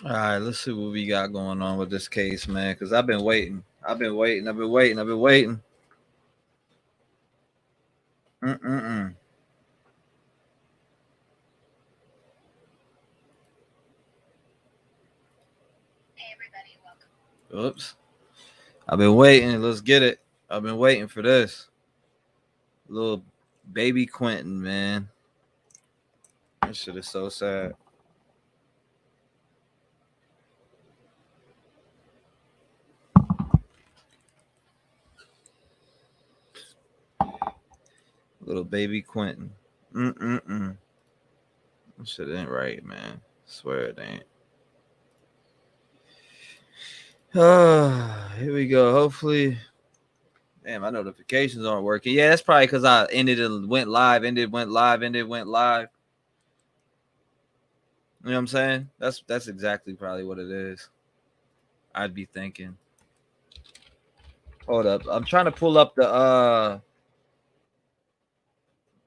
All right, let's see what we got going on with this case, man. Because I've been waiting. I've been waiting. Mm-mm-mm. Oops. I've been waiting. Let's get it. I've been waiting for this. Little baby Quentin, man. This shit is so sad. Little baby Quentin. Mm-mm-mm. This shit ain't right, man. Swear it ain't. Here we go. Hopefully, damn, my notifications aren't working. Yeah, that's probably because I ended and went live, went live. You know what I'm saying? That's exactly probably what it is. I'd be thinking. Hold up. I'm trying to pull up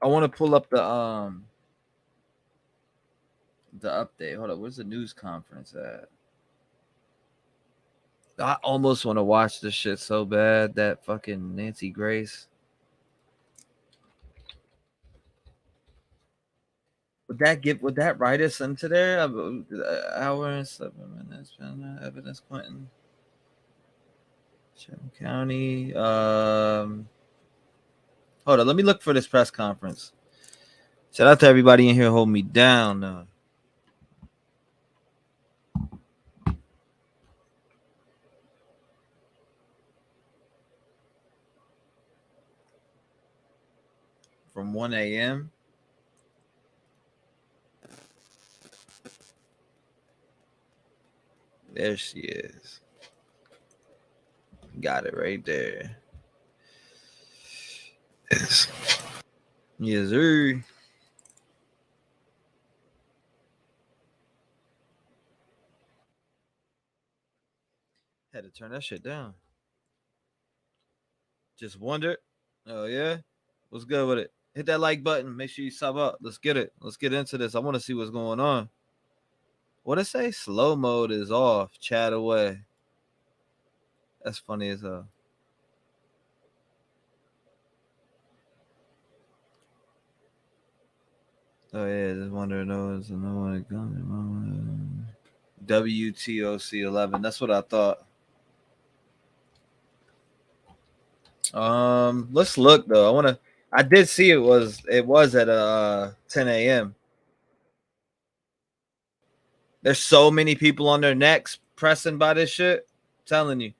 I want to pull up the update. Hold up. Where's the news conference at? I almost want to watch this shit so bad. That fucking Nancy Grace. Would that write us into there? Hour and 7 minutes. Evidence Quentin. Chatham County. Hold on. Let me look for this press conference. Shout out to everybody in here holding me down. From 1 a.m. There she is. Got it right there. Yes, yes sir. Had to turn that shit down. Just wondered. Oh yeah. What's good with it? Hit that like button. Make sure you sub up. Let's get it. Let's get into this. I want to see what's going on. What it say? Slow mode is off. Chat away. That's funny as hell. Oh yeah, just wondering those and no one comes. WTOC 11. That's what I thought. Let's look though. I wanna. I did see it was at 10 a.m. There's so many people on their necks pressing by this shit. I'm telling you.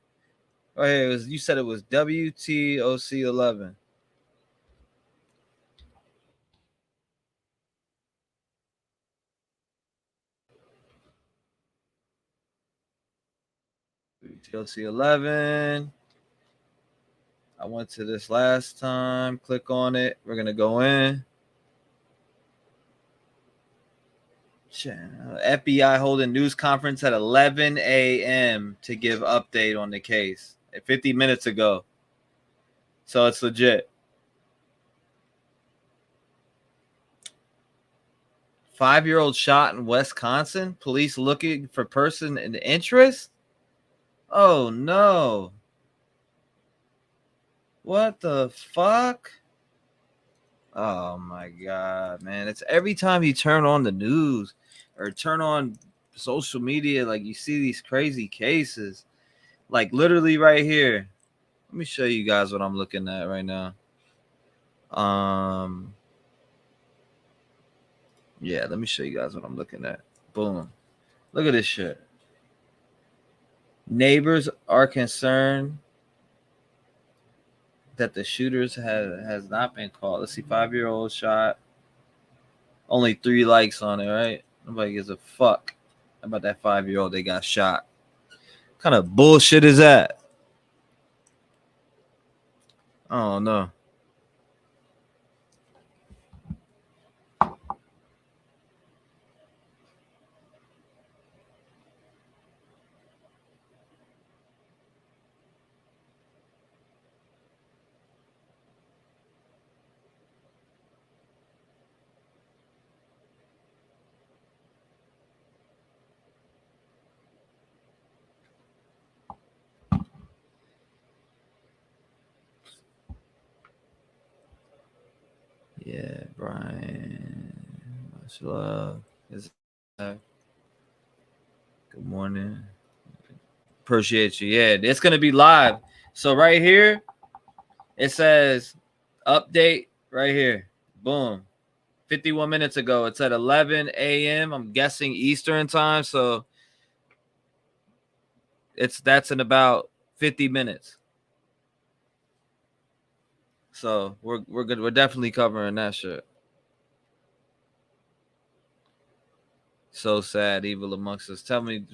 Oh, hey, you said it was WTOC 11. WTOC 11. I went to this last time. Click on it. We're gonna go in. FBI holding news conference at 11 a.m. to give update on the case. 50 minutes ago. So it's legit. 5-year-old shot in Wisconsin. Police looking for person in interest. Oh no. What the fuck? Oh my god, man. It's every time you turn on the news or turn on social media, like you see these crazy cases. Like literally right here. Let me show you guys what I'm looking at right now. Um yeah, let me show you guys what I'm looking at. Boom. Look at this shit. Neighbors are concerned that the shooters has not been caught. Let's see, 5-year-old shot. Only 3 likes on it, right? Nobody gives a fuck about that 5-year-old they got shot. What kind of bullshit is that? I don't know. Brian, much love. Good morning. Appreciate you. Yeah, it's gonna be live. So right here, it says update right here. Boom. 51 minutes ago. It's at 11 a.m. I'm guessing Eastern time. So that's in about 50 minutes. So we're good. We're definitely covering that shit. So sad, evil amongst us. Tell me,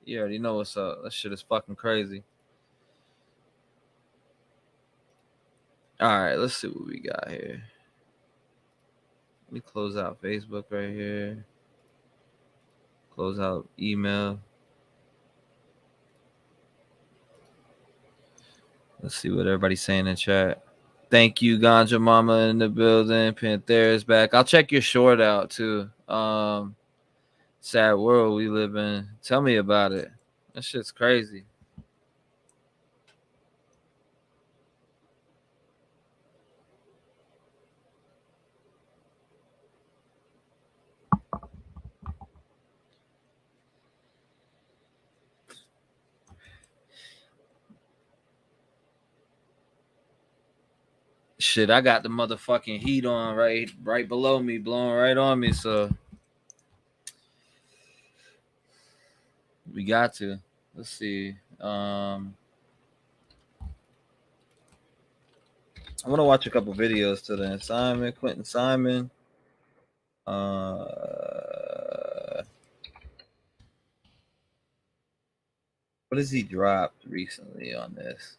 you already know what's up. That shit is fucking crazy. All right, let's see what we got here. Let me close out Facebook right here. Close out email. Let's see what everybody's saying in chat. Thank you, Ganja Mama in the building. Panthera's back. I'll check your short out too. Sad world we live in. Tell me about it. That shit's crazy. Shit, I got the motherfucking heat on right below me, blowing right on me. So we got to. Let's see. I want to watch a couple videos today. Simon, Quentin Simon. What has he dropped recently on this?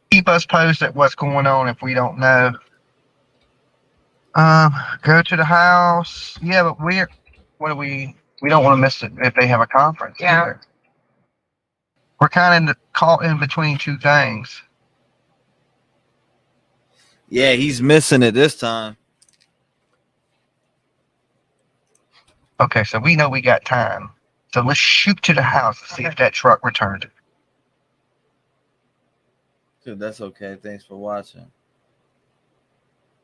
Keep us posted what's going on if we don't know. Go to the house. Yeah, but we don't want to miss it if they have a conference. Yeah. Either. We're kind of caught in between two things. Yeah, he's missing it this time. Okay, so we know we got time. So let's shoot to the house to see if that truck returned. Dude, that's okay. Thanks for watching.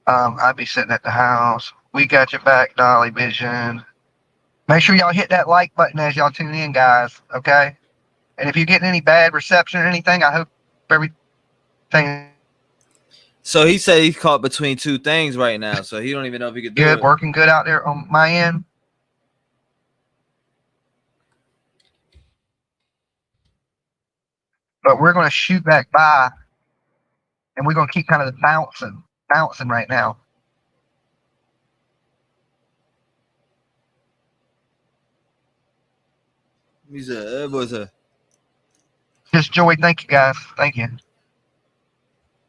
I'd be sitting at the house. We got your back, Dolly Vision. Make sure y'all hit that like button as y'all tune in, guys. Okay? And if you're getting any bad reception or anything, I hope everything. So he said he's caught between two things right now, so he don't even know if he could do it. Working good out there on my end. But we're going to shoot back by, and we're going to keep kind of bouncing right now. He's a. Just Joey. Thank you, guys. Thank you.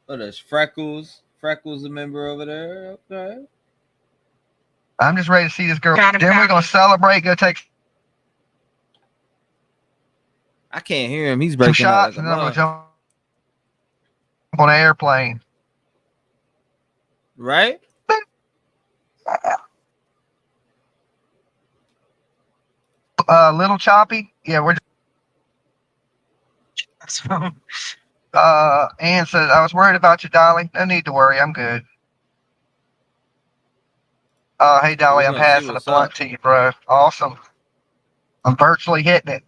Oh, there's Freckles. Freckles, a member over there. Okay. I'm just ready to see this girl. Then we're going to celebrate. Go take. I can't hear him. He's breaking some shots, up. And then I'm going to jump on an airplane. Right? Little choppy. Yeah, we're. Ann said, I was worried about you, Dolly. No need to worry. I'm good. Hey, Dolly, I'm passing the blunt to you, bro. Awesome. I'm virtually hitting it.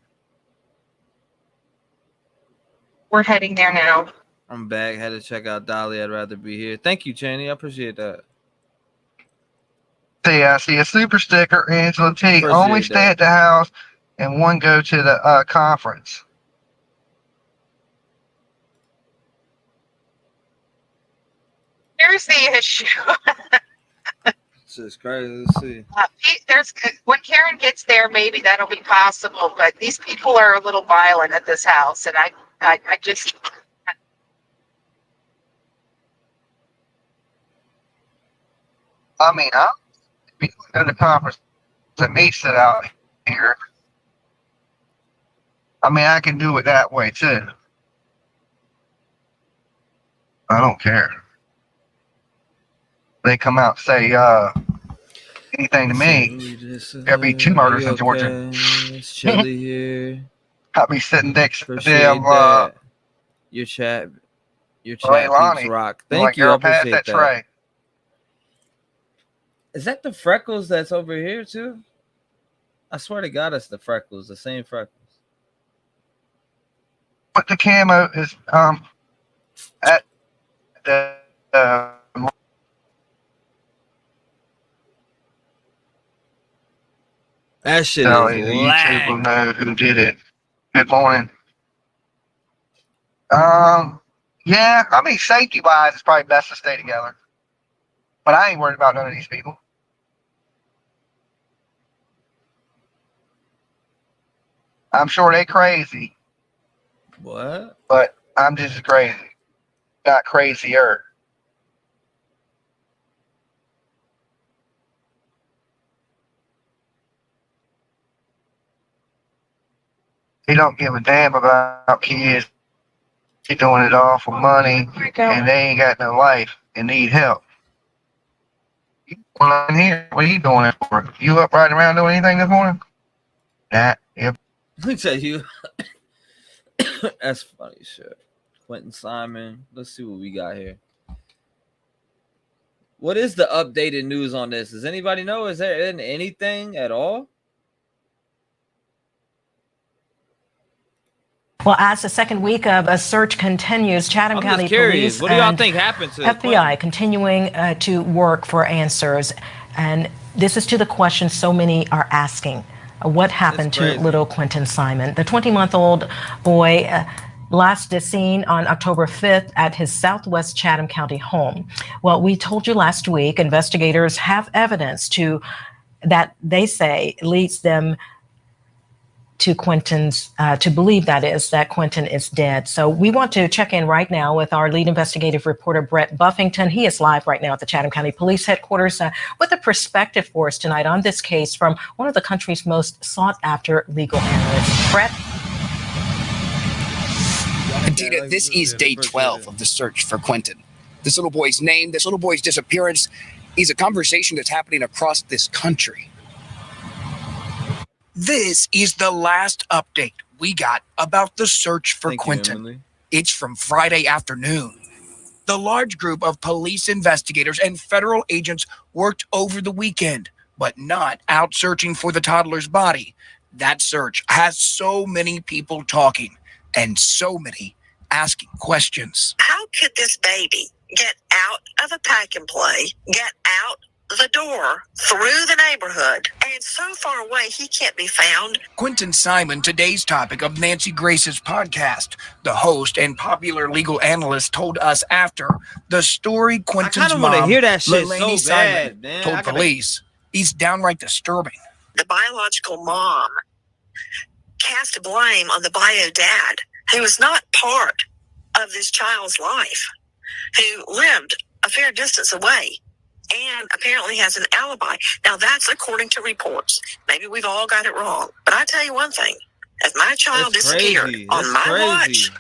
We're heading there now. I'm back. Had to check out Dolly. I'd rather be here. Thank you, Chaney. I appreciate that. See, I see a super sticker. Angela T. Only stay at the house and one go to the conference. Here's the issue. This is crazy. Let's see. When Karen gets there, maybe that'll be possible. But these people are a little violent at this house, and I just. I mean, I'll be at the conference. Let me sit out here. I mean, I can do it that way too. I don't care. They come out and say anything to me. There'll be 2 murders in Georgia. It's chilly here. I'll be sitting next to Appreciate them. that. Your chat. Your chat peeps Leilani. rock. I'm Thank like, you. I girl, pass appreciate that that. tray. Is that the freckles that's over here too? I swear to God, it's the freckles, the same freckles. But the camo is at the That shit so is the YouTube will lag. know who did it. Good morning. Yeah, I mean safety wise, it's probably best to stay together. But I ain't worried about none of these people. I'm sure they crazy, What? but I'm just crazy, not crazier. He don't give a damn about kids. He's doing it all for money, and they ain't got no life and need help. Well, in here, what are you doing it for? You up riding around doing anything this morning? Nah, yep. Let me tell you. That's funny shit. Quentin Simon. Let's see what we got here. What is the updated news on this? Does anybody know? Is there anything at all? Well, as the second week of a search continues, Chatham I'm County just curious. Police What do y'all and think happened to FBI Quentin? continuing to work for answers. And this is to the question so many are asking. What happened to little Quentin Simon? The 20-month-old boy last seen on October 5th at his southwest Chatham County home. Well, we told you last week investigators have evidence that they say leads them to Quentin's, to believe that Quentin is dead. So we want to check in right now with our lead investigative reporter, Brett Buffington. He is live right now at the Chatham County Police Headquarters with a perspective for us tonight on this case from one of the country's most sought after legal analysts. Brett? Adita, this is day 12 of the search for Quentin. This little boy's name, this little boy's disappearance is a conversation that's happening across this country. This is the last update we got about the search for Quentin. It's from Friday afternoon. The large group of police investigators and federal agents worked over the weekend, but not out searching for the toddler's body. That search has so many people talking and so many asking questions. How could this baby get out of a pack and play, get out the door, through the neighborhood, and so far away he can't be found? Quentin Simon, today's topic of Nancy Grace's podcast. The host and popular legal analyst told us after the story Quentin's mom, hear that shit Leilani so bad, Simon, man. told police is downright disturbing. The biological mom cast blame on the bio dad, who was not part of this child's life, who lived a fair distance away and apparently has an alibi. Now, that's according to reports. Maybe we've all got it wrong. But I tell you one thing. If my child disappeared on my watch,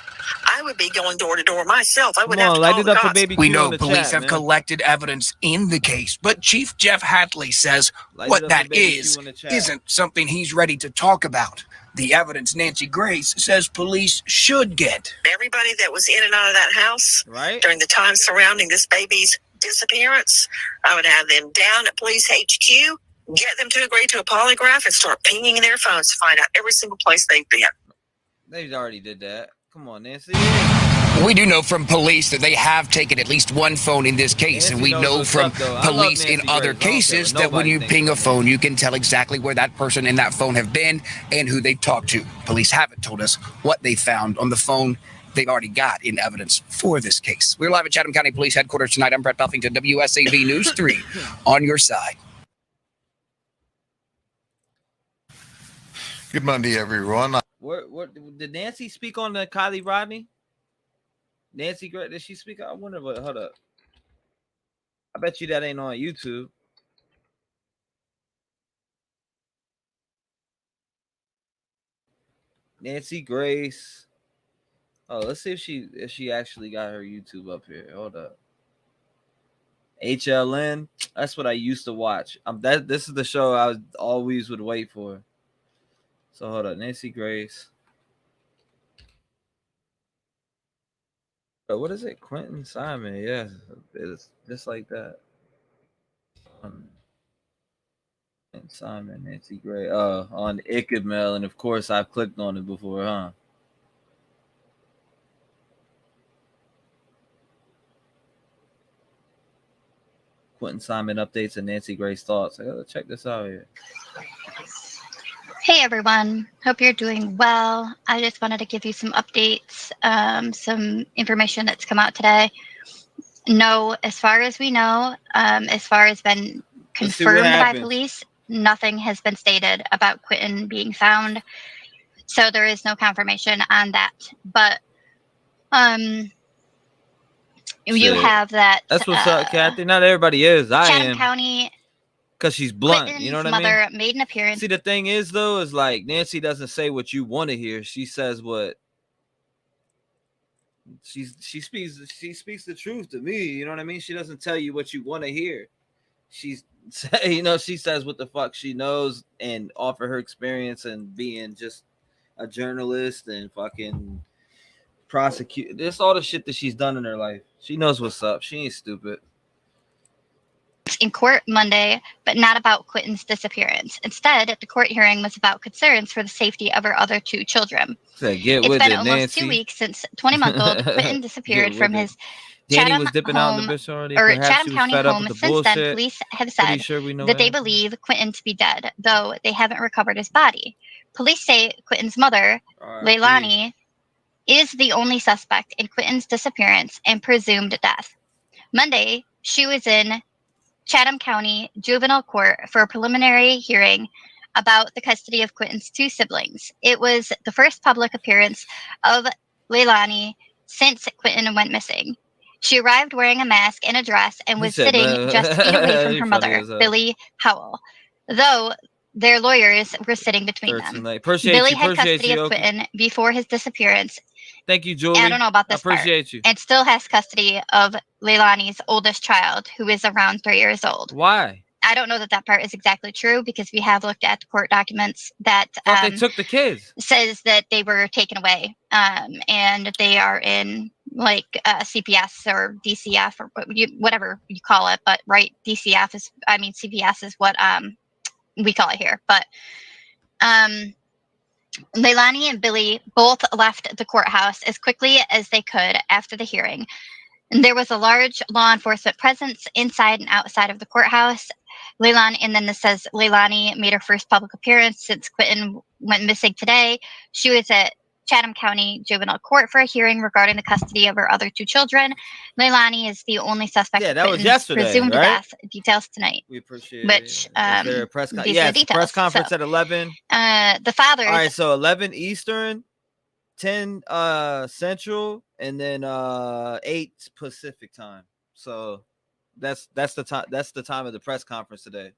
I would be going door to door myself. I would have to call the cops. We know police have collected evidence in the case, but Chief Jeff Hadley says what that is isn't something he's ready to talk about. The evidence Nancy Grace says police should get. Everybody that was in and out of that house during the time surrounding this baby's disappearance, I would have them down at police HQ, get them to agree to a polygraph, and start pinging their phones to find out every single place they've been. They already did that. Come on, Nancy. We do know from police that they have taken at least one phone in this case, and we know from police in other cases that when you ping a phone, you can tell exactly where that person in that phone have been and who they've talked to. Police haven't told us what they found on the phone they've already got in evidence for this case. We're live at Chatham County Police Headquarters tonight. I'm Brett Buffington, WSAV News 3, on your side. Good Monday, everyone. What did Nancy speak on the Kylie Rodney? Nancy, did she speak? I wonder what. Hold up. I bet you that ain't on YouTube. Nancy Grace. Oh, let's see if she actually got her YouTube up here. Hold up. HLN. That's what I used to watch. This is the show I always would wait for. So hold up, Nancy Grace. What is it? Quentin Simon. Yeah, it's just like that. Quentin Simon, Nancy Gray. On Ichabod, and of course I've clicked on it before, huh? Quentin Simon updates and Nancy Gray's thoughts. I gotta check this out here. Hey everyone, hope you're doing well. I just wanted to give you some updates, some information that's come out today. No, as far as we know, as far as been confirmed by police, nothing has been stated about Quinton being found. So there is no confirmation on that. But you have that. That's what's up, Kathy. Not everybody is. Chatham County. Because she's blunt, Quinton's you know what I mean? mother made an appearance. See, the thing is, though, is like Nancy doesn't say what you want to hear. She says what she speaks the truth to me. You know what I mean? She doesn't tell you what you want to hear. She's she says what the fuck she knows and offer her experience and being just a journalist and fucking prosecute. This all the shit that she's done in her life. She knows what's up. She ain't stupid. In court Monday, but not about Quinton's disappearance. Instead, the court hearing was about concerns for the safety of her other two children. It's been almost 2 weeks since 20-month-old Quinton disappeared from his Chatham Chatham County home. Since then, police have said that they believe Quinton to be dead, though they haven't recovered his body. Police say Quinton's mother, Leilani, is the only suspect in Quinton's disappearance and presumed death. Monday, she was in Chatham County Juvenile Court for a preliminary hearing about the custody of Quinton's two siblings. It was the first public appearance of Leilani since Quinton went missing. She arrived wearing a mask and a dress and was sitting just feet away from her mother, Billy Howell, though their lawyers were sitting between them. Billy had custody of Quinton before his disappearance. Thank you, Julie. I don't know about this part. And still has custody of Leilani's oldest child, who is around 3 years old. Why? I don't know that that part is exactly true because we have looked at the court documents that they took the kids. Says that they were taken away and they are in like CPS or DCF or whatever you call it. But right, DCF is, I mean, CPS is what we call it here. But Leilani and Billy both left the courthouse as quickly as they could after the hearing. And there was a large law enforcement presence inside and outside of the courthouse. Leilani, and then this says Leilani made her first public appearance since Quinton went missing today. She was at Chatham County Juvenile Court for a hearing regarding the custody of her other two children. Leilani is the only suspect. Yeah, that was yesterday, presumed right? death. Details tonight. We appreciate which, it. Is there a press press conference at 11. The father. All right, so 11 Eastern, 10 Central, and then 8 Pacific time. So that's the time. That's the time of the press conference today.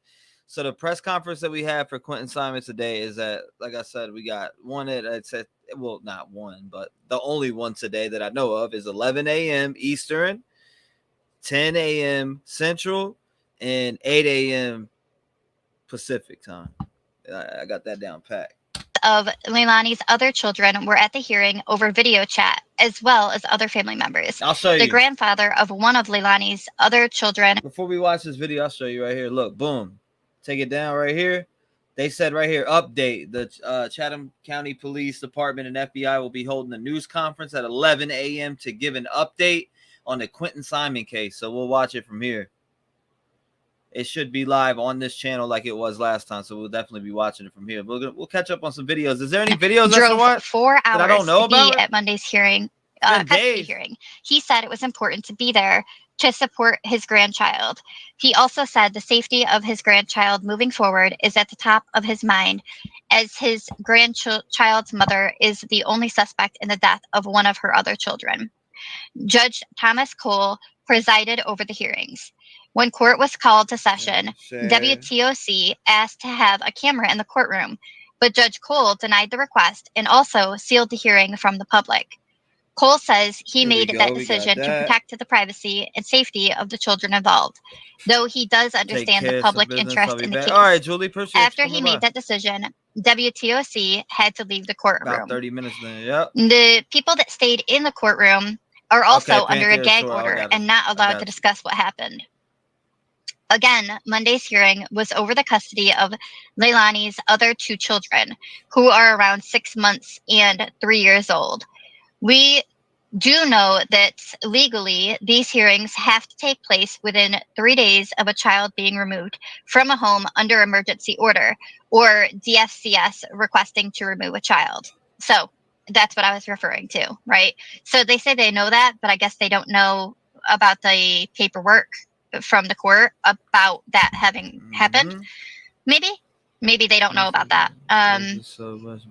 So the press conference that we have for Quentin Simon today is that, like I said, we got one at said, well, not one, but the only one today that I know of is 11 a.m. Eastern, 10 a.m. Central, and 8 a.m. Pacific time. I got that down pat. Of Leilani's other children were at the hearing over video chat, as well as other family members. I'll show you. The grandfather of one of Leilani's other children. Before we watch this video, I'll show you right here. Look, boom. Take it down right here. They said right here, update. The Chatham County Police Department and FBI will be holding a news conference at 11 a.m. to give an update on the Quentin Simon case. So we'll watch it from here. It should be live on this channel like it was last time. So we'll definitely be watching it from here. We'll catch up on some videos. Is there any videos I should watch 4 hours that I don't know about at Monday's hearing? Custody hearing. He said it was important to be there to support his grandchild. He also said the safety of his grandchild moving forward is at the top of his mind, as his grandchild's mother is the only suspect in the death of one of her other children. Judge Thomas Cole presided over the hearings. When court was called to session, WTOC asked to have a camera in the courtroom, but Judge Cole denied the request and also sealed the hearing from the public. Cole says he made that decision to protect the privacy and safety of the children involved, though he does understand the public interest in the case. All right, Julie, appreciate it. After he made that decision, WTOC had to leave the courtroom. About 30 minutes then, yep. The people that stayed in the courtroom are also under a gag order and not allowed to discuss what happened. Again, Monday's hearing was over the custody of Leilani's other 2 children, who are around 6 months and 3 years old. We do know that legally these hearings have to take place within 3 days of a child being removed from a home under emergency order, or DFCS requesting to remove a child. So that's what I was referring to, right? So they say they know that, but I guess they don't know about the paperwork from the court about that having happened. Maybe they don't know about that.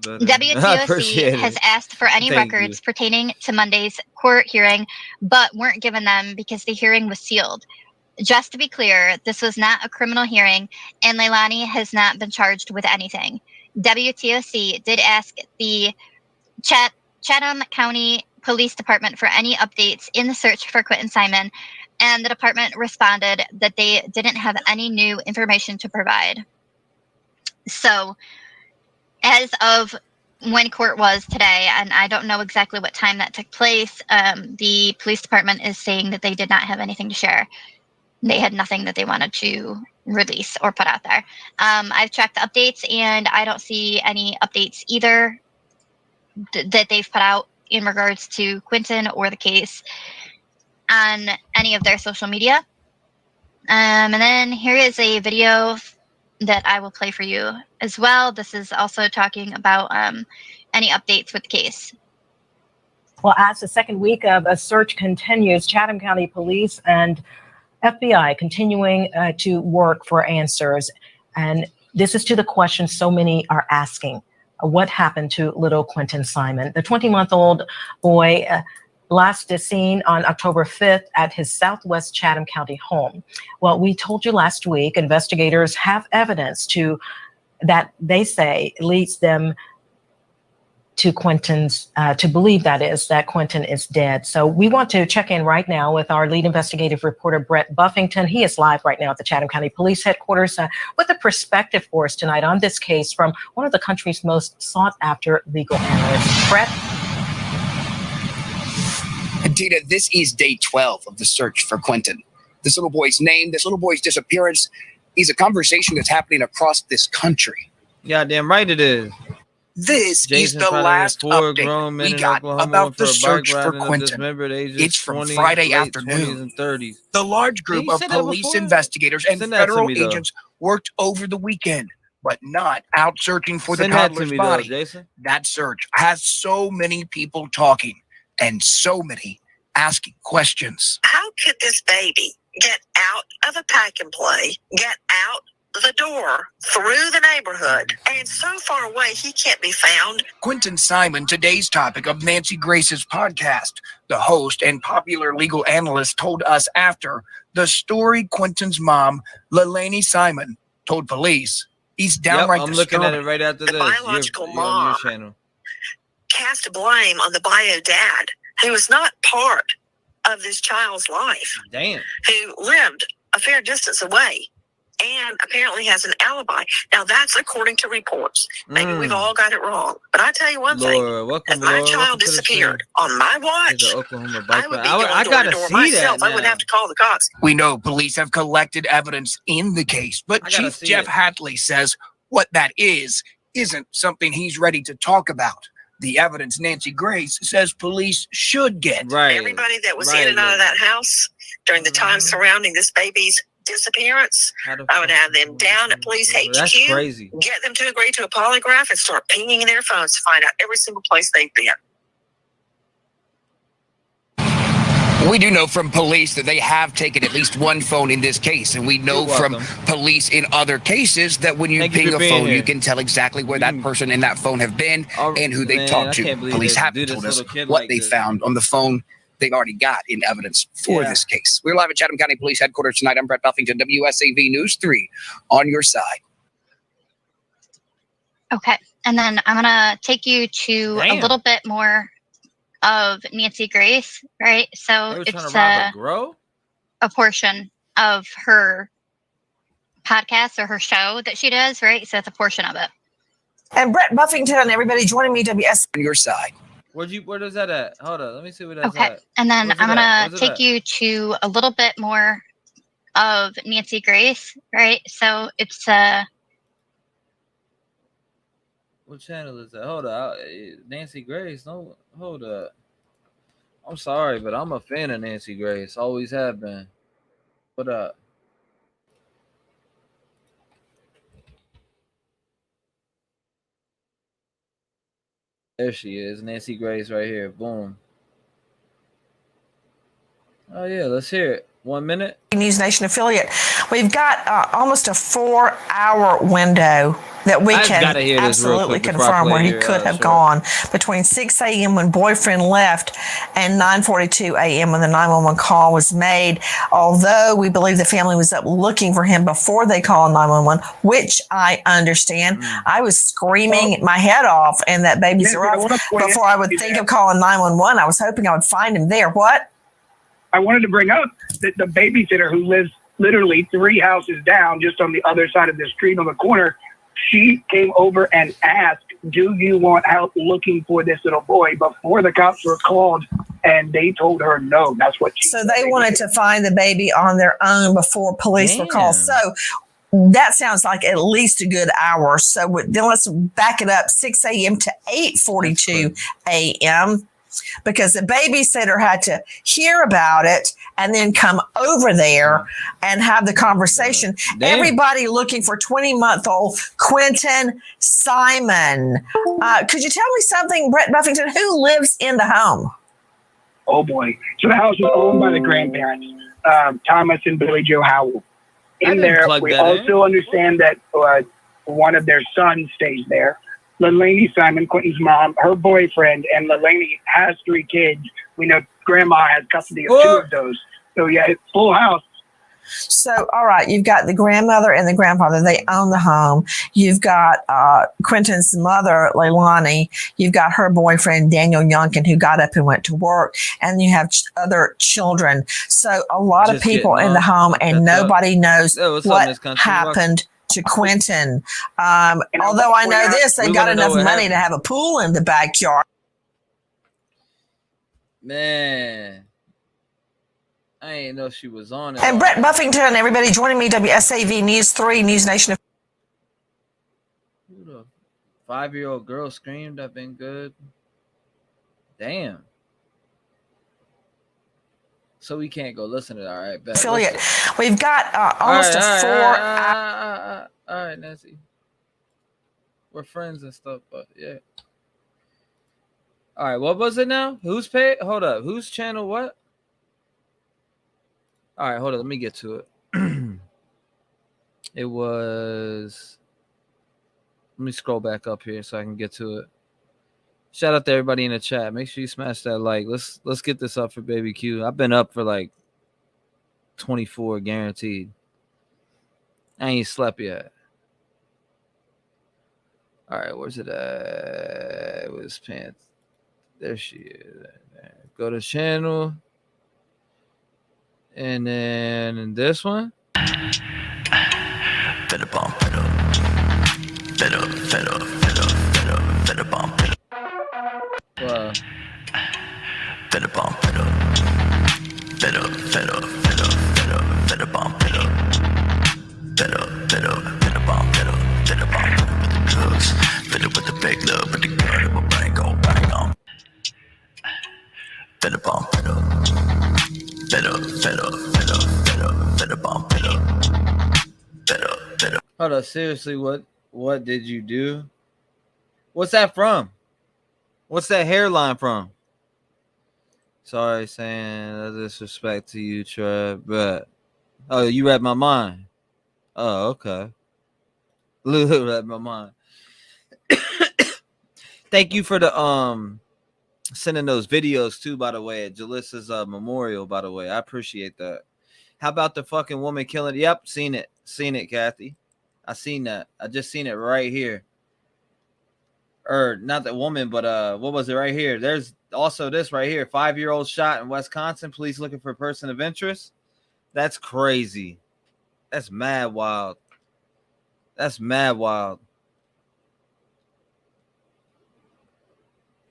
WTOC has asked for any records pertaining to Monday's court hearing, but weren't given them because the hearing was sealed. Just to be clear, this was not a criminal hearing, and Leilani has not been charged with anything. WTOC did ask the Chatham County Police Department for any updates in the search for Quentin Simon, and the department responded that they didn't have any new information to provide. So, as of when court was today, and I don't know exactly what time that took place, the police department is saying that they did not have anything to share. They had nothing that they wanted to release or put out there. I've checked the updates, and I don't see any updates either that they've put out in regards to Quinton or the case on any of their social media. And then here is a video that I will play for you as well. This is also talking about any updates with the case. Well, as the second week of a search continues, Chatham County Police and FBI continuing to work for answers. And this is to the question so many are asking. What happened to little Quentin Simon? The 20-month-old boy last seen on October 5th at his Southwest Chatham County home. Well, we told you last week, investigators have evidence that they say leads them to Quentin's, to believe that Quentin is dead. So we want to check in right now with our lead investigative reporter, Brett Buffington. He is live right now at the Chatham County Police Headquarters with a perspective for us tonight on this case from one of the country's most sought after legal analysts. Brett? Tina, this is day 12 of the search for Quentin. This little boy's name, this little boy's disappearance is a conversation that's happening across this country. Yeah, damn right it is. This is the last update we got about the search for Quentin. It's from Friday afternoon. The large group of police investigators and federal agents worked over the weekend, but not out searching for the toddler's body. That search has so many people talking and so many asking questions. How could this baby get out of a pack and play, get out the door, through the neighborhood, and so far away he can't be found? Quentin Simon, today's topic of Nancy Grace's podcast. The host and popular legal analyst told us after the story Quentin's mom, Leilani Simon, told police. He's downright I'm disturbing. looking at it right after this. The biological mom cast blame on the bio dad, who was not part of this child's life. Damn. Who lived a fair distance away and apparently has an alibi. Now, that's according to reports. Maybe we've all got it wrong. But I tell you one thing. If my child disappeared on my watch, I would be going door to door myself. I wouldn't have to call the cops. We know police have collected evidence in the case, but Chief Jeff Hatley says what that isn't something he's ready to talk about. The evidence Nancy Grace says police should get. Everybody that was in and out of that house during the time surrounding this baby's disappearance, I would have them down at police HQ, get them to agree to a polygraph, and start pinging their phones to find out every single place they've been. We do know from police that they have taken at least one phone in this case, and we know from police in other cases that when you ping a phone, you can tell exactly where that person and that phone have been and who they've talked to. Police haven't told us what they found on the phone they've already got in evidence for this case. We're live at Chatham County Police Headquarters tonight. I'm Brett Buffington, WSAV News 3, on your side. Okay, and then I'm going to take you to a little bit more of Nancy Grace, right? So it's a portion of her podcast or her show that she does, right? So it's a portion of it. And Brett Buffington, everybody joining me, WS. On your side. Where is that at? Hold on, let me see where that's okay. at. And then I'm gonna take you to a little bit more of Nancy Grace, right? So it's what channel is that? Hold up, Nancy Grace. No, hold up. I'm sorry, but I'm a fan of Nancy Grace. Always have been. What up? There she is, Nancy Grace, right here. Boom. Oh yeah, let's hear it. 1 minute. News Nation affiliate. We've got almost a 4-hour window that we can absolutely confirm where he could have gone between 6 a.m. when boyfriend left and 9:42 a.m. when the 911 call was made. Although we believe the family was up looking for him before they called 911, which I understand. I was screaming my head off and that baby's rough before I would think of calling 911. I was hoping I would find him there. What? I wanted to bring up that the babysitter who lives literally 3 houses down, just on the other side of the street on the corner, she came over and asked, do you want help looking for this little boy, before the cops were called, and they told her no. That's what she said. So they wanted to find the baby on their own before police were called. So that sounds like at least a good hour. So then let's back it up, 6 a.m. to 8:42 a.m. because the babysitter had to hear about it and then come over there and have the conversation. Everybody looking for 20-month-old Quentin Simon. Could you tell me something, Brett Buffington, who lives in the home? Oh, boy. So the house was owned by the grandparents, Thomas and Billy Joe Howell. In there, we also understand that one of their sons stays there. Lelaine Simon, Quentin's mom, her boyfriend, and Lelaine has 3 kids. We know grandma has custody of 2 of those. So, yeah, it's full house. So, all right, you've got the grandmother and the grandfather. They own the home. You've got Quentin's mother, Leilani. You've got her boyfriend, Daniel Youngkin, who got up and went to work. And you have other children. So a lot of people in the home, and nobody knows what happened to Quentin. Although I know this, they got enough money to have a pool in the backyard. Man, I didn't know she was on it. And Brett Buffington, everybody joining me, WSAV News 3, News Nation. Who the 5-year-old girl screamed? I've been good. Damn. So we can't go listen to that. All right, bet. Affiliate. We've got almost a 4-hour. All right, Nancy. We're friends and stuff, but yeah. All right, what was it now? Who's paid? Hold up. Whose channel? What? All right, hold on. Let me get to it. It was. Let me scroll back up here so I can get to it. Shout out to everybody in the chat. Make sure you smash that like. Let's get this up for Baby Q. I've been up for like 24 guaranteed. I ain't slept yet. All right, where's it at? It was pants. There she is. Go to channel. And then in this one. Better bump it up. Better bump it up. Wow. Better bump it up. Better bump it up. Better bump it up. Better bump it up with the drugs. Better with the big love, with the gun, and we'll bang on. Better bump it up. Better bump it up. Better. Hold on, seriously, what did you do? What's that from? What's that hairline from? Sorry, saying no disrespect to you, Trev, but you read my mind. Oh, okay. Lulu read my mind. Thank you for the sending those videos too, by the way, at Jalissa's memorial, by the way. I appreciate that. How about the fucking woman killing? Yep, seen it, Kathy. I seen that. I just seen it right here. Or not the woman, but what was it right here? There's also this right here. 5-year-old shot in Wisconsin. Police looking for a person of interest. That's crazy. That's mad wild.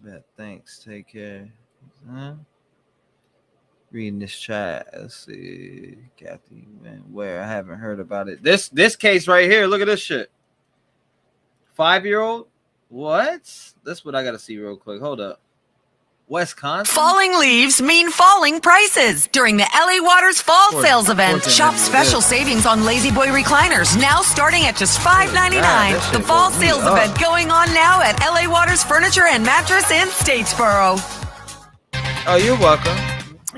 Yeah, thanks. Take care. Huh? Reading this chat. Let's see. Kathy, man, where I haven't heard about it. This case right here. Look at this shit. 5-year-old? What? That's what I gotta see real quick. Hold up. Wisconsin? Falling leaves mean falling prices. During the LA Waters Fall Sales Event, shop special savings on Lazy Boy recliners, now starting at just $5.99. The Fall Sales Event going on now at LA Waters Furniture and Mattress in Statesboro. Oh, you're welcome.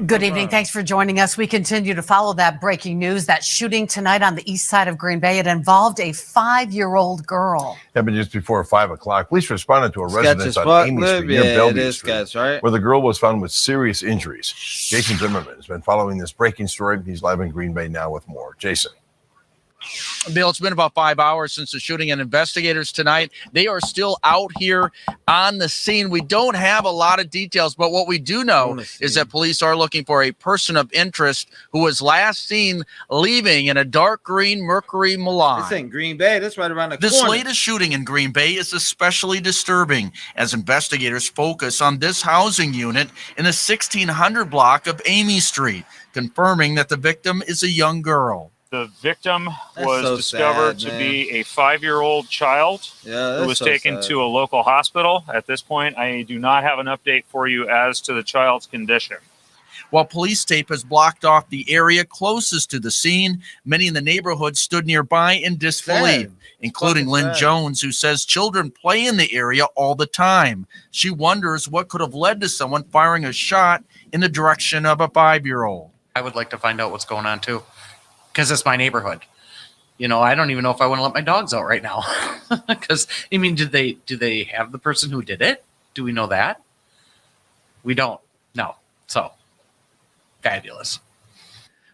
Good evening. Thanks for joining us. We continue to follow that breaking news, that shooting tonight on the east side of Green Bay. It involved a 5-year-old girl. Happened just before 5 o'clock. Police responded to a residence on Amy Street near Bellevue Street, right? where the girl was found with serious injuries. Jason Zimmerman has been following this breaking story. He's live in Green Bay now with more. Jason. Bill, it's been about 5 hours since the shooting, and investigators tonight, they are still out here on the scene. We don't have a lot of details, but what we do know is that police are looking for a person of interest who was last seen leaving in a dark green Mercury Milan. This ain't Green Bay. That's right around the corner. This latest shooting in Green Bay is especially disturbing as investigators focus on this housing unit in the 1600 block of Amy Street, confirming that the victim is a young girl. The victim was discovered to be a 5-year-old child who was taken to a local hospital. At this point, I do not have an update for you as to the child's condition. While police tape has blocked off the area closest to the scene, many in the neighborhood stood nearby in disbelief, including Lynn Jones, who says children play in the area all the time. She wonders what could have led to someone firing a shot in the direction of a 5-year-old. I would like to find out what's going on, too. Because it's my neighborhood. You know, I don't even know if I want to let my dogs out right now. Because, I mean, do they have the person who did it? Do we know that? We don't. No. So, fabulous.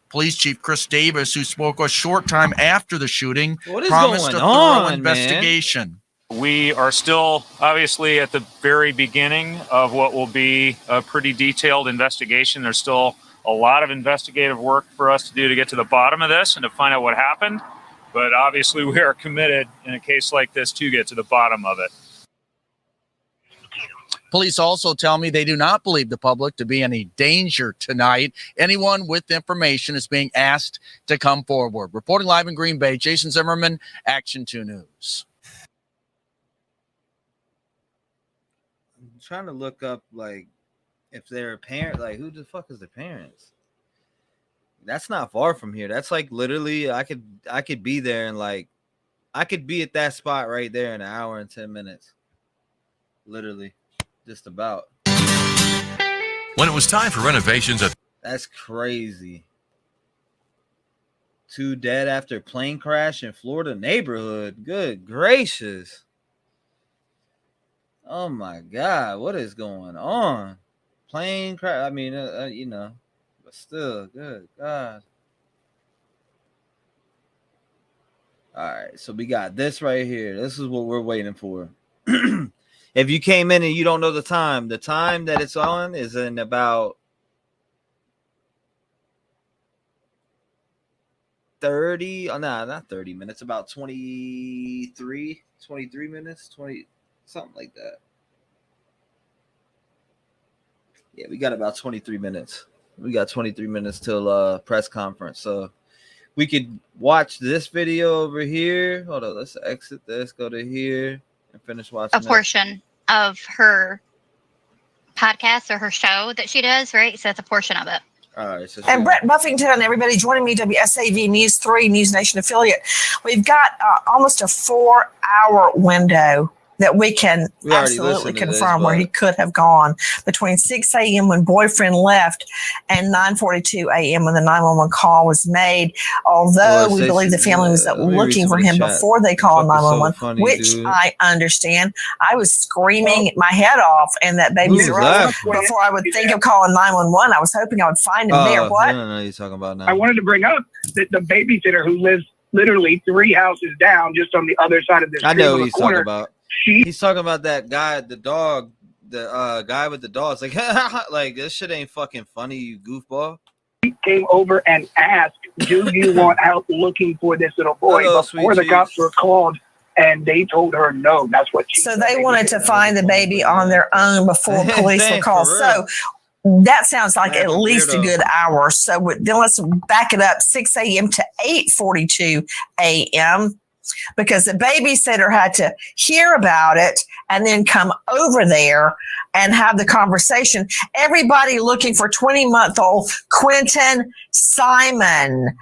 Police Chief Chris Davis, who spoke a short time after the shooting, promised going a thorough on, investigation. We are still obviously at the very beginning of what will be a pretty detailed investigation. There's still a lot of investigative work for us to do to get to the bottom of this and to find out what happened. But obviously we are committed in a case like this to get to the bottom of it. Police also tell me they do not believe the public to be any danger tonight. Anyone with information is being asked to come forward. Reporting live in Green Bay, Jason Zimmerman, Action 2 News. I'm trying to look up, like, if they're a parent, like, who the fuck is the parents? That's not far from here. That's like literally, I could be there and like, I could be at that spot right there in an hour and 10 minutes. Literally, just about. When it was time for renovations at... That's crazy. 2 dead after plane crash in Florida neighborhood. Good gracious. Oh my God, what is going on? Plane crash. I mean, you know, but still, good God. All right, so we got this right here. This is what we're waiting for. If you came in and you don't know the time that it's on is in about 30. Oh, no, not 30 minutes. About 23 minutes, 20, something like that. Yeah, we got about 23 minutes. We got 23 minutes till press conference. So we could watch this video over here. Hold on, let's exit this, go to here, and finish watching a portion of her podcast or her show that she does, right? So it's a portion of it. All right. So and Brett Buffington, everybody joining me, WSAV News 3, News Nation affiliate. We've got almost a 4-hour window that we can absolutely confirm where he could have gone between 6 a.m. when boyfriend left and 9:42 a.m. when the 911 call was made. Although we believe the family was looking for him before they called 911, which I understand. I was screaming my head off in that baby's room before I would think of calling 911. I was hoping I would find him there. What? I don't know what you're talking about now. I wanted to bring up that the babysitter who lives literally 3 houses down, just on the other side of this. I know what he's talking about. He's talking about that guy, the dog, the guy with the dog. It's like, like, this shit ain't fucking funny, you goofball. He came over and asked, do you want help looking for this little boy? Before the cops were called and they told her no. That's what she So said. they wanted to find the baby on their own before police were called. So that sounds like at least a good hour. So then let's back it up 6 a.m. to 8:42 a.m. because the babysitter had to hear about it and then come over there and have the conversation. Everybody looking for 20-month-old Quentin Simon.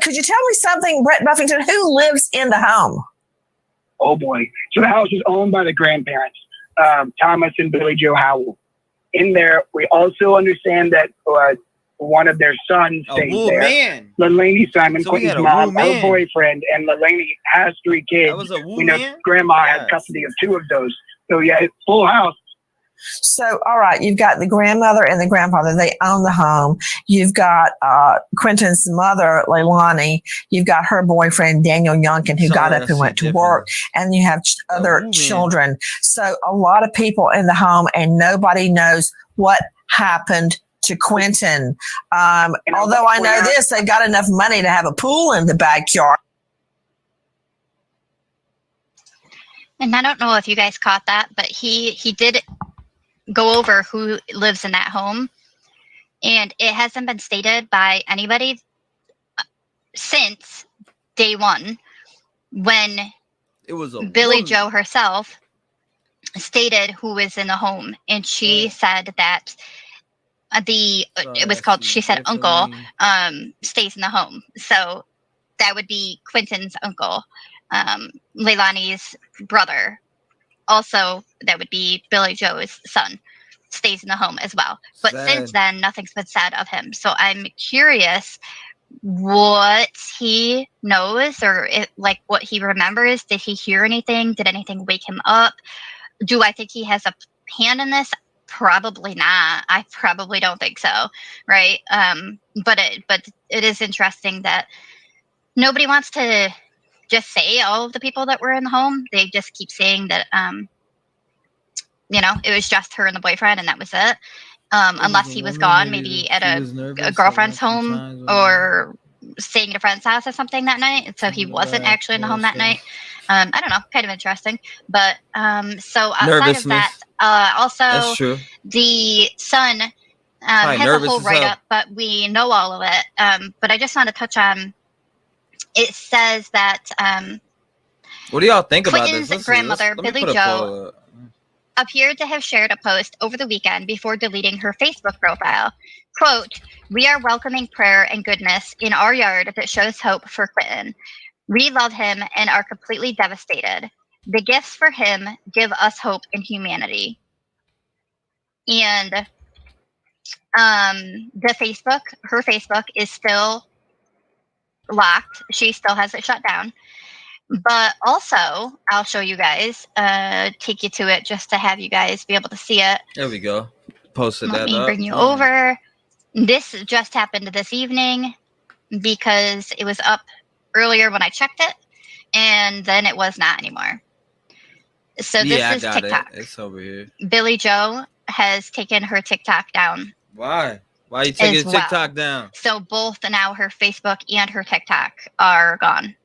Could you tell me something, Brett Buffington? Who lives in the home? Oh, boy. So the house is owned by the grandparents, Thomas and Billy Joe Howell. In there, we also understand that one of their sons stays there. Man. Lelanie Simon, So Quentin's mom, her boyfriend, and Lelanie has 3 kids. We know grandma has custody of 2 of those. So, yeah, it's full house. So, all right, you've got the grandmother and the grandfather. They own the home. You've got Quentin's mother, Leilani. You've got her boyfriend, Daniel Youngkin, who got up and went to work. And you have other children. So a lot of people in the home, and nobody knows what happened to Quentin. Although I know this, they've got enough money to have a pool in the backyard. And I don't know if you guys caught that, but he did go over who lives in that home, and it hasn't been stated by anybody since day one when it was Billy Joe herself stated who was in the home, and she said that it was called, she said uncle stays in the home, so that would be Quentin's uncle, Leilani's brother. Also, that would be Billy Joe's son, stays in the home as well. But since then, nothing's been said of him. So I'm curious what he knows, or what he remembers. Did he hear anything? Did anything wake him up? Do I think he has a hand in this? Probably not. I probably don't think so, right? But it is interesting that nobody wants to just say all of the people that were in the home. They just keep saying that, it was just her and the boyfriend, and that was it. Unless he was gone, maybe at a girlfriend's home or staying at a friend's house or something that night. So he wasn't actually in the home that night. I don't know, kind of interesting. But so outside of that, also the son has a whole write-up, but we know all of it. But I just want to touch on, it says that what do y'all think about Quentin's this? grandmother, Billy Joe, appeared to have shared a post over the weekend before deleting her Facebook profile. Quote, "We are welcoming prayer and goodness in our yard that shows hope for Quentin. We love him and are completely devastated. The gifts for him give us hope in humanity." And her Facebook is still locked. She still has it shut down. But also, I'll show you guys, take you to it just to have you guys be able to see it. There we go. Posted that up. Let me bring you over. This just happened this evening because it was up earlier when I checked it, and then it was not anymore. So this is TikTok. It's over here. Billy Joe has taken her TikTok down. Why? Why are you taking the TikTok down? So both now her Facebook and her TikTok are gone.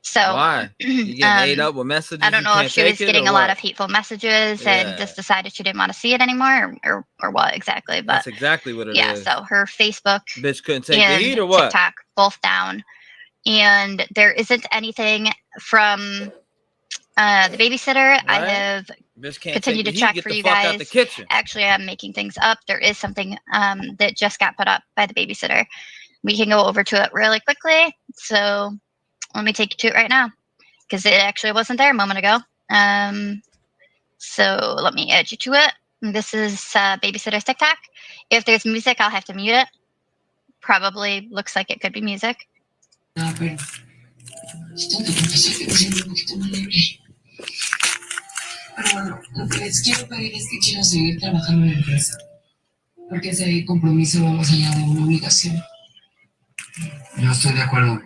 So why? You getting ate up with messages? I don't know if she was getting a lot of hateful messages and just decided she didn't want to see it anymore, or what exactly. But that's exactly what it is. Yeah, so her Facebook bitch couldn't take the heat or what? TikTok both down. And there isn't anything from the babysitter. Right. I have continued to check for you guys. Actually, I'm making things up. There is something that just got put up by the babysitter. We can go over to it really quickly. So let me take you to it right now because it actually wasn't there a moment ago. So let me add you to it. This is babysitter's TikTok. If there's music, I'll have to mute it. Probably looks like it could be music. Pero bueno, lo que les quiero pedir es que quiero seguir trabajando en la empresa, porque ese compromiso va más allá de una obligación. Yo estoy de acuerdo.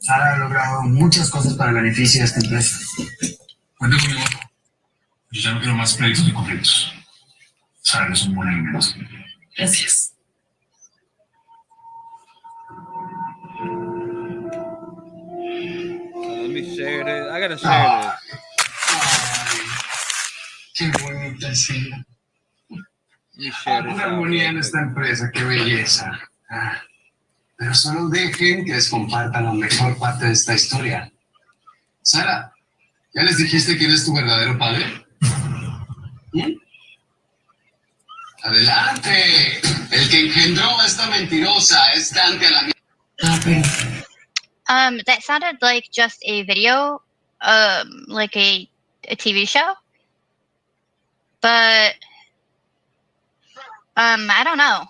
Sara ha logrado muchas cosas para el beneficio de esta empresa. Cuenta conmigo. Yo ya no quiero más pleitos ni conflictos. Sara es un buen elemento. Gracias. Let me share this. I gotta share this. Qué bonita escena. Let me share this. Una armonía en esta empresa, qué belleza. Pero solo dejen que les compartan la mejor parte de esta historia. Sara, ¿ya les dijiste quién es tu verdadero padre? Adelante. El que engendró a esta mentirosa es Dante a la That sounded like just a video, like a TV show. But I don't know.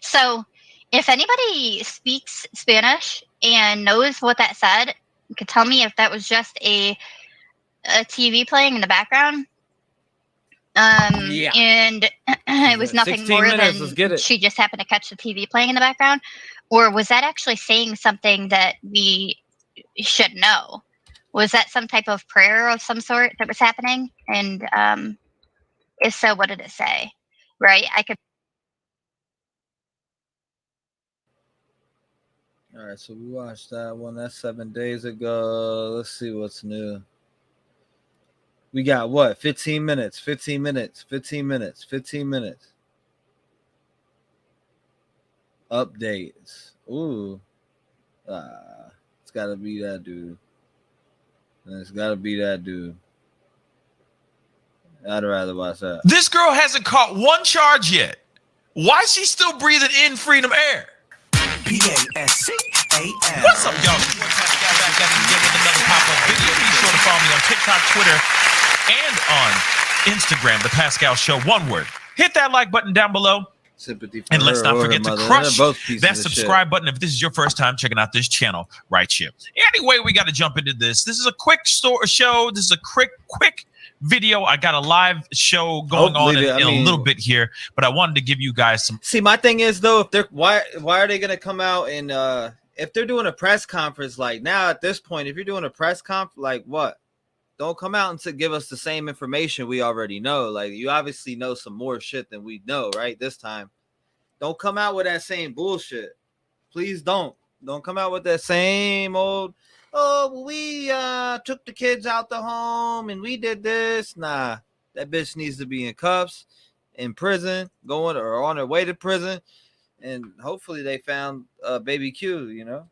So if anybody speaks Spanish and knows what that said, you could tell me if that was just a TV playing in the background. And it was nothing more than she just happened to catch the TV playing in the background, or was that actually saying something that we should know? Was that some type of prayer of some sort that was happening? And if so, what did it say? Right? I could. All right, so we watched that one. That's 7 days ago. Let's see what's new. We got what? 15 minutes. Updates. Ooh. It's got to be that dude. I'd rather watch that. This girl hasn't caught one charge yet. Why is she still breathing in freedom air? P-A-S-C-A-L. What's up, y'all? Pascal back at it again with another pop-up video. Be sure to follow me on TikTok, Twitter, and on Instagram, The Pascal Show. One word. Hit that like button down below. Sympathy for and let's not forget to crush that subscribe shit. button if this is your first time checking out this channel right here. Anyway, we got to jump into this. This is a quick show. This is a quick video. I got a live show going on in a little bit here, but I wanted to give you guys some. See, my thing is though, if they're why are they gonna come out and if they're doing a press conference, like now at this point, if you're doing a press conference, like what? Don't come out and to give us the same information we already know. Like you obviously know some more shit than we know, right? This time, don't come out with that same bullshit. Please don't come out with that same old. Oh, we took the kids out the home and we did this. Nah, that bitch needs to be in cuffs, in prison, going or on her way to prison, and hopefully they found baby Q. You know,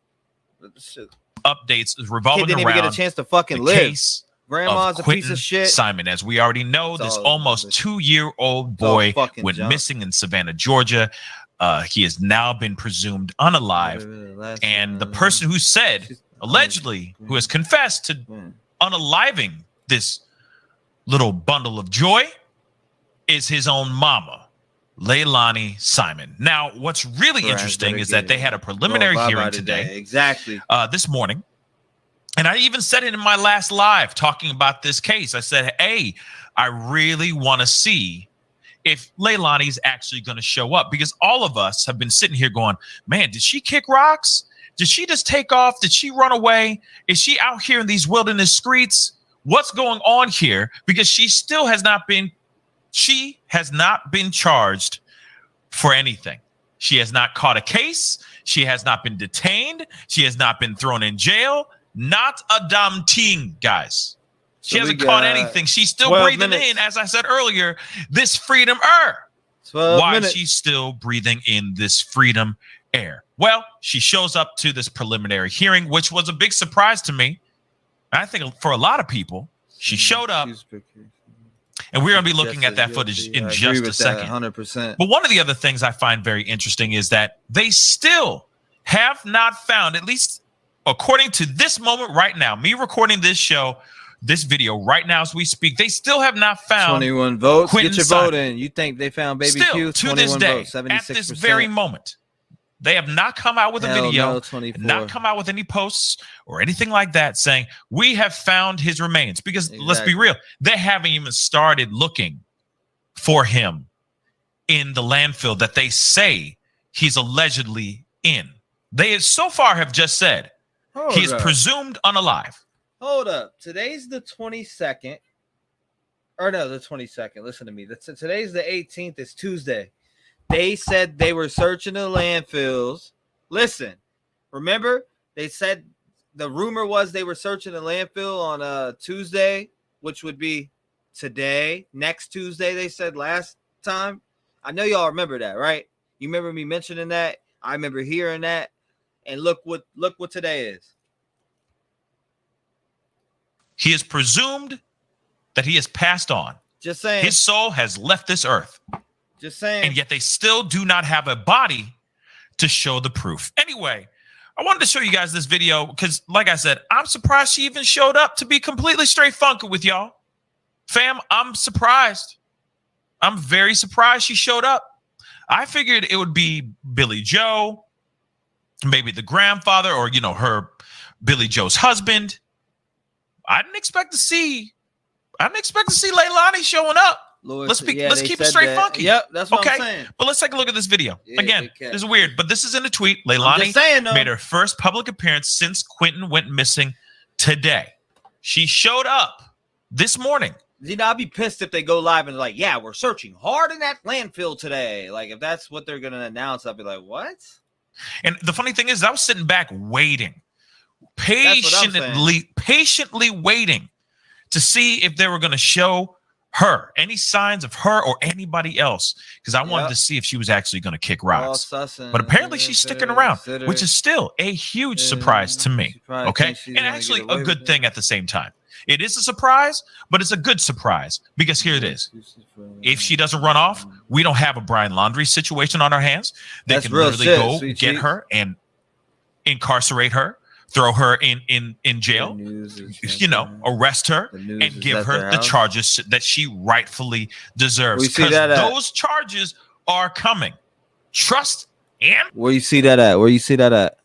shit. Updates revolving didn't around even get a chance to fucking live. Case Grandma's a piece of shit. Simon, as we already know, this almost 2-year-old boy went missing in Savannah, Georgia. He has now been presumed unalive, and the person who said, allegedly, who has confessed to unaliving this little bundle of joy is his own mama, Leilani Simon. Now, what's really interesting is that they had a preliminary hearing today, this morning. And I even said it in my last live talking about this case. I said, hey, I really want to see if Leilani's actually going to show up, because all of us have been sitting here going, man, did she kick rocks? Did she just take off? Did she run away? Is she out here in these wilderness streets? What's going on here? Because she has not been charged for anything. She has not caught a case. She has not been detained. She has not been thrown in jail. Not a damn thing, guys. She hasn't caught anything. She's still breathing in, as I said earlier, this freedom air. Why is she still breathing in this freedom air? Well, she shows up to this preliminary hearing, which was a big surprise to me. I think for a lot of people, she showed up, and we're going to be looking at that footage in just a second. 100%. But one of the other things I find very interesting is that they still have not found, at least according to this moment right now, me recording this video right now as we speak, they still have not found 21 votes. Quentin Get your Simon. vote in. You think they found baby Still, Q? to this day, votes, 76%. at this very moment, they have not come out with a video, not come out with any posts or anything like that saying we have found his remains. Because let's be real, they haven't even started looking for him in the landfill that they say he's allegedly in. They so far have just said he is presumed unalive. Hold up. Today's the 22nd. Or no, the 22nd. Listen to me. Today's the 18th. It's Tuesday. They said they were searching the landfills. Listen, remember, they said the rumor was they were searching the landfill on Tuesday, which would be today, next Tuesday, they said last time. I know y'all remember that, right? You remember me mentioning that? I remember hearing that. And look what today is. He is presumed that he has passed on. Just saying. His soul has left this earth. Just saying. And yet they still do not have a body to show the proof. Anyway, I wanted to show you guys this video because, like I said, I'm surprised she even showed up, to be completely straight funky with y'all. Fam, I'm surprised. I'm very surprised she showed up. I figured it would be Billy Joe, maybe the grandfather, or, you know, her, Billy Joe's husband. I didn't expect to see Leilani showing up. Lord, let's keep it straight funky. Yep, that's what I'm saying. But let's take a look at this video. Yeah, Again, this is weird, but this is in a tweet. Leilani made her first public appearance since Quinton went missing today. She showed up this morning. You know, I'd be pissed if they go live and like, yeah, we're searching hard in that landfill today. Like, if that's what they're going to announce, I'd be like, what? And the funny thing is, I was sitting back waiting, patiently waiting to see if they were going to show her, any signs of her or anybody else, because I wanted to see if she was actually going to kick rocks. But apparently she's sticking around, which is still a huge surprise to me. Okay? And actually a good thing at the same time. It is a surprise, but it's a good surprise because here it is. If she doesn't run off, we don't have a Brian Laundrie situation on our hands. They can literally go get her and incarcerate her, throw her in jail, you know, arrest her and give her the charges that she rightfully deserves. Because those charges are coming. Trust and where you see that at? Where you see that at?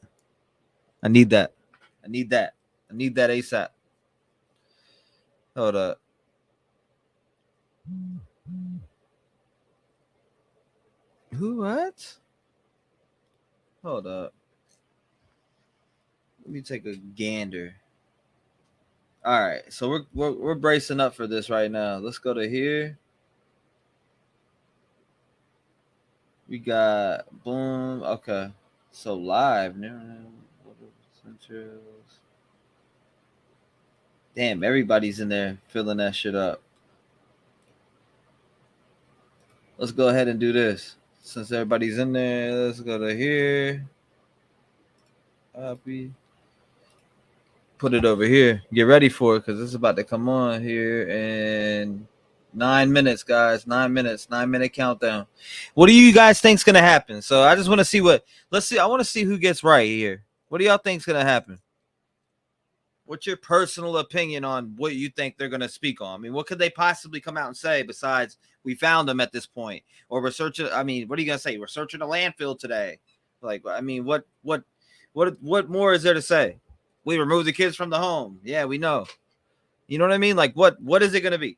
I need that. I need that ASAP. Hold up. Who? What? Hold up. Let me take a gander. All right, so we're bracing up for this right now. Let's go to here. We got boom. Okay, so live. Damn, everybody's in there filling that shit up. Let's go ahead and do this. Since everybody's in there, let's go to here. Copy. Put it over here. Get ready for it because it's about to come on here in 9 minutes, guys. 9 minutes. 9-minute countdown. What do you guys think's gonna happen? So I just want to see let's see. I want to see who gets right here. What do y'all think's gonna happen? What's your personal opinion on what you think they're going to speak on? I mean, what could they possibly come out and say besides we found them at this point? Or we're searching, I mean, what are you going to say? We're searching a landfill today. Like, I mean, what more is there to say? We removed the kids from the home. Yeah, we know. You know what I mean? Like, what is it going to be?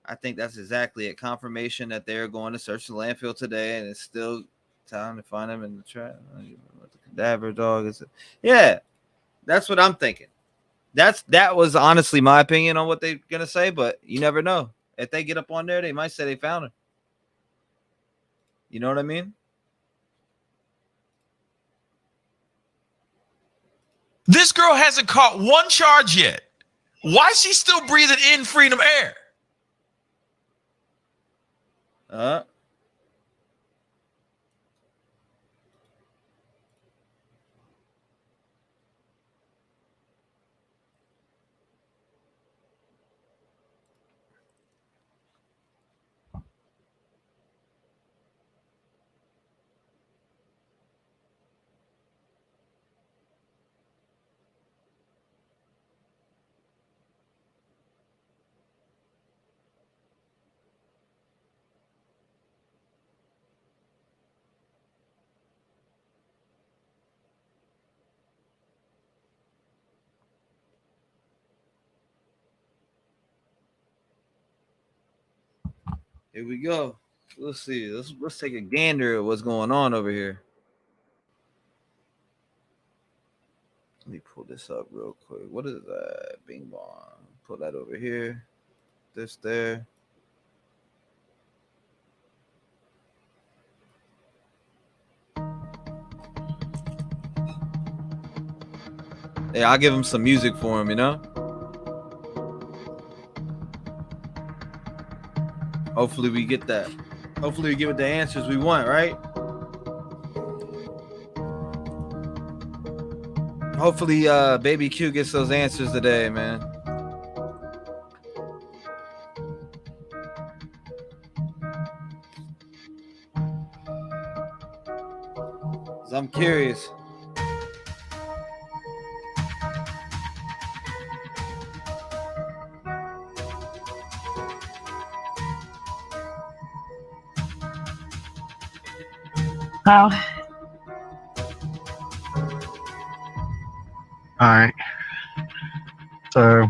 I think that's exactly it. Confirmation that they're going to search the landfill today, and it's still time to find them in the trap. The cadaver dog is. Yeah. That's what I'm thinking. That was honestly my opinion on what they're gonna say, but you never know. If they get up on there, they might say they found her. You know what I mean? This girl hasn't caught one charge yet. Why is she still breathing in freedom air? Here we go. Let's see. Let's take a gander at what's going on over here. Let me pull this up real quick. What is that? Bing bong. Pull that over here. This there. Yeah, I'll give him some music for him, you know? Hopefully we get that. Hopefully we get the answers we want, right? Hopefully Baby Q gets those answers today, man. I'm curious. Wow. All right. So,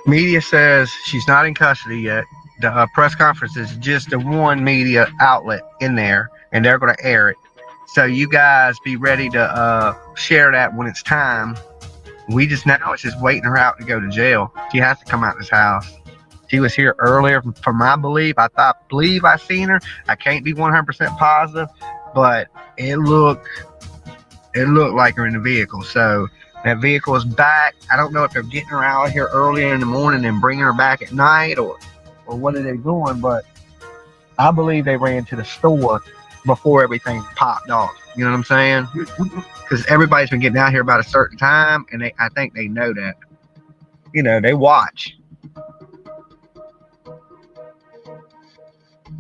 media says she's not in custody yet. The press conference is just the one media outlet in there, and they're going to air it. So you guys be ready to share that when it's time. We just now it's just waiting her out to go to jail. She has to come out of this house. She was here earlier. From my belief, I believe I seen her. I can't be 100% positive, but it looked like her in the vehicle. So that vehicle is back. I don't know if they're getting her out of here earlier in the morning and bringing her back at night, or what are they doing? But I believe they ran to the store before everything popped off. You know what I'm saying? Because everybody's been getting out here about a certain time, and I think they know that. You know, they watch.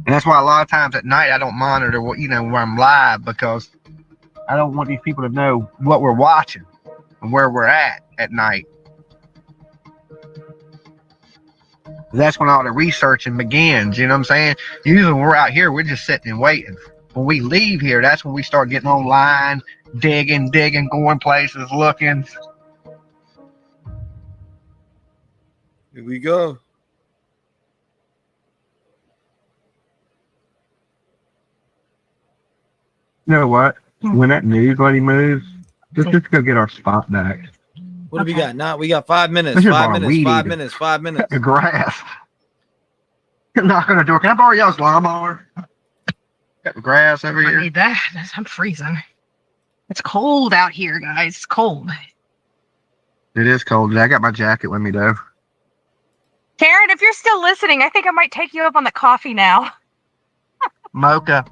And that's why a lot of times at night I don't monitor where I'm live, because I don't want these people to know what we're watching and where we're at night. That's when all the researching begins. You know what I'm saying? Usually when we're out here, we're just sitting and waiting. When we leave here, that's when we start getting online, digging, going places, looking. Here we go. You know what? When that news lady moves, just go get our spot back. What do we got? Now we got 5 minutes. 5 minutes. 5 minutes. The grass. Knock on the door. Can I borrow y'all's lawnmower? Got the grass over here. I need that. I'm freezing. It's cold out here, guys. It's cold. It is cold. I got my jacket with me though. Karen, if you're still listening, I think I might take you up on the coffee now. Mocha.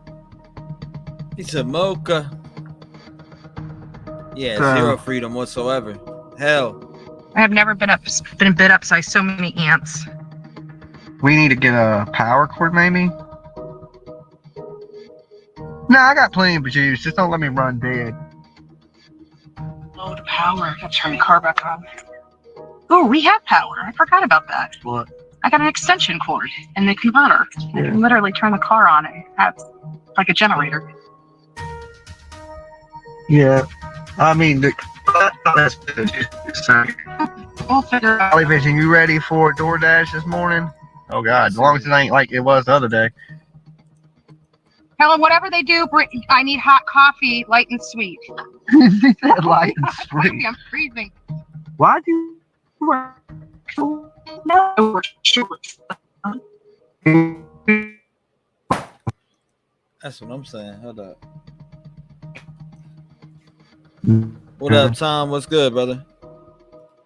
It's a mocha. Yeah, So- zero freedom whatsoever. Hell. I have never been bit up by so many ants. We need to get a power cord, maybe. No, I got plenty of juice. Just don't let me run dead. Load of power. I gotta turn the car back on. Oh, we have power. I forgot about that. What? I got an extension cord in the converter. I can literally turn the car on. It has like a generator. Yeah. I mean, that's good. We'll figure out. Television, you ready for DoorDash this morning? Oh, God. As long as it ain't like it was the other day. Helen, whatever they do, I need hot coffee, light and sweet. She said light and sweet. I'm freezing. Why'd you wear No, shorts. That's what I'm saying. Hold up. What up, Tom? What's good, brother?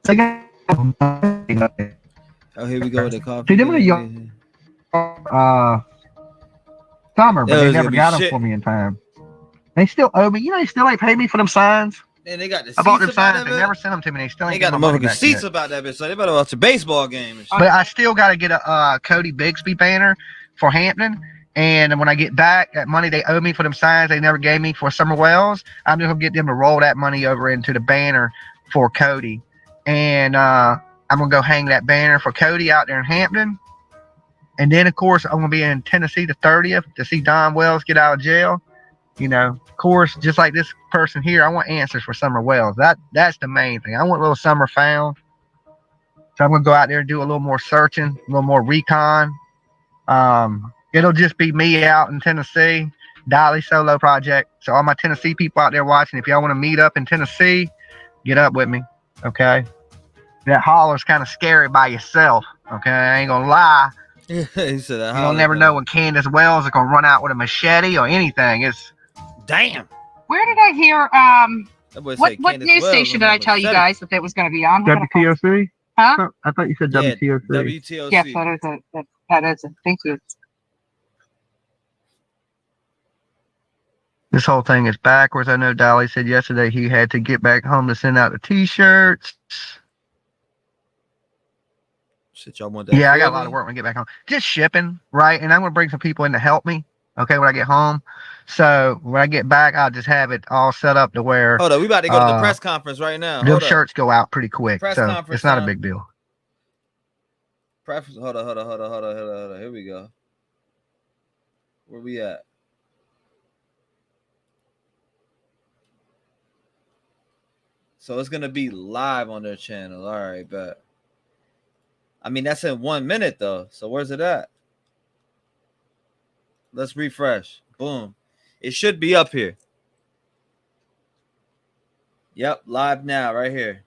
Oh, here we go with the coffee. See, them are young. Summer, but they never got them for me in time. They still owe me. They still ain't paid me for them signs. Man, they got the I bought them seats about signs. that They bit. never sent them to me. They still ain't They got the got my money motherfucking back seats yet. about that bitch. So they better watch a baseball game. And shit. But I still got to get a Cody Bigsby banner for Hampton. And when I get back, that money they owe me for them signs they never gave me for Summer Wells, I'm just going to get them to roll that money over into the banner for Cody. And I'm going to go hang that banner for Cody out there in Hampton. And then, of course, I'm going to be in Tennessee the 30th to see Don Wells get out of jail. Of course, just like this person here, I want answers for Summer Wells. That's the main thing. I want little Summer found. So I'm going to go out there and do a little more searching, a little more recon. It'll just be me out in Tennessee, Dolly solo project. So all my Tennessee people out there watching, if y'all want to meet up in Tennessee, get up with me, okay? That holler's kind of scary by yourself, okay? I ain't going to lie. He said that. You'll never know when Candace Wells is going to run out with a machete or anything. It's damn. Where did I hear? What news station did I tell you guys that was going to be on? WTOC? Huh? I thought you said WTOC. WTOC. Yes, that is it. Thank you. This whole thing is backwards. I know Dolly said yesterday he had to get back home to send out the T-shirts. Shit, y'all want that? Yeah, I got a lot of work when I get back home. Just shipping, right? And I'm going to bring some people in to help me, okay, when I get home. So when I get back, I'll just have it all set up to where... Hold on, we about to go to the press conference right now. Those shirts go out pretty quick, press so it's not a big deal. Hold on. Here we go. Where we at? So it's gonna be live on their channel. All right, bet. I mean, that's in 1 minute though. So where's it at? Let's refresh. Boom. It should be up here. Yep, live now, right here.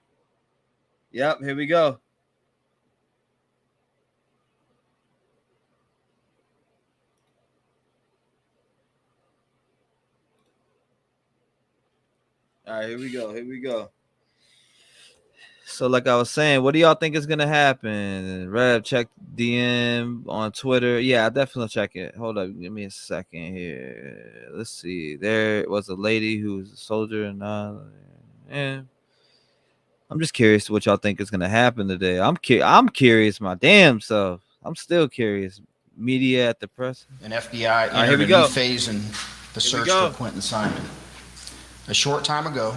Yep, here we go. All right, here we go. So like I was saying, what do y'all think is going to happen? Rev, check DM on Twitter. Yeah, I definitely check it. Hold up. Give me a second here. Let's see. There was a lady who was a soldier. And I'm just curious what y'all think is going to happen today. I'm curious my damn self. I'm still curious. Media at the press. An FBI entered a new phase in the search for Quentin Simon. A short time ago,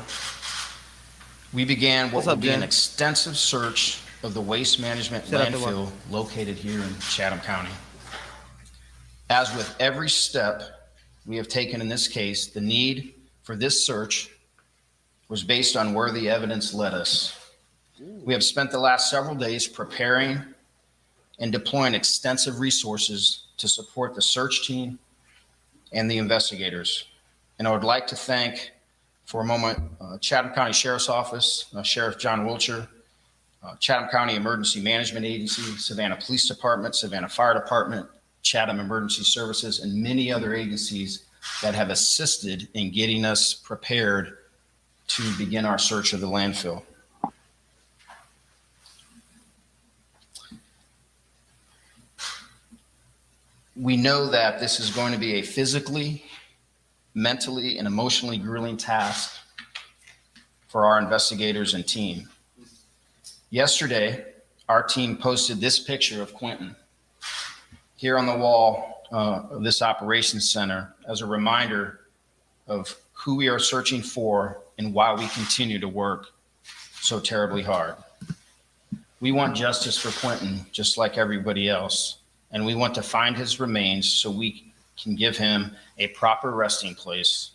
we began what will be an extensive search of the waste management landfill located here in Chatham County. As with every step we have taken in this case, the need for this search was based on where the evidence led us. We have spent the last several days preparing and deploying extensive resources to support the search team and the investigators. And I would like to thank, for a moment, Chatham County Sheriff's Office, Sheriff John Wiltshire, Chatham County Emergency Management Agency, Savannah Police Department, Savannah Fire Department, Chatham Emergency Services, and many other agencies that have assisted in getting us prepared to begin our search of the landfill. We know that this is going to be a physically, mentally, and emotionally grueling task for our investigators and team. Yesterday, our team posted this picture of Quentin here on the wall of this operations center as a reminder of who we are searching for and why we continue to work so terribly hard. We want justice for Quentin just like everybody else, and we want to find his remains so we can give him a proper resting place.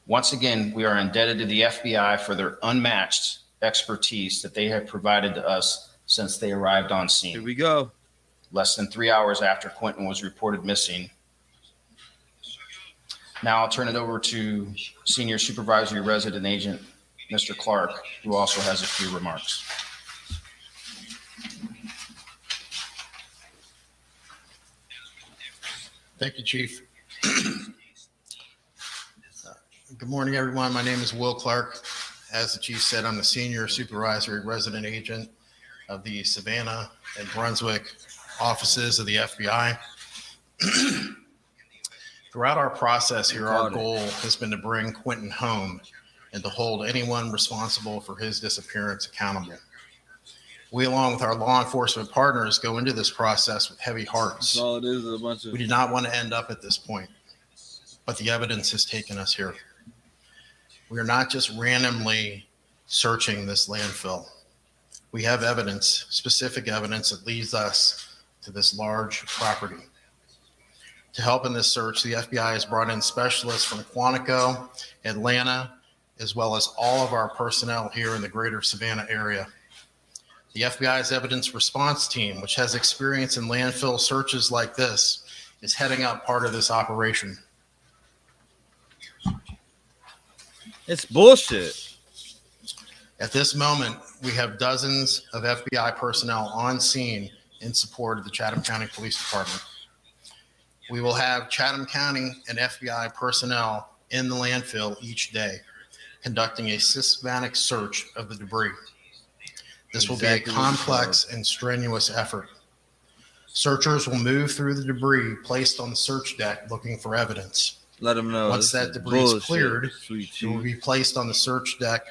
Once again, we are indebted to the FBI for their unmatched expertise that they have provided to us since they arrived on scene. Here we go. Less than 3 hours after Quentin was reported missing. Now I'll turn it over to Senior Supervisory Resident Agent, Mr. Clark, who also has a few remarks. Thank you, Chief. Good morning, everyone. My name is Will Clark. As the Chief said, I'm the Senior Supervisory Resident Agent of the Savannah and Brunswick offices of the FBI. Throughout our process here, our goal has been to bring Quentin home and to hold anyone responsible for his disappearance accountable. We, along with our law enforcement partners, go into this process with heavy hearts. All it is a bunch of... We did not want to end up at this point, but the evidence has taken us here. We are not just randomly searching this landfill. We have evidence, specific evidence that leads us to this large property. To help in this search, the FBI has brought in specialists from Quantico, Atlanta, as well as all of our personnel here in the greater Savannah area. The FBI's evidence response team, which has experience in landfill searches like this, is heading up part of this operation. It's bullshit. At this moment, we have dozens of FBI personnel on scene in support of the Chatham County Police Department. We will have Chatham County and FBI personnel in the landfill each day, conducting a systematic search of the debris. This will be a complex and strenuous effort. Searchers will move through the debris placed on the search deck looking for evidence. Let them know. Once that debris is cleared, it will be placed on the search deck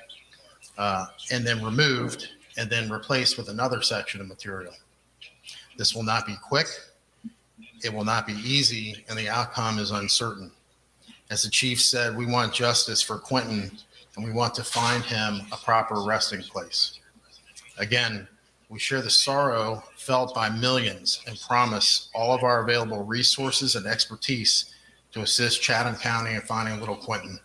and then removed and then replaced with another section of material. This will not be quick, it will not be easy, and the outcome is uncertain. As the chief said, we want justice for Quentin, and we want to find him a proper resting place. Again, we share the sorrow felt by millions and promise all of our available resources and expertise to assist Chatham County in finding little Quentin.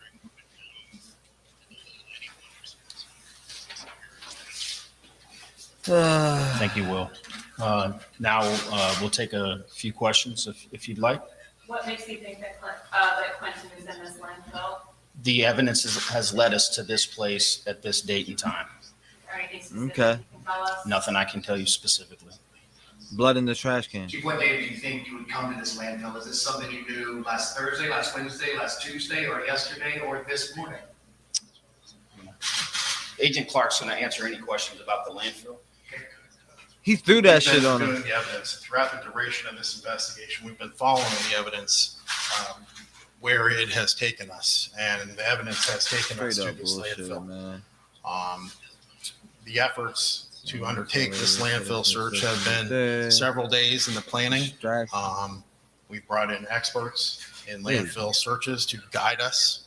Thank you, Will. Now we'll take a few questions if you'd like. What makes you think that Quentin is in this landfill? The evidence has led us to this place at this date and time. Okay. Nothing I can tell you specifically. Blood in the trash can. Chief, what day did you think you would come to this landfill? Is this something you knew last Thursday, last Wednesday, last Tuesday, or yesterday, or this morning? Agent Clark's going to answer any questions about the landfill. He threw that shit on him. The evidence throughout the duration of this investigation, we've been following the evidence where it has taken us, and the evidence has taken us to this landfill. Man. The efforts to undertake this landfill search have been several days in the planning. We brought in experts in landfill searches to guide us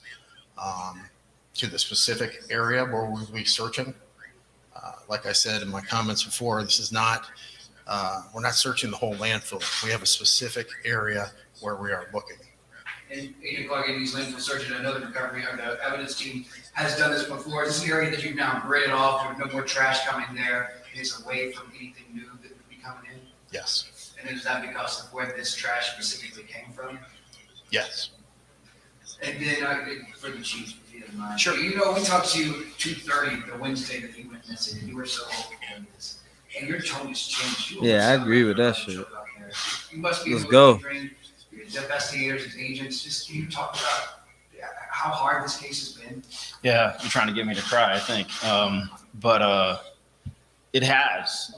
to the specific area where we'll be searching. Like I said in my comments before, this is not, we're not searching the whole landfill. We have a specific area where we are looking. And Agent Clark, in these landfill searches, I know the recovery or the evidence team has done this before. Is this an area that you've now gridded off? There's no more trash coming there. It's away from anything new that would be coming in? Yes. And is that because of where this trash specifically came from? Yes. And then for the chief, if you don't mind. Sure. You know, we talked to you 2:30 the Wednesday that he went missing, and you were so hopeful in this. And your tone has changed. Yeah, I agree with that shit. You must be Let's go. The investigators and agents, just can you talk about how hard this case has been? Yeah, you're trying to get me to cry, I think. But it has.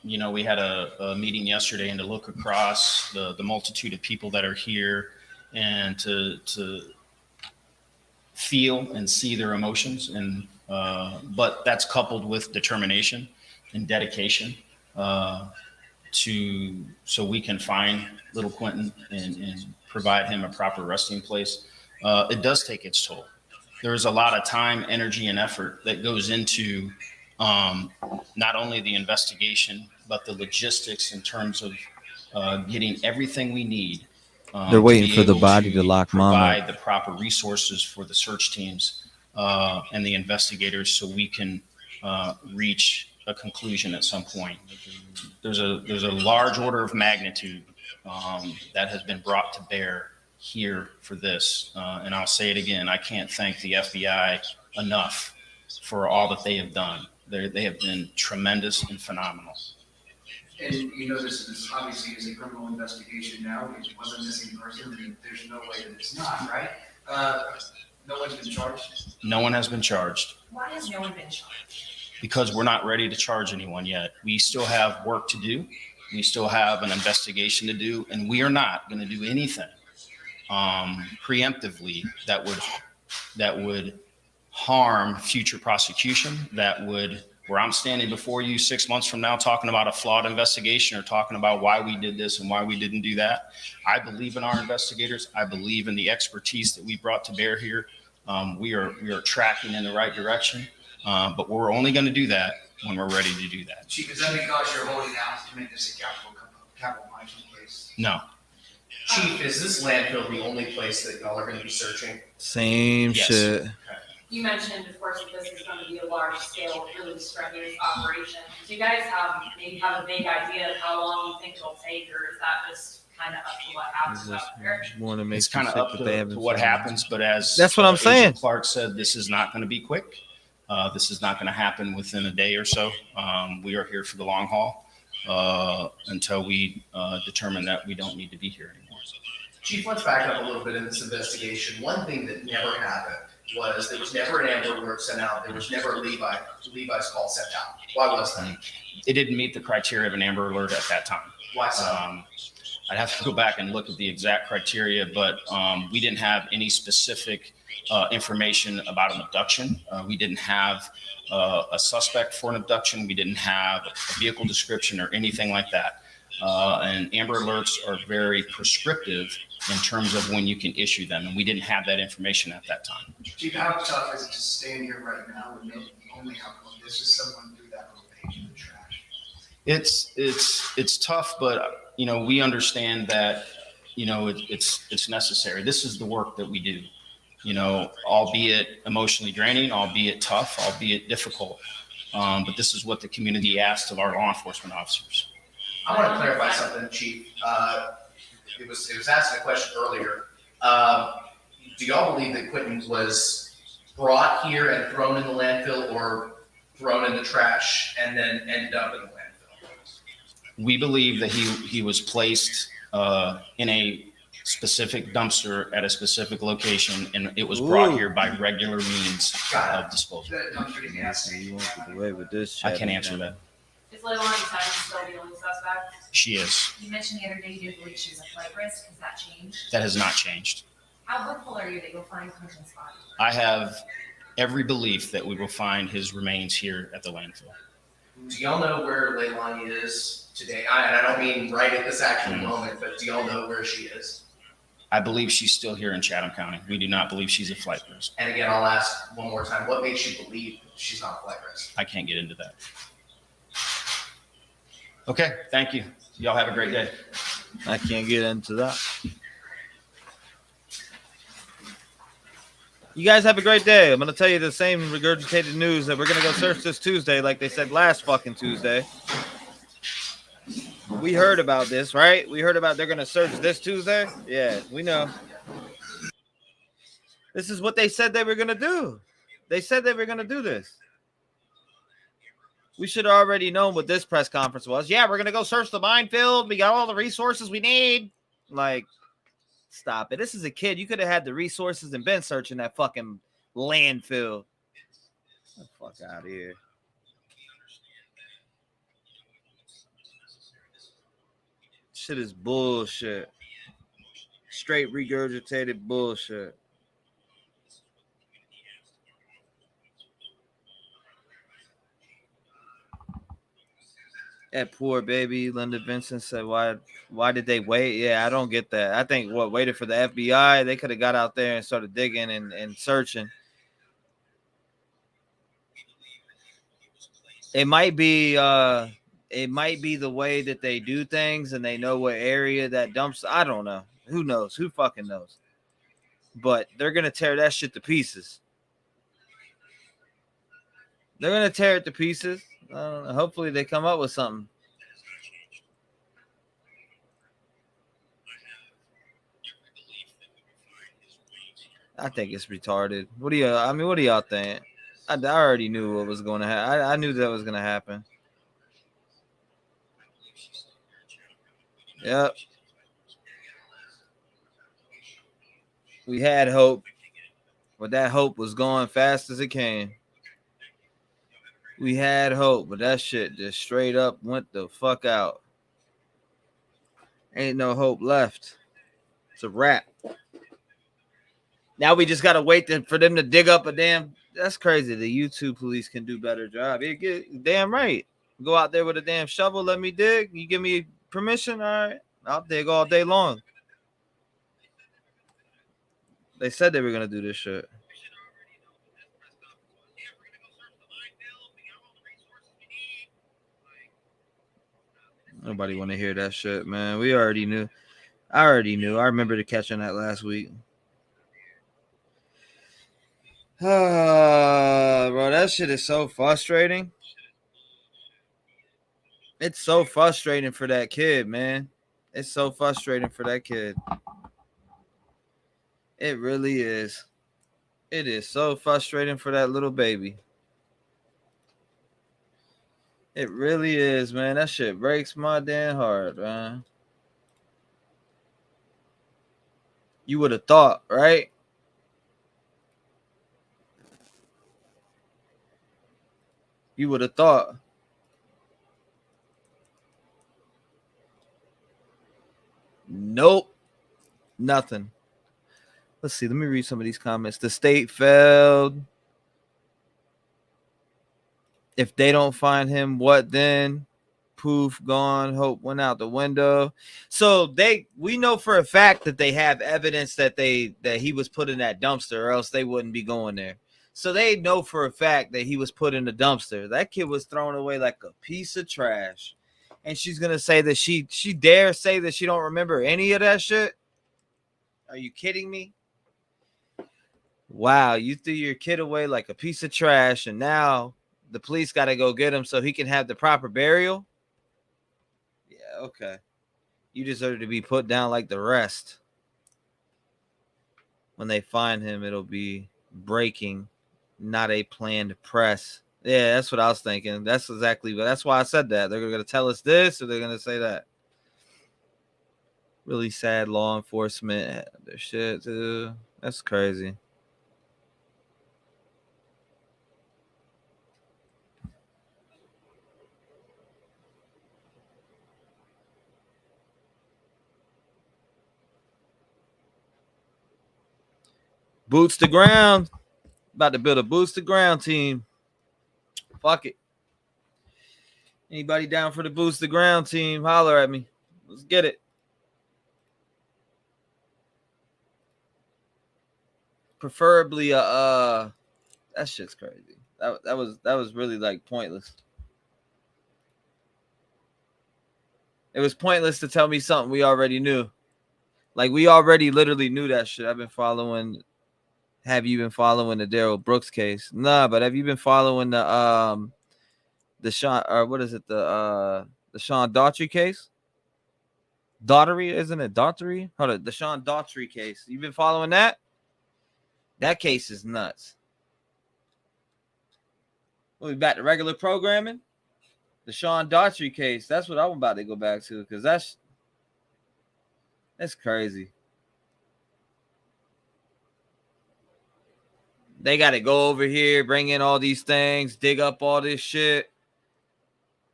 You know, we had a meeting yesterday, and to look across the multitude of people that are here and to feel and see their emotions, and but that's coupled with determination and dedication so we can find little Quentin and provide him a proper resting place. It does take its toll. There's a lot of time, energy, and effort that goes into not only the investigation, but the logistics in terms of getting everything we need. They're waiting for the body to lock mom up. Provide the proper resources for the search teams and the investigators so we can reach a conclusion at some point. There's a large order of magnitude that has been brought to bear here for this. And I'll say it again, I can't thank the FBI enough for all that they have done. They have been tremendous and phenomenal. And you know, this is obviously is a criminal investigation now. It was a missing person. I mean, there's no way that it's not, right? No one's been charged? No one has been charged. Why has no one been charged? Because we're not ready to charge anyone yet. We still have work to do. We still have an investigation to do, and we are not going to do anything preemptively that would harm future prosecution, where I'm standing before you 6 months from now talking about a flawed investigation or talking about why we did this and why we didn't do that. I believe in our investigators. I believe in the expertise that we brought to bear here. We are tracking in the right direction, but we're only going to do that when we're ready to do that. Chief, is that because you're holding out to make this a capital punishment case? No. Chief, is this landfill the only place that y'all are going to be searching? Same shit. You mentioned, of course, that this is going to be a large-scale, really strenuous operation. Do you guys have a vague idea of how long you think it'll take, or is that just kind of up to what happens out there? It's kind of up to what happens, but as that's what I'm saying. Agent Clark said, this is not going to be quick. This is not going to happen within a day or so. We are here for the long haul until we determine that we don't need to be here anymore. Chief, let's back up a little bit in this investigation. One thing that never happened was there was never an Amber Alert sent out. There was never a Levi's call sent out. Why was that? It didn't meet the criteria of an Amber Alert at that time. Why so? I'd have to go back and look at the exact criteria, but we didn't have any specific information about an abduction. We didn't have a suspect for an abduction. We didn't have a vehicle description or anything like that. And Amber Alerts are very prescriptive in terms of when you can issue them, and we didn't have that information at that time. Chief, how tough is it to stand here right now and know the only outcome? This is someone threw that little page in the trash. It's tough, but we understand that it's necessary. This is the work that we do. Albeit emotionally draining, albeit tough, albeit difficult. But this is what the community asked of our law enforcement officers. I want to clarify something, Chief. It was asked a question earlier. Do y'all believe that Quinton was brought here and thrown in the landfill, or thrown in the trash and then ended up in the landfill? We believe that he was placed in a specific dumpster at a specific location, and it was brought here by regular means of disposal. I can't answer that. Is Leilani Simon still the only suspect? She is. You mentioned the other day you didn't believe she was a flight risk. Has that changed? That has not changed. How hopeful are you that you'll find Quinton's body? I have every belief that we will find his remains here at the landfill. Do y'all know where Leilani is today? I don't mean right at this actual moment, but do y'all know where she is? I believe she's still here in Chatham County. We do not believe she's a flight risk. And again, I'll ask one more time, what makes you believe she's not a flight risk? I can't get into that. Okay, thank you. Y'all have a great day. I can't get into that. You guys have a great day. I'm going to tell you the same regurgitated news that we're going to go search this Tuesday like they said last fucking Tuesday. We heard about this, right? We heard about they're going to search this Tuesday. Yeah, we know. This is what they said they were going to do. They said they were going to do this. We should have already known what this press conference was. Yeah, we're going to go search the minefield. We got all the resources we need. Like, stop it. This is a kid. You could have had the resources and been searching that fucking landfill. Get the fuck out of here. Shit is bullshit. Straight regurgitated bullshit. That poor baby, Linda Vincent said, why did they wait? Yeah, I don't get that. I think waited for the FBI. They could have got out there and started digging and searching. It might be the way that they do things and they know what area that dumps. I don't know. Who knows? Who fucking knows? But they're gonna tear that shit to pieces. They're gonna tear it to pieces. Hopefully they come up with something. I think it's retarded. What do y'all think? I already knew what was going to happen. I knew that was going to happen. Yep. We had hope, but that hope was going fast as it came. We had hope, but that shit just straight up went the fuck out. Ain't no hope left. It's a wrap. Now we just got to wait for them to dig up a damn... That's crazy. The YouTube police can do better job. Damn right. Go out there with a damn shovel, let me dig. You give me permission? All right. I'll dig all day long. They said they were going to do this shit. Nobody want to hear that shit, man. We already knew. I already knew. I remember catching that last week. Bro, that shit is so frustrating. It's so frustrating for that kid, man. It's so frustrating for that kid. It really is. It is so frustrating for that little baby. It really is, man. That shit breaks my damn heart, man. You would have thought, right? You would have thought. Nope. Nothing. Let's see. Let me read some of these comments. The state failed. If they don't find him, what then? Poof, gone. Hope went out the window. So we know for a fact that they have evidence that he was put in that dumpster, or else they wouldn't be going there. So they know for a fact that he was put in the dumpster. That kid was thrown away like a piece of trash. And she's gonna say that she dare say that she don't remember any of that shit? Are you kidding me? Wow, you threw your kid away like a piece of trash, and now the police got to go get him so he can have the proper burial? Yeah, okay. You deserve to be put down like the rest. When they find him, it'll be breaking, not a planned press. Yeah, that's what I was thinking. That's why I said that. They're going to tell us this, or they're going to say that. Really sad law enforcement. Their shit, too. That's crazy. Boots to ground. About to build a boots to ground team. Fuck it. Anybody down for the boots to ground team? Holler at me. Let's get it. Preferably that shit's crazy. That was really like pointless. It was pointless to tell me something we already knew. Like, we already literally knew that shit. Have you been following the Daryl Brooks case? Nah, but have you been following the Sean, or what is it? The Sean Daughtry case? Daugherty, isn't it? Daughtry? Hold on, the Sean Daughtry case. You been following that? That case is nuts. We back to regular programming? The Sean Daughtry case. That's what I'm about to go back to, because that's crazy. They got to go over here, bring in all these things, dig up all this shit.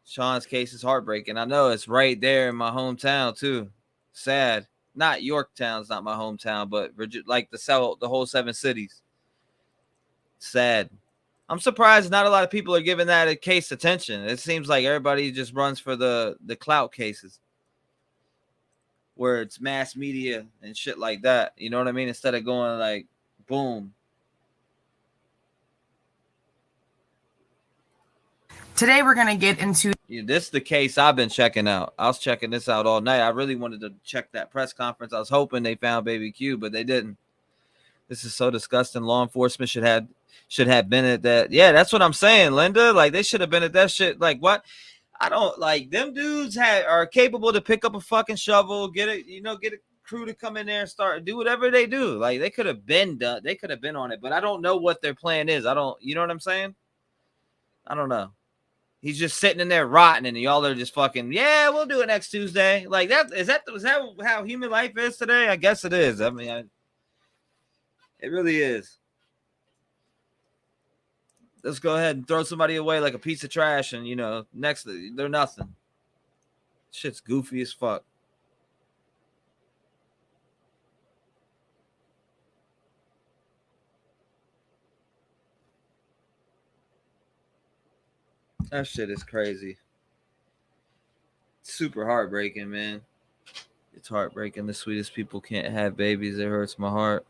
Sean's case is heartbreaking. I know, it's right there in my hometown too. Sad. Not Yorktown's not my hometown, but like the whole 7 cities. Sad. I'm surprised not a lot of people are giving that a case attention. It seems like everybody just runs for the clout cases, where it's mass media and shit like that. You know what I mean? Instead of going like, boom. Today we're going to get into... This is the case I've been checking out. I was checking this out all night. I really wanted to check that press conference. I was hoping they found Baby Q, but they didn't. This is so disgusting. Law enforcement should have been at that. Yeah, that's what I'm saying, Linda. Like, they should have been at that shit. Like, what? I don't like them dudes are capable to pick up a fucking shovel, get a crew to come in there and do whatever they do. Like, they could have been done. They could have been on it, but I don't know what their plan is. You know what I'm saying? I don't know. He's just sitting in there rotting, and y'all are just fucking, yeah, we'll do it next Tuesday. Like, is that how human life is today? I guess it is. I mean, it really is. Let's go ahead and throw somebody away like a piece of trash, and next they're nothing. Shit's goofy as fuck. That shit is crazy. Super heartbreaking, man. It's heartbreaking. The sweetest people can't have babies. It hurts my heart.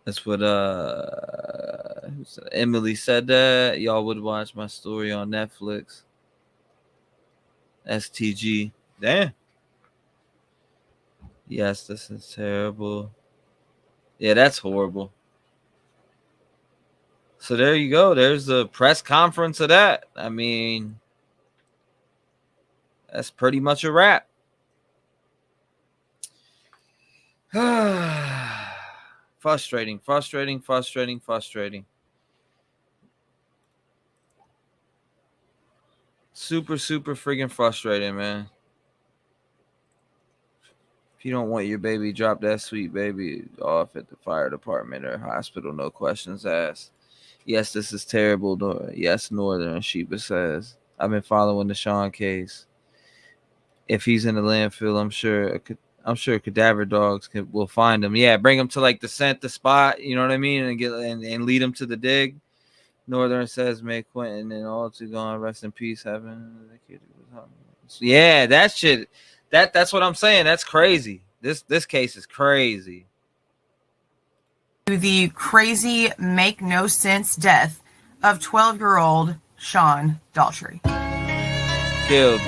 That's what Emily said that. Y'all would watch my story on Netflix. STG. Damn. Yes, this is terrible. Yeah, that's horrible. So there you go. There's the press conference of that. I mean, that's pretty much a wrap. Frustrating. Super, super friggin' frustrating, man. If you don't want your baby, drop that sweet baby off at the fire department or hospital. No questions asked. Yes, this is terrible. Yes, Northern Sheba says. I've been following the Sean case. If he's in the landfill, I'm sure cadaver dogs will find him. Yeah, bring him to like the spot. You know what I mean, and lead him to the dig. Northern says, "May Quentin and all to gone rest in peace, heaven." Yeah, that shit. That's what I'm saying. That's crazy. This case is crazy. The crazy, make no sense death of 12-year-old Sean Daughtry. Killed.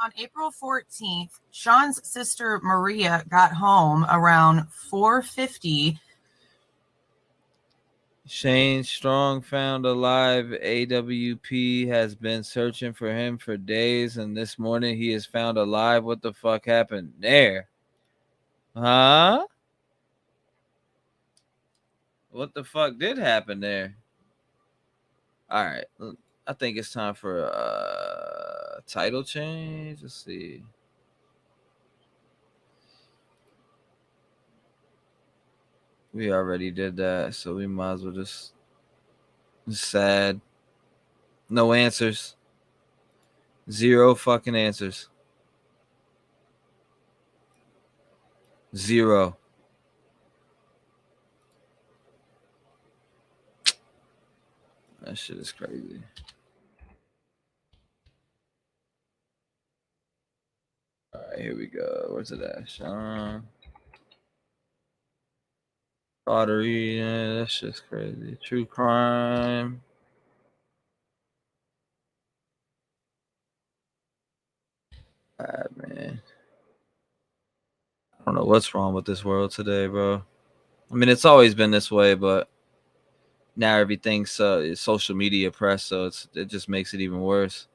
On April 14th, Sean's sister Maria got home around 4:50. Shane Strong found alive. AWP has been searching for him for days, and this morning he is found alive. What the fuck happened there? Huh? What the fuck did happen there? All right. I think it's time for a title change. Let's see. We already did that, so we might as well just sad. No answers. Zero fucking answers. Zero. That shit is crazy. All right, here we go. Where's it at? Sean Daugherty. Yeah, that shit's crazy. Truecrime. God, man. I don't know what's wrong with this world today, bro. I mean, it's always been this way, but now everything's social media press, so it just makes it even worse.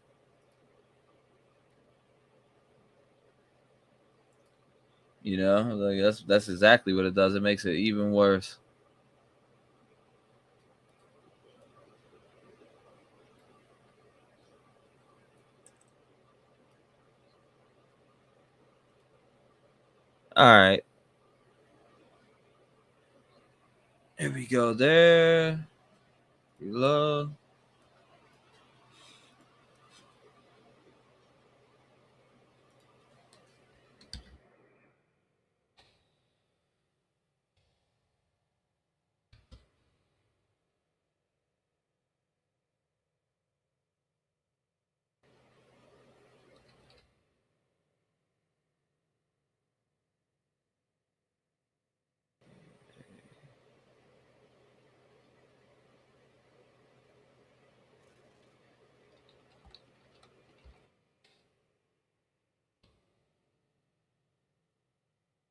You know, like that's exactly what it does. It makes it even worse. All right. Here we go there. Reload.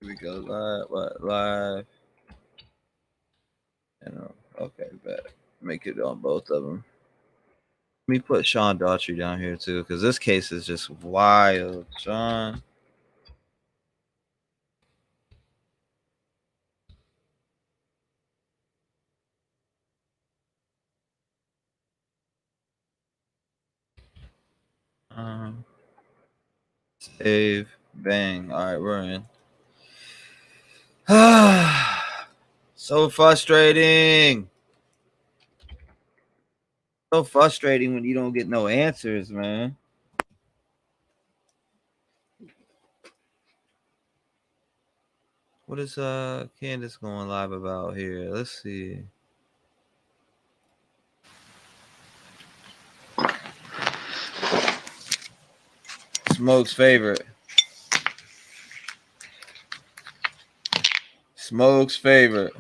Here we go. Live. Okay, bet. Make it on both of them. Let me put Sean Daughtry down here too, because this case is just wild. Sean. Save. Bang. All right, we're in. So frustrating. So frustrating when you don't get no answers, man. What is Candace going live about here? Let's see. Smoke's favorite. Smoke's favorite.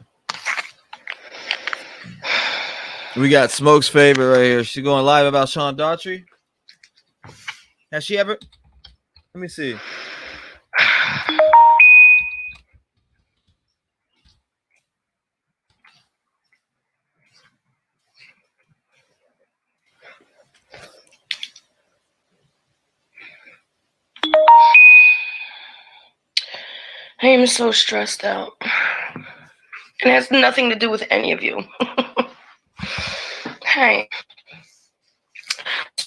We got Smoke's favorite right here. She going live about Sean Daughtry. Has she ever? Let me see. I am so stressed out. It has nothing to do with any of you. Hey.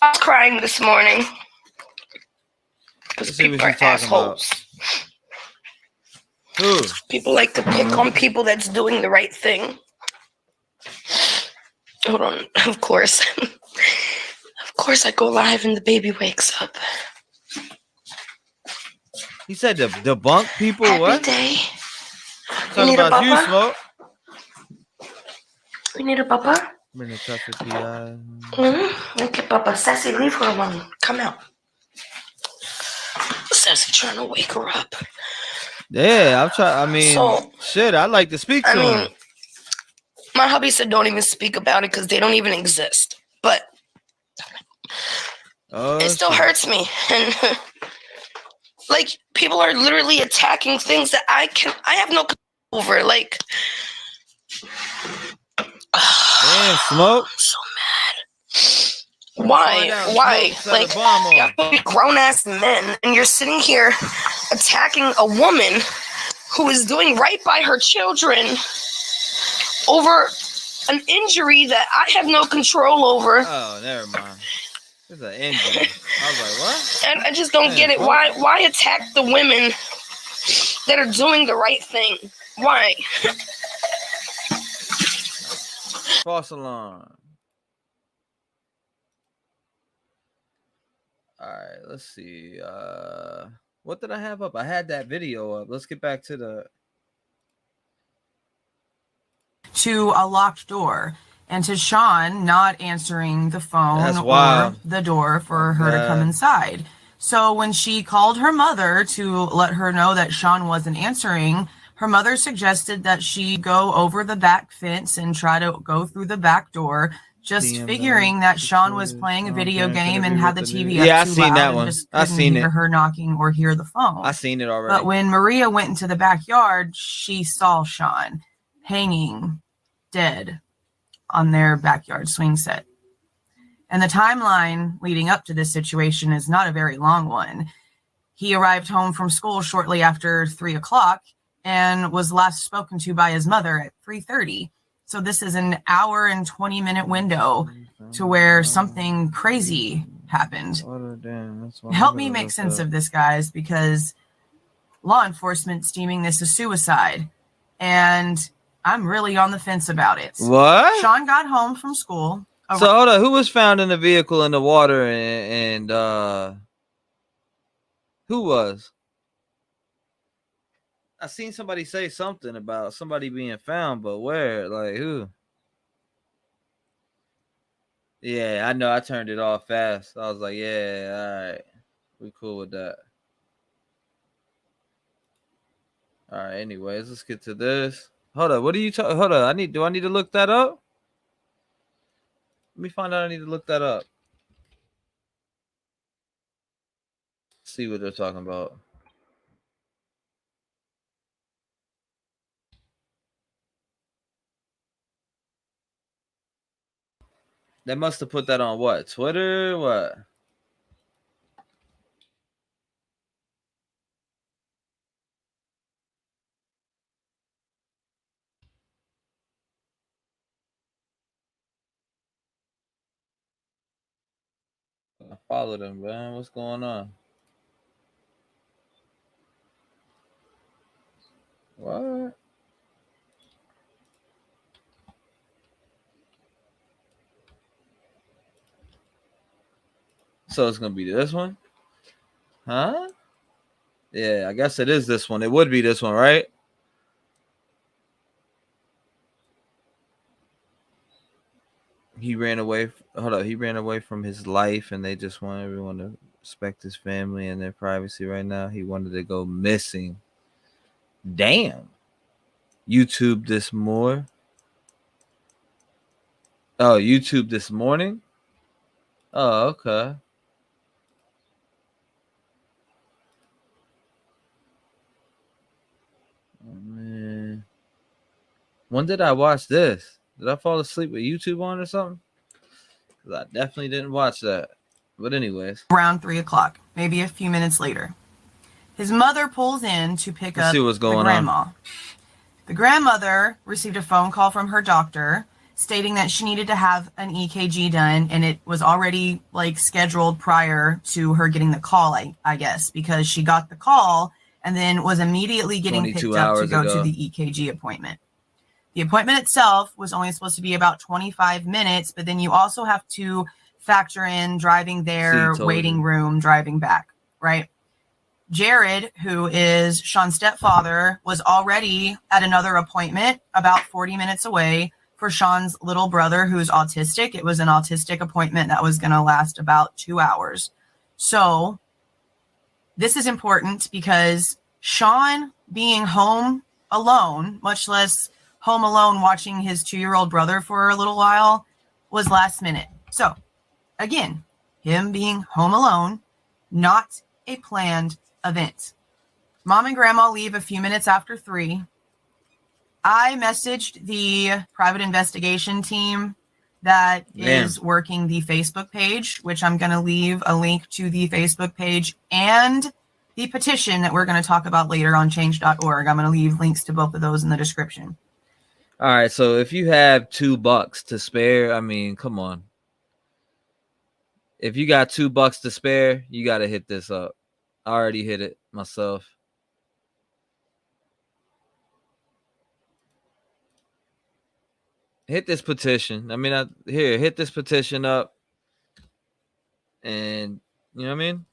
I was crying this morning. Because people are assholes. Who? People like to pick on people that's doing the right thing. Hold on. Of course. Of course I go live and the baby wakes up. He said to debunk people. Happy What? Day. Talk about you, Smoke. We need a papa. Been in touch with PI. Okay, Papa. Sassy, leave her alone. Come out. Sassy trying to wake her up. Yeah, I'm trying. I mean, shit, I'd like to speak to him. My hubby said don't even speak about it because they don't even exist. But it still hurts me. And like, people are literally attacking things that I have no control over. Like, damn, Smoke. I'm so mad. Why? Like, y'all grown ass men, and you're sitting here attacking a woman who is doing right by her children over an injury that I have no control over. Oh, never mind. It's an injury. I was like, what? And I just don't get it. Why attack the women that are doing the right thing? Why? False alarm. All right, let's see. What did I have up? I had that video up. Let's get back to a locked door, and to Sean not answering the phone or the door for her to come inside. So when she called her mother to let her know that Sean wasn't answering, her mother suggested that she go over the back fence and try to go through the back door, just figuring that Sean was playing a video game and had the TV up too loud that and one. just I couldn't seen hear it. her knocking or hear the phone. I seen it already. But when Maria went into the backyard, she saw Sean hanging dead on their backyard swing set. And the timeline leading up to this situation is not a very long one. He arrived home from school shortly after 3 o'clock and was last spoken to by his mother at 3:30. So this is an hour and 20-minute window to where something crazy happened. Help me make sense of this, guys, because law enforcement's deeming this a suicide. And I'm really on the fence about it. What? Sean got home from school. So hold on, who was found in the vehicle in the water and who was? I seen somebody say something about somebody being found, but where? Like who? Yeah, I know. I turned it off fast. I was like, yeah, all right. We cool with that. All right, anyways, let's get to this. Hold up, what are you talking? Hold up, do I need to look that up? Let me find out. I need to look that up. See what they're talking about. They must have put that on what? Twitter? What? I followed him, man. What's going on? What? So it's gonna be this one? Huh? Yeah, I guess it is this one. It would be this one, right? He ran away. Hold up. He ran away from his life, and they just want everyone to respect his family and their privacy right now. He wanted to go missing. Damn. YouTube this more. Oh, YouTube this morning? Oh, okay. Oh, man. When did I watch this? Did I fall asleep with YouTube on or something? Because I definitely didn't watch that. But anyways. Around 3 o'clock, maybe a few minutes later. His mother pulls in to pick up see what's going the grandma. The grandmother received a phone call from her doctor stating that she needed to have an EKG done, and it was already like scheduled prior to her getting the call, I guess, because she got the call and then was immediately getting picked up to go to the EKG appointment. The appointment itself was only supposed to be about 25 minutes, but then you also have to factor in driving there, waiting room, driving back, right? Jared, who is Sean's stepfather, was already at another appointment about 40 minutes away for Sean's little brother, who's autistic. It was an autistic appointment that was going to last about 2 hours. So this is important because Sean being home alone, much less home alone watching his 2-year-old brother for a little while, was last minute. So again, him being home alone, not a planned event. Mom and Grandma leave a few minutes after 3. I messaged the private investigation team that is working the Facebook page, which I'm going to leave a link to the Facebook page and the petition that we're going to talk about later on change.org. I'm going to leave links to both of those in the description. All right, so if you have $2 to spare, I mean, come on. If you got $2 to spare, you got to hit this up. I already hit it myself. Hit this petition. I mean, hit this petition up. And, you know what I mean?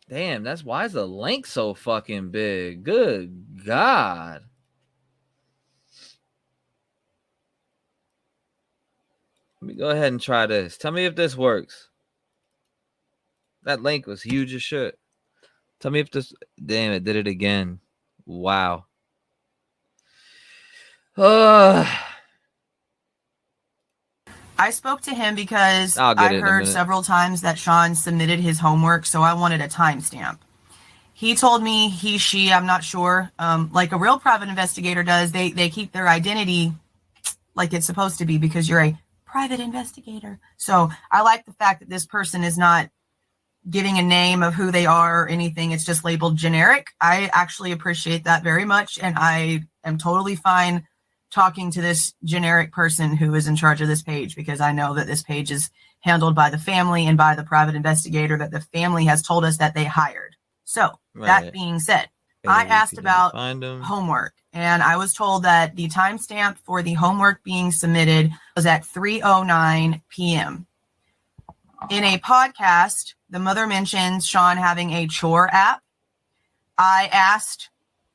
Damn, why is the link so fucking big? Good God. Let me go ahead and try this. Tell me if this works. That link was huge as shit. Tell me if this... Damn, it did it again. Wow. I spoke to him because I heard several times that Sean submitted his homework, so I wanted a timestamp. He told me she, I'm not sure, like a real private investigator does, they keep their identity like it's supposed to be because you're a private investigator. So I like the fact that this person is not giving a name of who they are or anything. It's just labeled generic. I actually appreciate that very much, and I am totally fine talking to this generic person who is in charge of this page, because I know that this page is handled by the family and by the private investigator that the family has told us that they hired. So that being said, I asked about homework, and I was told that the timestamp for the homework being submitted was at 3:09 p.m. In a podcast, the mother mentions Sean having a chore app. I asked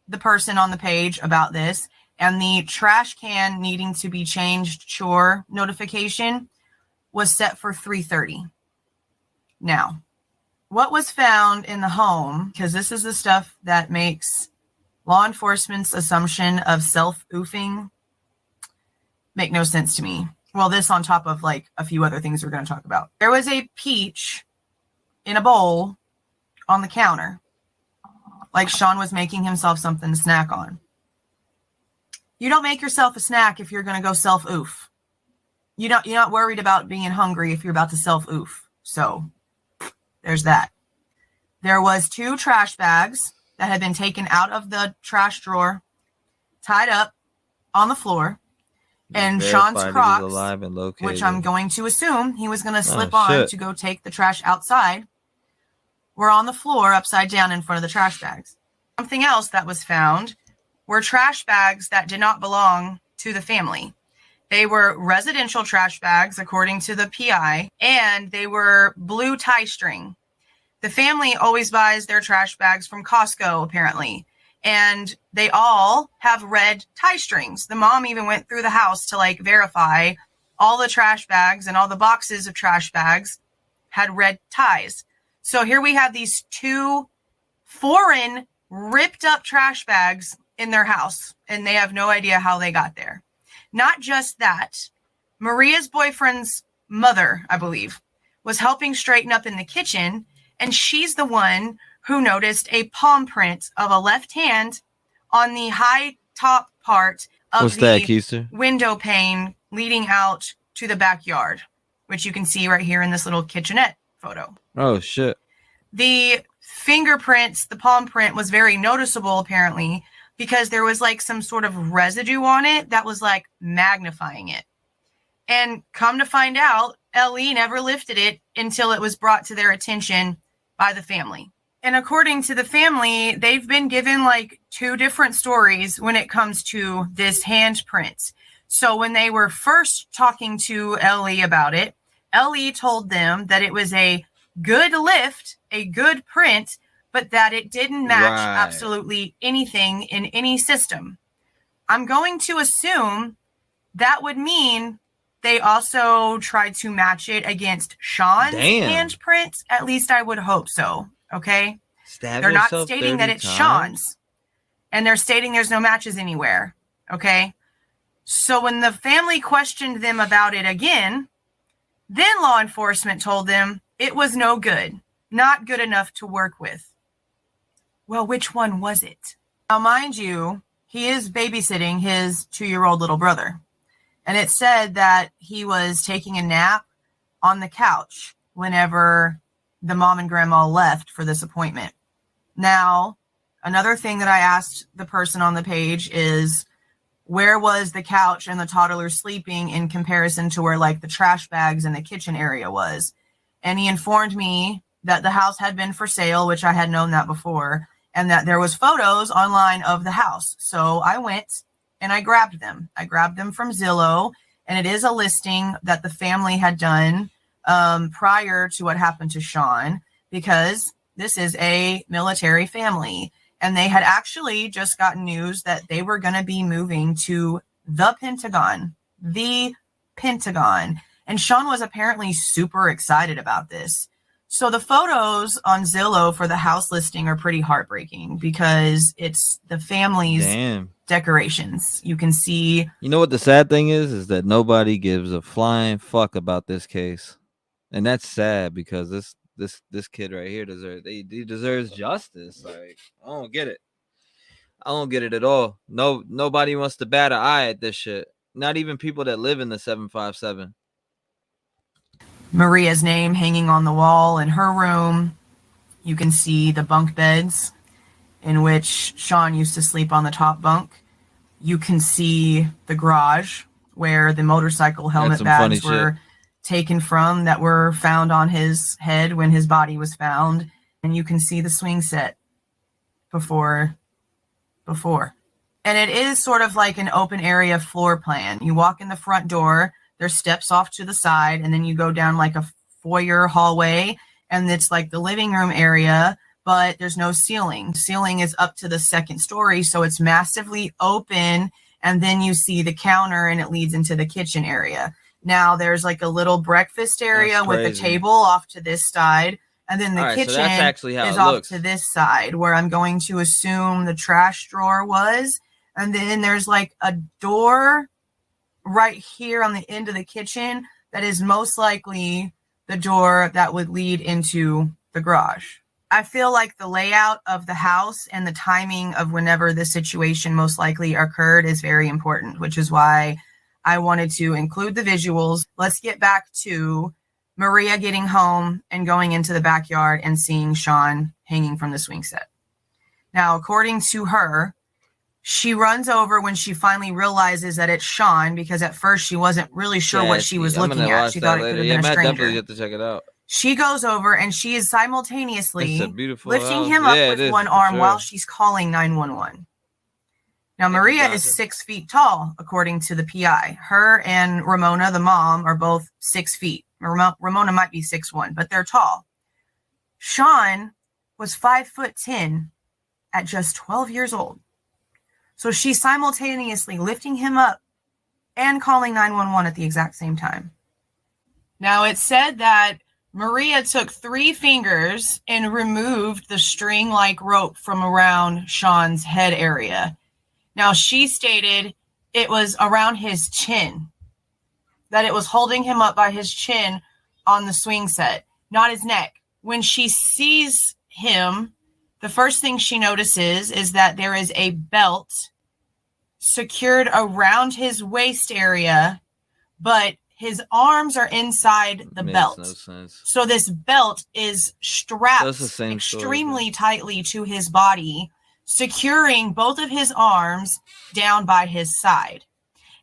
the person on the page about this, and the trash can needing to be changed chore notification was set for 3:30. Now, what was found in the home, because this is the stuff that makes law enforcement's assumption of self-oofing make no sense to me. Well, this on top of like a few other things we're going to talk about. There was a peach in a bowl on the counter, like Sean was making himself something to snack on. You don't make yourself a snack if you're going to go self-oof. You're not worried about being hungry if you're about to self-oof. So there's that. There was 2 trash bags that had been taken out of the trash drawer, tied up on the floor, and Sean's Crocs, which I'm going to assume he was going to slip on to go take the trash outside, were on the floor upside down in front of the trash bags. Something else that was found were trash bags that did not belong to the family. They were residential trash bags, according to the PI, and they were blue tie string. The family always buys their trash bags from Costco, apparently, and they all have red tie strings. The mom even went through the house to like verify all the trash bags, and all the boxes of trash bags had red ties. So here we have these 2 foreign ripped up trash bags in their house, and they have no idea how they got there. Not just that, Maria's boyfriend's mother, I believe, was helping straighten up in the kitchen, and she's the one who noticed a palm print of a left hand on the high top part of the window pane leading out to the backyard, which you can see right here in this little kitchenette photo. Oh, shit. The fingerprints, the palm print was very noticeable, apparently, because there was like some sort of residue on it that was like magnifying it. And come to find out, LE never lifted it until it was brought to their attention by the family. And according to the family, they've been given like 2 different stories when it comes to this handprint. So when they were first talking to LE about it, LE told them that it was a good lift, a good print, but that it didn't match absolutely anything in any system. I'm going to assume that would mean they also tried to match it against Sean's handprint. At least I would hope so. Okay. They're not stating that it's Sean's, and they're stating there's no matches anywhere. Okay. So when the family questioned them about it again, then law enforcement told them it was no good, not good enough to work with. Well, which one was it? Now, mind you, he is babysitting his 2-year-old little brother. And it said that he was taking a nap on the couch whenever the mom and grandma left for this appointment. Now, another thing that I asked the person on the page is, where was the couch and the toddler sleeping in comparison to where like the trash bags in the kitchen area was? And he informed me that the house had been for sale, which I had known that before, and that there was photos online of the house. So I went and I grabbed them. I grabbed them from Zillow, and it is a listing that the family had done prior to what happened to Sean, because this is a military family. And they had actually just gotten news that they were going to be moving to the Pentagon. And Sean was apparently super excited about this. So the photos on Zillow for the house listing are pretty heartbreaking because it's the family's decorations. You can see. You know what the sad thing is that nobody gives a flying fuck about this case. And that's sad because this kid right here he deserves justice. Like, I don't get it. I don't get it at all. Nobody wants to bat an eye at this shit. Not even people that live in the 757. Maria's name hanging on the wall in her room. You can see the bunk beds in which Sean used to sleep on the top bunk. You can see the garage where the motorcycle helmet bags were taken from that were found on his head when his body was found. And you can see the swing set before. And it is sort of like an open area floor plan. You walk in the front door, there's steps off to the side, and then you go down like a foyer hallway, and it's like the living room area, but there's no ceiling. Ceiling is up to the 2nd story, so it's massively open, and then you see the counter, and it leads into the kitchen area. Now there's like a little breakfast area with a table off to this side, and then the kitchen is off to this side, where I'm going to assume the trash drawer was. And then there's like a door right here on the end of the kitchen that is most likely the door that would lead into the garage. I feel like the layout of the house and the timing of whenever the situation most likely occurred is very important, which is why I wanted to include the visuals. Let's get back to Maria getting home and going into the backyard and seeing Sean hanging from the swing set. Now, according to her, she runs over when she finally realizes that it's Sean, because at first she wasn't really sure what she was looking at. She thought it could have been a stranger. Definitely have to check it out. She goes over and she is simultaneously lifting him up with one arm while she's calling 911. Now, Maria is 6 feet tall, according to the PI. Her and Ramona, the mom, are both 6 feet. Ramona might be 6'1", but they're tall. Sean was 5'10" at just 12 years old. So she's simultaneously lifting him up and calling 911 at the exact same time. Now, it said that Maria took 3 fingers and removed the string-like rope from around Sean's head area. Now, she stated it was around his chin, that it was holding him up by his chin on the swing set, not his neck. When she sees him, the first thing she notices is that there is a belt secured around his waist area, but his arms are inside the belt. No sense. So this belt is strapped extremely tightly to his body. securing both of his arms down by his side.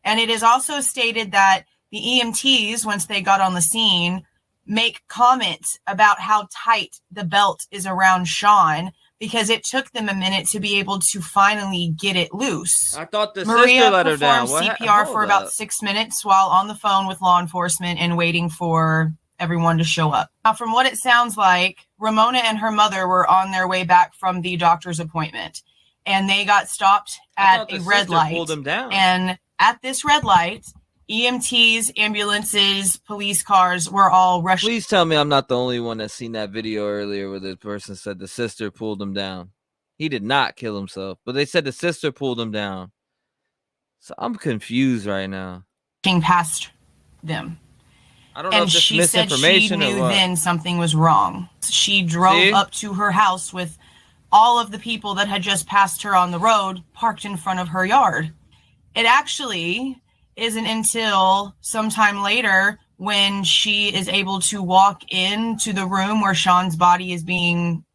And it is also stated that the EMTs, once they got on the scene, make comments about how tight the belt is around Sean because it took them a minute to be able to finally get it loose. I thought the Maria sister let her down. performed CPR for about 6 minutes while on the phone with law enforcement and waiting for everyone to show up. Now, from what it sounds like, Ramona and her mother were on their way back from the doctor's appointment, and they got stopped at a red light. Pulled them down. And at this red light, EMTs, ambulances, police cars were all rushing. Please tell me I'm not the only one that's seen that video earlier where the person said the sister pulled him down. He did not kill himself, but they said the sister pulled him down. So I'm confused right now. Past them. I don't know if this is misinformation she knew or what. Then something was wrong. She drove up to her house with all of the people that had just passed her on the road parked in front of her yard. It actually isn't until sometime later when she is able to walk into the room where Sean's body is being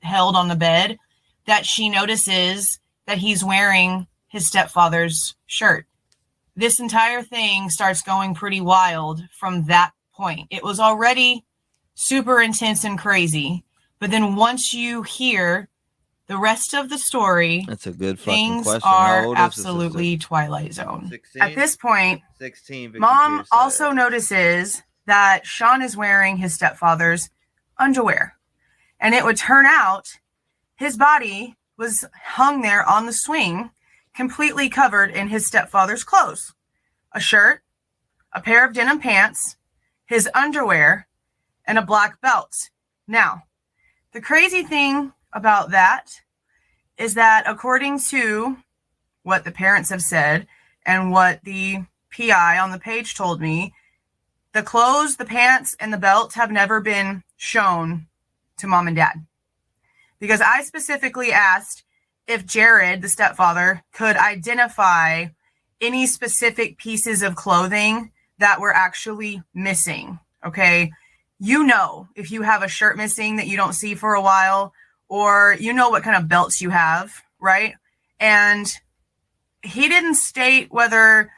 held on the bed that she notices that he's wearing his stepfather's shirt. This entire thing starts going pretty wild from that point. It was already super intense and crazy, but then once you hear the rest of the story, that's a good fucking things question. How old are is the absolutely Twilight Zone. 16? At this point, 16. Mom also notices that Sean is wearing his stepfather's underwear, and it would turn out his body was hung there on the swing, completely covered in his stepfather's clothes. A shirt, a pair of denim pants, his underwear, and a black belt. Now, the crazy thing about that is that according to what the parents have said and what the PI on the page told me, the clothes, the pants, and the belt have never been shown to mom and dad. Because I specifically asked if Jared, the stepfather, could identify any specific pieces of clothing that were actually missing. Okay. You know, if you have a shirt missing that you don't see for a while, or you know what kind of belts you have, right? And he didn't state whether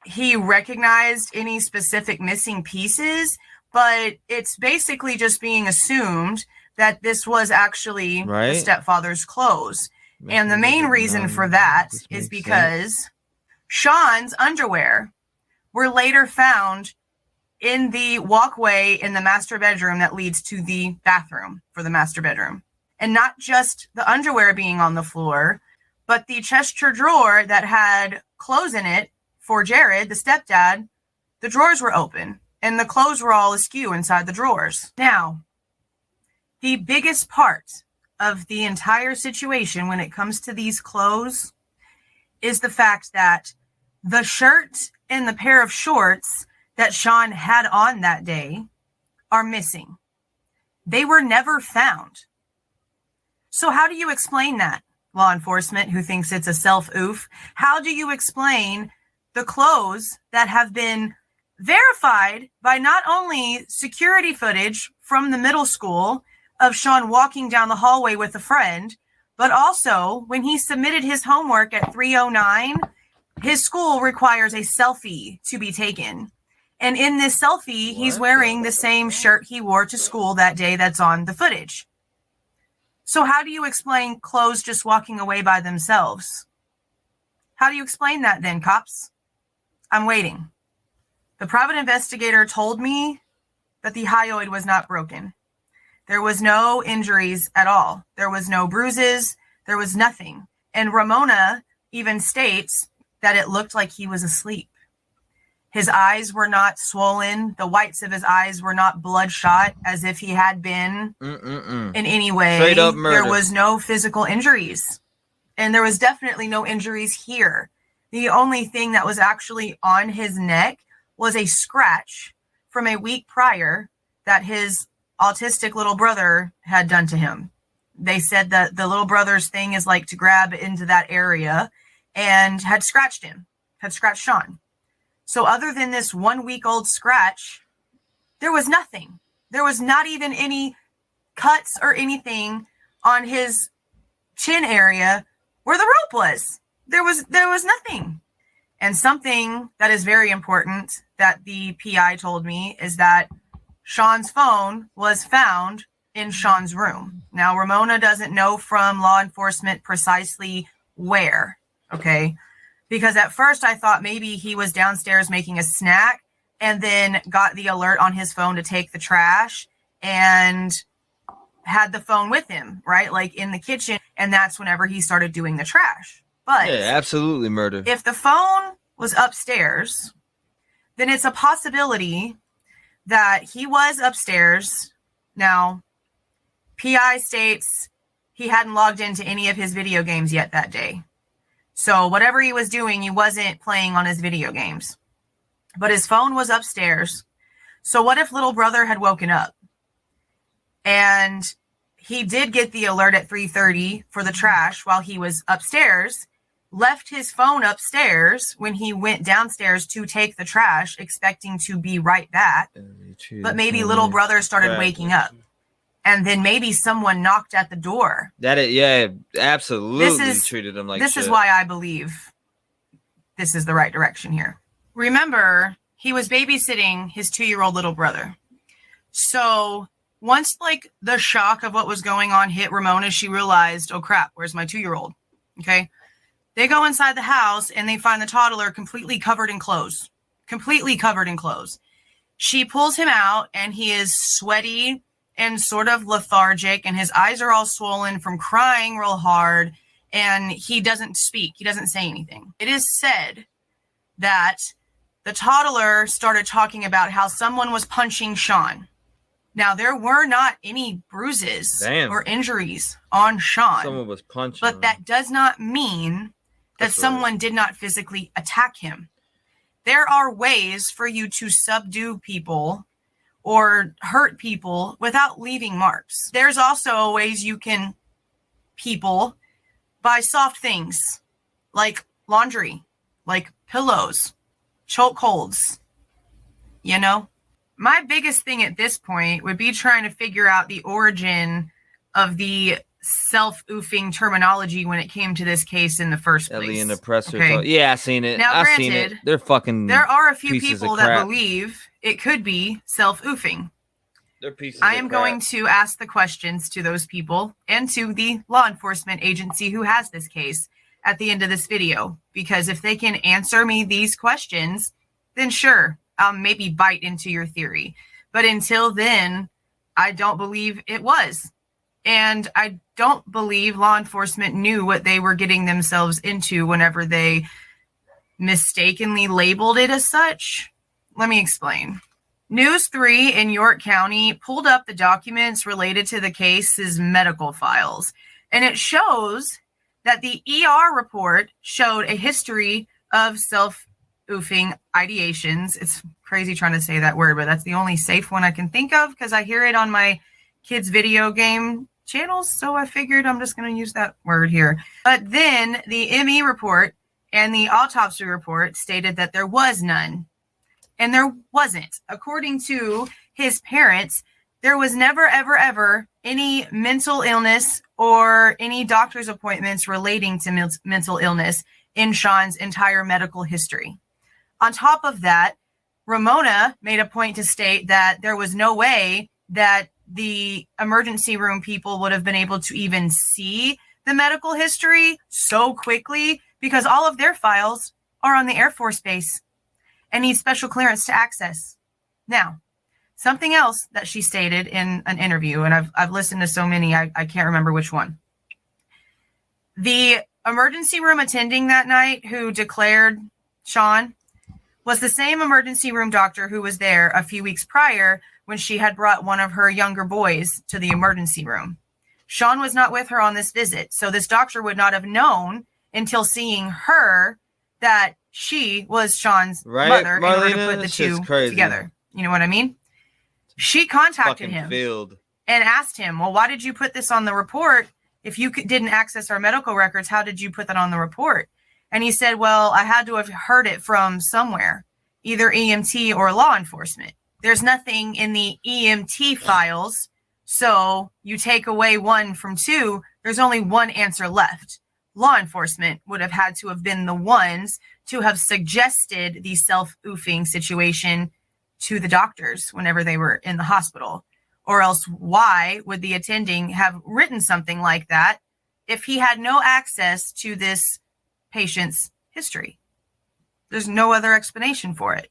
he recognized any specific missing pieces, but it's basically just being assumed that this was actually the stepfather's clothes. And the main reason for that is because Sean's underwear were later found in the walkway in the master bedroom that leads to the bathroom for the master bedroom. And not just the underwear being on the floor, but the chest drawer that had clothes in it for Jared, the stepdad, the drawers were open and the clothes were all askew inside the drawers. Now, the biggest part of the entire situation when it comes to these clothes is the fact that the shirt and the pair of shorts that Sean had on that day are missing. They were never found. So how do you explain that, law enforcement who thinks it's a self-oof? How do you explain the clothes that have been verified by not only security footage from the middle school of Sean walking down the hallway with a friend, but also when he submitted his homework at 3:09, his school requires a selfie to be taken. And in this selfie, he's wearing the same shirt he wore to school that day that's on the footage. So how do you explain clothes just walking away by themselves? How do you explain that then, cops? I'm waiting. The private investigator told me that the hyoid was not broken. There was no injuries at all. There was no bruises. There was nothing. And Ramona even states that it looked like he was asleep. His eyes were not swollen. The whites of his eyes were not bloodshot as if he had been in any way. Straight up murder. There was no physical injuries. And there was definitely no injuries here. The only thing that was actually on his neck was a scratch from a week prior that his autistic little brother had done to him. They said that the little brother's thing is like to grab into that area and had scratched him, had scratched Sean. So other than this 1 week old scratch, there was nothing. There was not even any cuts or anything on his chin area where the rope was. There was nothing. And something that is very important that the PI told me is that Sean's phone was found in Sean's room. Now, Ramona doesn't know from law enforcement precisely where, okay? Because at first I thought maybe he was downstairs making a snack and then got the alert on his phone to take the trash and had the phone with him, right? Like in the kitchen. And that's whenever he started doing the trash. But yeah, absolutely murder. If the phone was upstairs, then it's a possibility that he was upstairs. Now, PI states he hadn't logged into any of his video games yet that day. So whatever he was doing, he wasn't playing on his video games. But his phone was upstairs. So what if little brother had woken up? And he did get the alert at 3:30 for the trash while he was upstairs, left his phone upstairs when he went downstairs to take the trash, expecting to be right back. But maybe little brother started waking up. And then maybe someone knocked at the door. Yeah, absolutely treated him like this shit. Is why I believe this is the right direction here. Remember, he was babysitting his 2-year-old little brother. So once like the shock of what was going on hit Ramona, she realized, oh crap, where's my 2-year-old? Okay. They go inside the house and they find the toddler completely covered in clothes. She pulls him out and he is sweaty and sort of lethargic, and his eyes are all swollen from crying real hard, and he doesn't speak. He doesn't say anything. It is said that the toddler started talking about how someone was punching Sean. Now, there were not any bruises or injuries on Sean. Someone was punching but him. That does not mean that someone did not physically attack him. There are ways for you to subdue people or hurt people without leaving marks. There's also ways you can people by soft things like laundry, like pillows, chokeholds, you know? My biggest thing at this point would be trying to figure out the origin of the self-oofing terminology when it came to this case in the first place. Alien oppressor. Okay. Yeah, I seen it. Now, I seen it. They're fucking. There are a few pieces people of that crap. believe it could be self-oofing. They're pieces I of am crap. going to ask the questions to those people and to the law enforcement agency who has this case at the end of this video, because if they can answer me these questions, then sure, I'll maybe bite into your theory. But until then, I don't believe it was. And I don't believe law enforcement knew what they were getting themselves into whenever they mistakenly labeled it as such. Let me explain. News 3 in York County pulled up the documents related to the case's medical files, and it shows that the ER report showed a history of self-oofing ideations. It's crazy trying to say that word, but that's the only safe one I can think of because I hear it on my kids' video game channels, so I figured I'm just going to use that word here. But then the ME report and the autopsy report stated that there was none. And there wasn't. According to his parents, there was never, ever, ever any mental illness or any doctor's appointments relating to mental illness in Sean's entire medical history. On top of that, Ramona made a point to state that there was no way that the emergency room people would have been able to even see the medical history so quickly because all of their files are on the Air Force Base and need special clearance to access. Now, something else that she stated in an interview, and I've listened to so many, I can't remember which one. The emergency room attending that night who declared Sean was the same emergency room doctor who was there a few weeks prior when she had brought one of her younger boys to the emergency room. Sean was not with her on this visit, so this doctor would not have known until seeing her that she was Sean's mother in order to put the two together. You know what I mean? She contacted him and asked him, well, why did you put this on the report? If you didn't access our medical records, how did you put that on the report? And he said, well, I had to have heard it from somewhere, either EMT or law enforcement. There's nothing in the EMT files. So you take away one from two, there's only one answer left. Law enforcement would have had to have been the ones to have suggested the self-oofing situation to the doctors whenever they were in the hospital. Or else why would the attending have written something like that if he had no access to this patient's history? There's no other explanation for it.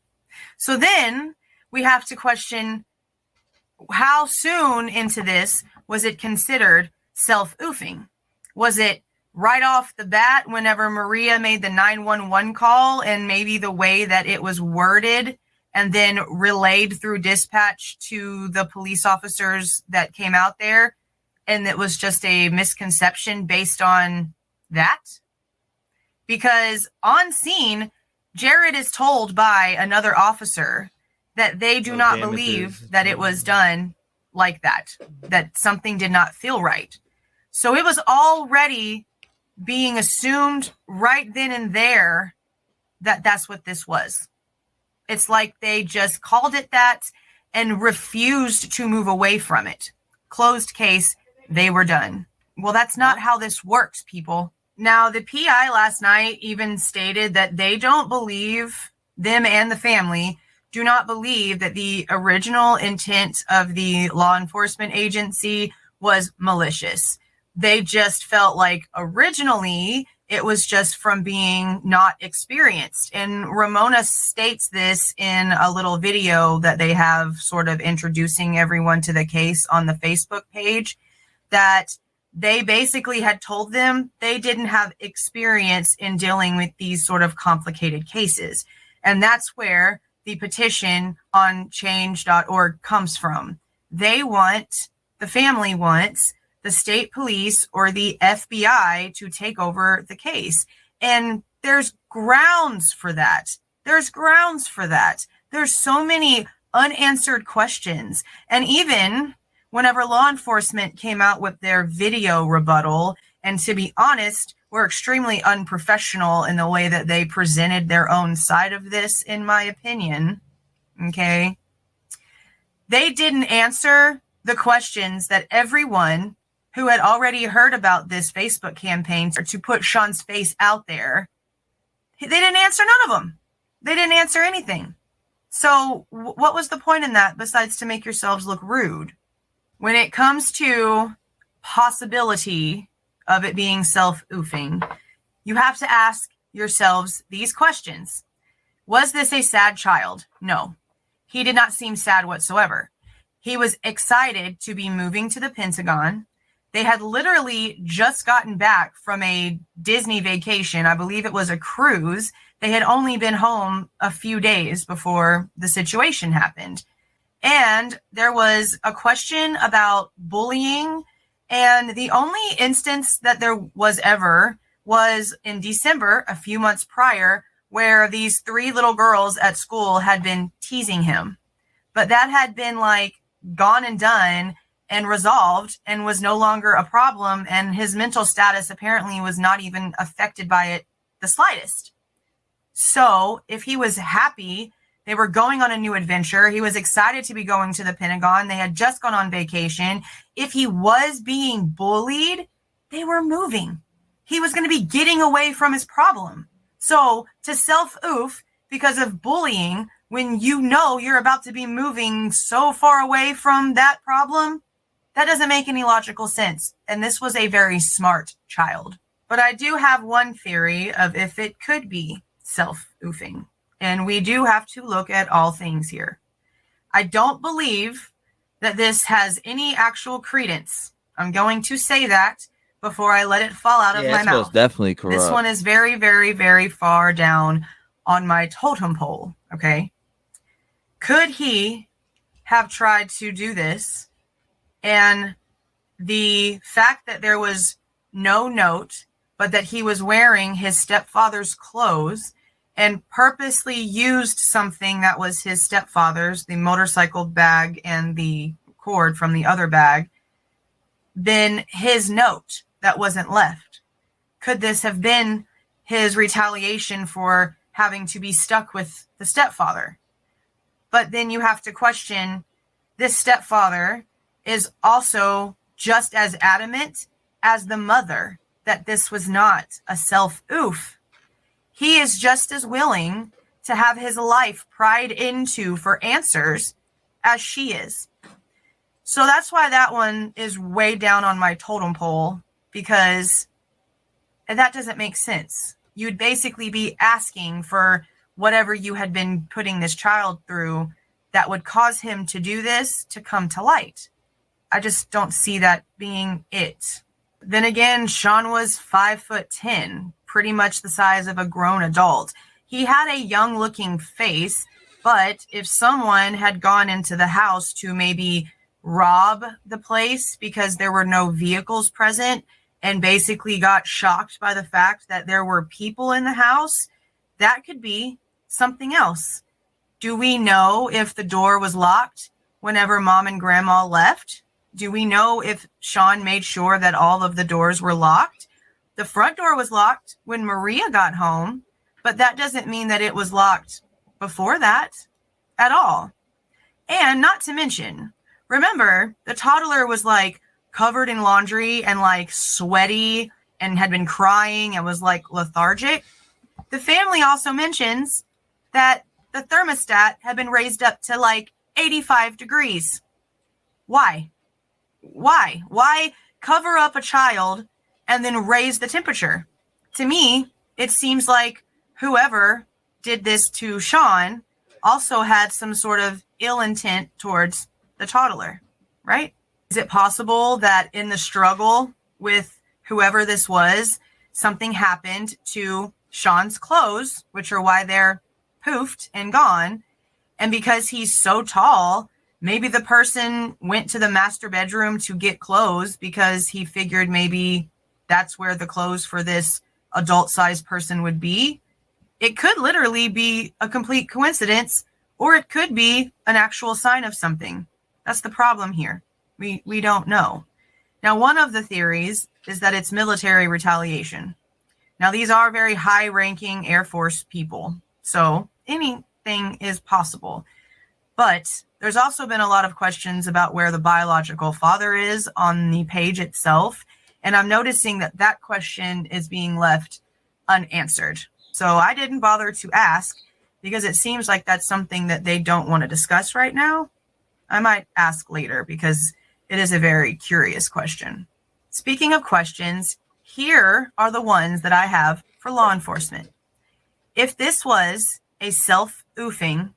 So then we have to question, how soon into this was it considered self-oofing? Was it right off the bat whenever Maria made the 911 call, and maybe the way that it was worded and then relayed through dispatch to the police officers that came out there, and it was just a misconception based on that? Because on scene, Jared is told by another officer that they do not believe that it was done like that, that something did not feel right. So it was already being assumed right then and there that that's what this was. It's like they just called it that and refused to move away from it. Closed case, they were done. Well, that's not how this works, people. Now, the PI last night even stated that they don't believe, them and the family do not believe that the original intent of the law enforcement agency was malicious. They just felt like originally it was just from being not experienced. And Ramona states this in a little video that they have sort of introducing everyone to the case on the Facebook page, that they basically had told them they didn't have experience in dealing with these sort of complicated cases. And that's where the petition on change.org comes from. They want, the family wants, the state police or the FBI to take over the case. And there's grounds for that. There's grounds for that. There's so many unanswered questions. And even whenever law enforcement came out with their video rebuttal, and to be honest, were extremely unprofessional in the way that they presented their own side of this, in my opinion, okay? They didn't answer the questions that everyone who had already heard about this Facebook campaign to put Sean's face out there, they didn't answer none of them. They didn't answer anything. So what was the point in that besides to make yourselves look rude? When it comes to possibility of it being self-oofing, you have to ask yourselves these questions. Was this a sad child? No. He did not seem sad whatsoever. He was excited to be moving to the Pentagon. They had literally just gotten back from a Disney vacation. I believe it was a cruise. They had only been home a few days before the situation happened. And there was a question about bullying. And the only instance that there was ever was in December, a few months prior, where these 3 little girls at school had been teasing him. But that had been like gone and done and resolved and was no longer a problem. And his mental status apparently was not even affected by it the slightest. So if he was happy, they were going on a new adventure. He was excited to be going to the Pentagon. They had just gone on vacation. If he was being bullied, they were moving. He was going to be getting away from his problem. So to self-oof because of bullying, when you know you're about to be moving so far away from that problem, that doesn't make any logical sense. And this was a very smart child. But I do have one theory of if it could be self-oofing. And we do have to look at all things here. I don't believe that this has any actual credence. I'm going to say that before I let it fall out of my mouth. Most definitely corrupt. This one is very, very, very far down on my totem pole, okay? Could he have tried to do this? And the fact that there was no note, but that he was wearing his stepfather's clothes and purposely used something that was his stepfather's, the motorcycle bag and the cord from the other bag, then his note that wasn't left. Could this have been his retaliation for having to be stuck with the stepfather? But then you have to question, this stepfather is also just as adamant as the mother that this was not a self-oof. He is just as willing to have his life pried into for answers as she is. So that's why that one is way down on my totem pole, because that doesn't make sense. You'd basically be asking for whatever you had been putting this child through that would cause him to do this to come to light. I just don't see that being it. Then again, Sean was 5'10", pretty much the size of a grown adult. He had a young looking face, but if someone had gone into the house to maybe rob the place because there were no vehicles present and basically got shocked by the fact that there were people in the house, that could be something else. Do we know if the door was locked whenever mom and grandma left? Do we know if Sean made sure that all of the doors were locked? The front door was locked when Maria got home, but that doesn't mean that it was locked before that at all. And not to mention, remember, the toddler was like covered in laundry and like sweaty and had been crying and was like lethargic. The family also mentions that the thermostat had been raised up to like 85 degrees. Why? Why cover up a child and then raise the temperature? To me, it seems like whoever did this to Sean also had some sort of ill intent towards the toddler, right? Is it possible that in the struggle with whoever this was, something happened to Sean's clothes, which are why they're poofed and gone, and because he's so tall, maybe the person went to the master bedroom to get clothes because he figured maybe that's where the clothes for this adult-sized person would be? It could literally be a complete coincidence, or it could be an actual sign of something. That's the problem here. We don't know. Now, one of the theories is that it's military retaliation. Now, these are very high-ranking Air Force people, so anything is possible. But there's also been a lot of questions about where the biological father is on the page itself, and I'm noticing that that question is being left unanswered. So I didn't bother to ask because it seems like that's something that they don't want to discuss right now. I might ask later because it is a very curious question. Speaking of questions, here are the ones that I have for law enforcement. If this was a self-oofing,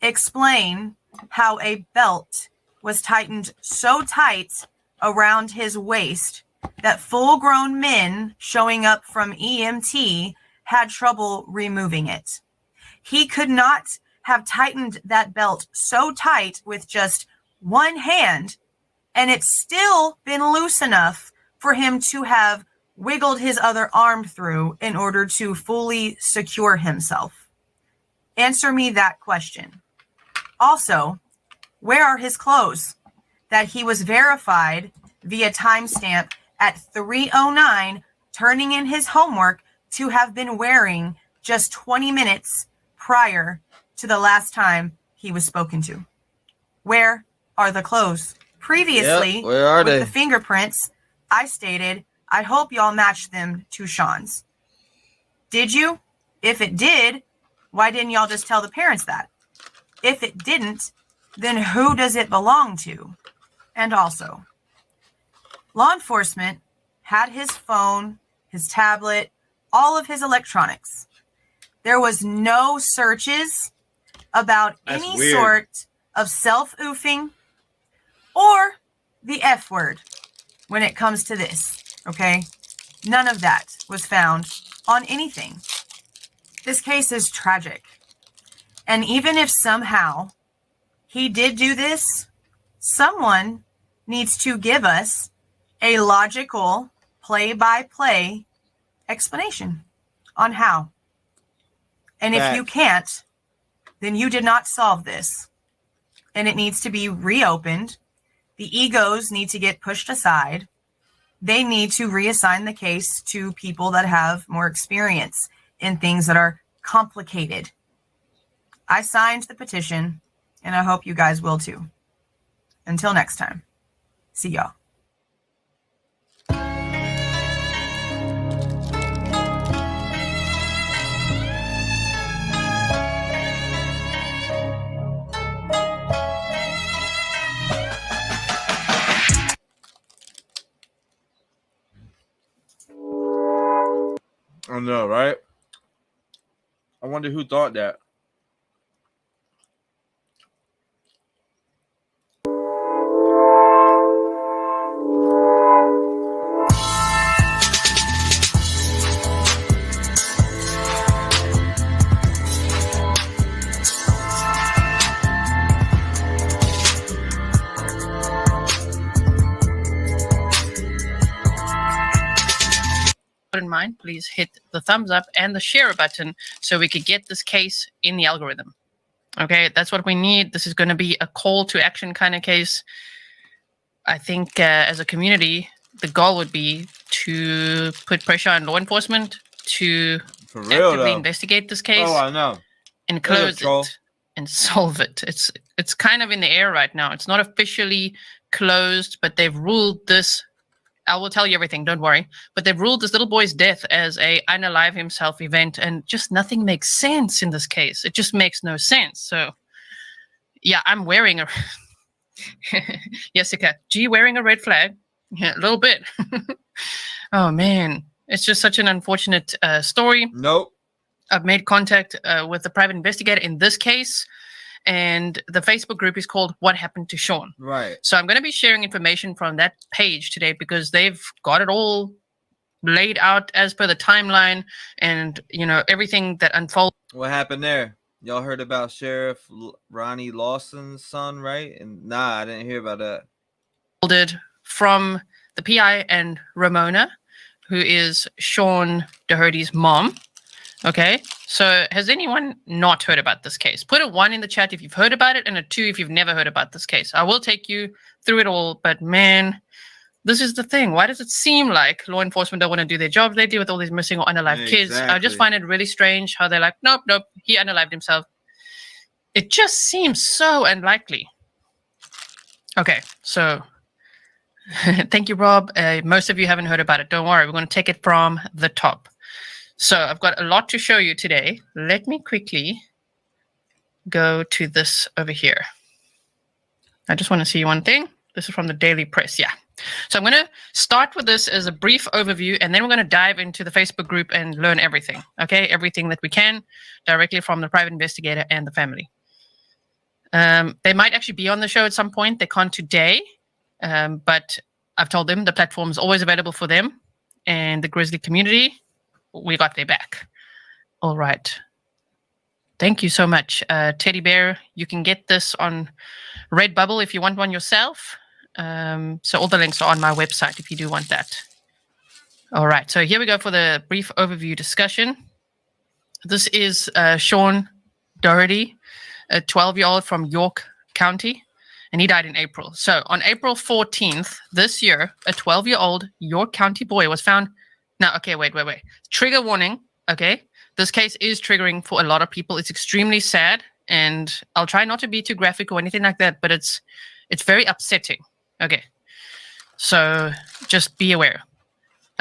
explain how a belt was tightened so tight around his waist that full-grown men showing up from EMT had trouble removing it. He could not have tightened that belt so tight with just one hand, and it's still been loose enough for him to have wiggled his other arm through in order to fully secure himself. Answer me that question. Also, where are his clothes that he was verified via timestamp at 3:09, turning in his homework, to have been wearing just 20 minutes prior to the last time he was spoken to? Where are the clothes? Previously, where are with they? the fingerprints, I stated, I hope y'all match them to Sean's. Did you? If it did, why didn't y'all just tell the parents that? If it didn't, then who does it belong to? And also, law enforcement had his phone, his tablet, all of his electronics. There was no searches about That's any weird. sort of self-oofing or the F word when it comes to this, okay? None of that was found on anything. This case is tragic. And even if somehow he did do this, someone needs to give us a logical play-by-play explanation on how. And if you can't, then you did not solve this. And it needs to be reopened. The egos need to get pushed aside. They need to reassign the case to people that have more experience in things that are complicated. I signed the petition, and I hope you guys will too. Until next time, see y'all. know, right? I wonder who thought that. In mind, please hit the thumbs up and the share button so we could get this case in the algorithm. Okay, that's what we need. This is going to be a call to action kind of case. I think as a community, the goal would be to put pressure on law enforcement to actively investigate this case. Oh, I know. And close it and solve it. It's kind of in the air right now. It's not officially closed, but they've ruled this. I will tell you everything, don't worry. But they've ruled this little boy's death as a unalive himself event, and just nothing makes sense in this case. It just makes no sense. So, yeah, I'm wearing a... Jessica, G wearing a red flag? Yeah, a little bit. Oh, man. It's just such an unfortunate story. Nope. I've made contact with the private investigator in this case, and the Facebook group is called What Happened to Sean. Right. So I'm going to be sharing information from that page today because they've got it all laid out as per the timeline and, you know, everything that unfolds. What happened there? Y'all heard about Sheriff Ronnie Lawson's son, right? And nah, I didn't hear about that. From the PI and Ramona, who is Sean Daugherty's mom. Okay, so has anyone not heard about this case? Put a 1 in the chat if you've heard about it and a 2 if you've never heard about this case. I will take you through it all, but man, this is the thing. Why does it seem like law enforcement don't want to do their job they do with all these missing or unalive kids? I just find it really strange how they're like, nope, he unalived himself. It just seems so unlikely. Okay, so thank you, Rob. Most of you haven't heard about it. Don't worry, we're going to take it from the top. So I've got a lot to show you today. Let me quickly go to this over here. I just want to see one thing. This is from the Daily Press. Yeah. So I'm going to start with this as a brief overview, and then we're going to dive into the Facebook group and learn everything. Okay, everything that we can directly from the private investigator and the family. They might actually be on the show at some point. They can't today, but I've told them the platform is always available for them and the Grizzly community. We got their back. All right. Thank you so much, Teddy Bear. You can get this on Redbubble if you want one yourself. So all the links are on my website if you do want that. All right. So here we go for the brief overview discussion. This is Sean Daugherty, a 12-year-old from York County, and he died in April. So on April 14th this year, a 12-year-old York County boy was found. Now, okay, wait. Trigger warning, okay? This case is triggering for a lot of people. It's extremely sad, and I'll try not to be too graphic or anything like that, but it's very upsetting. Okay, so just be aware.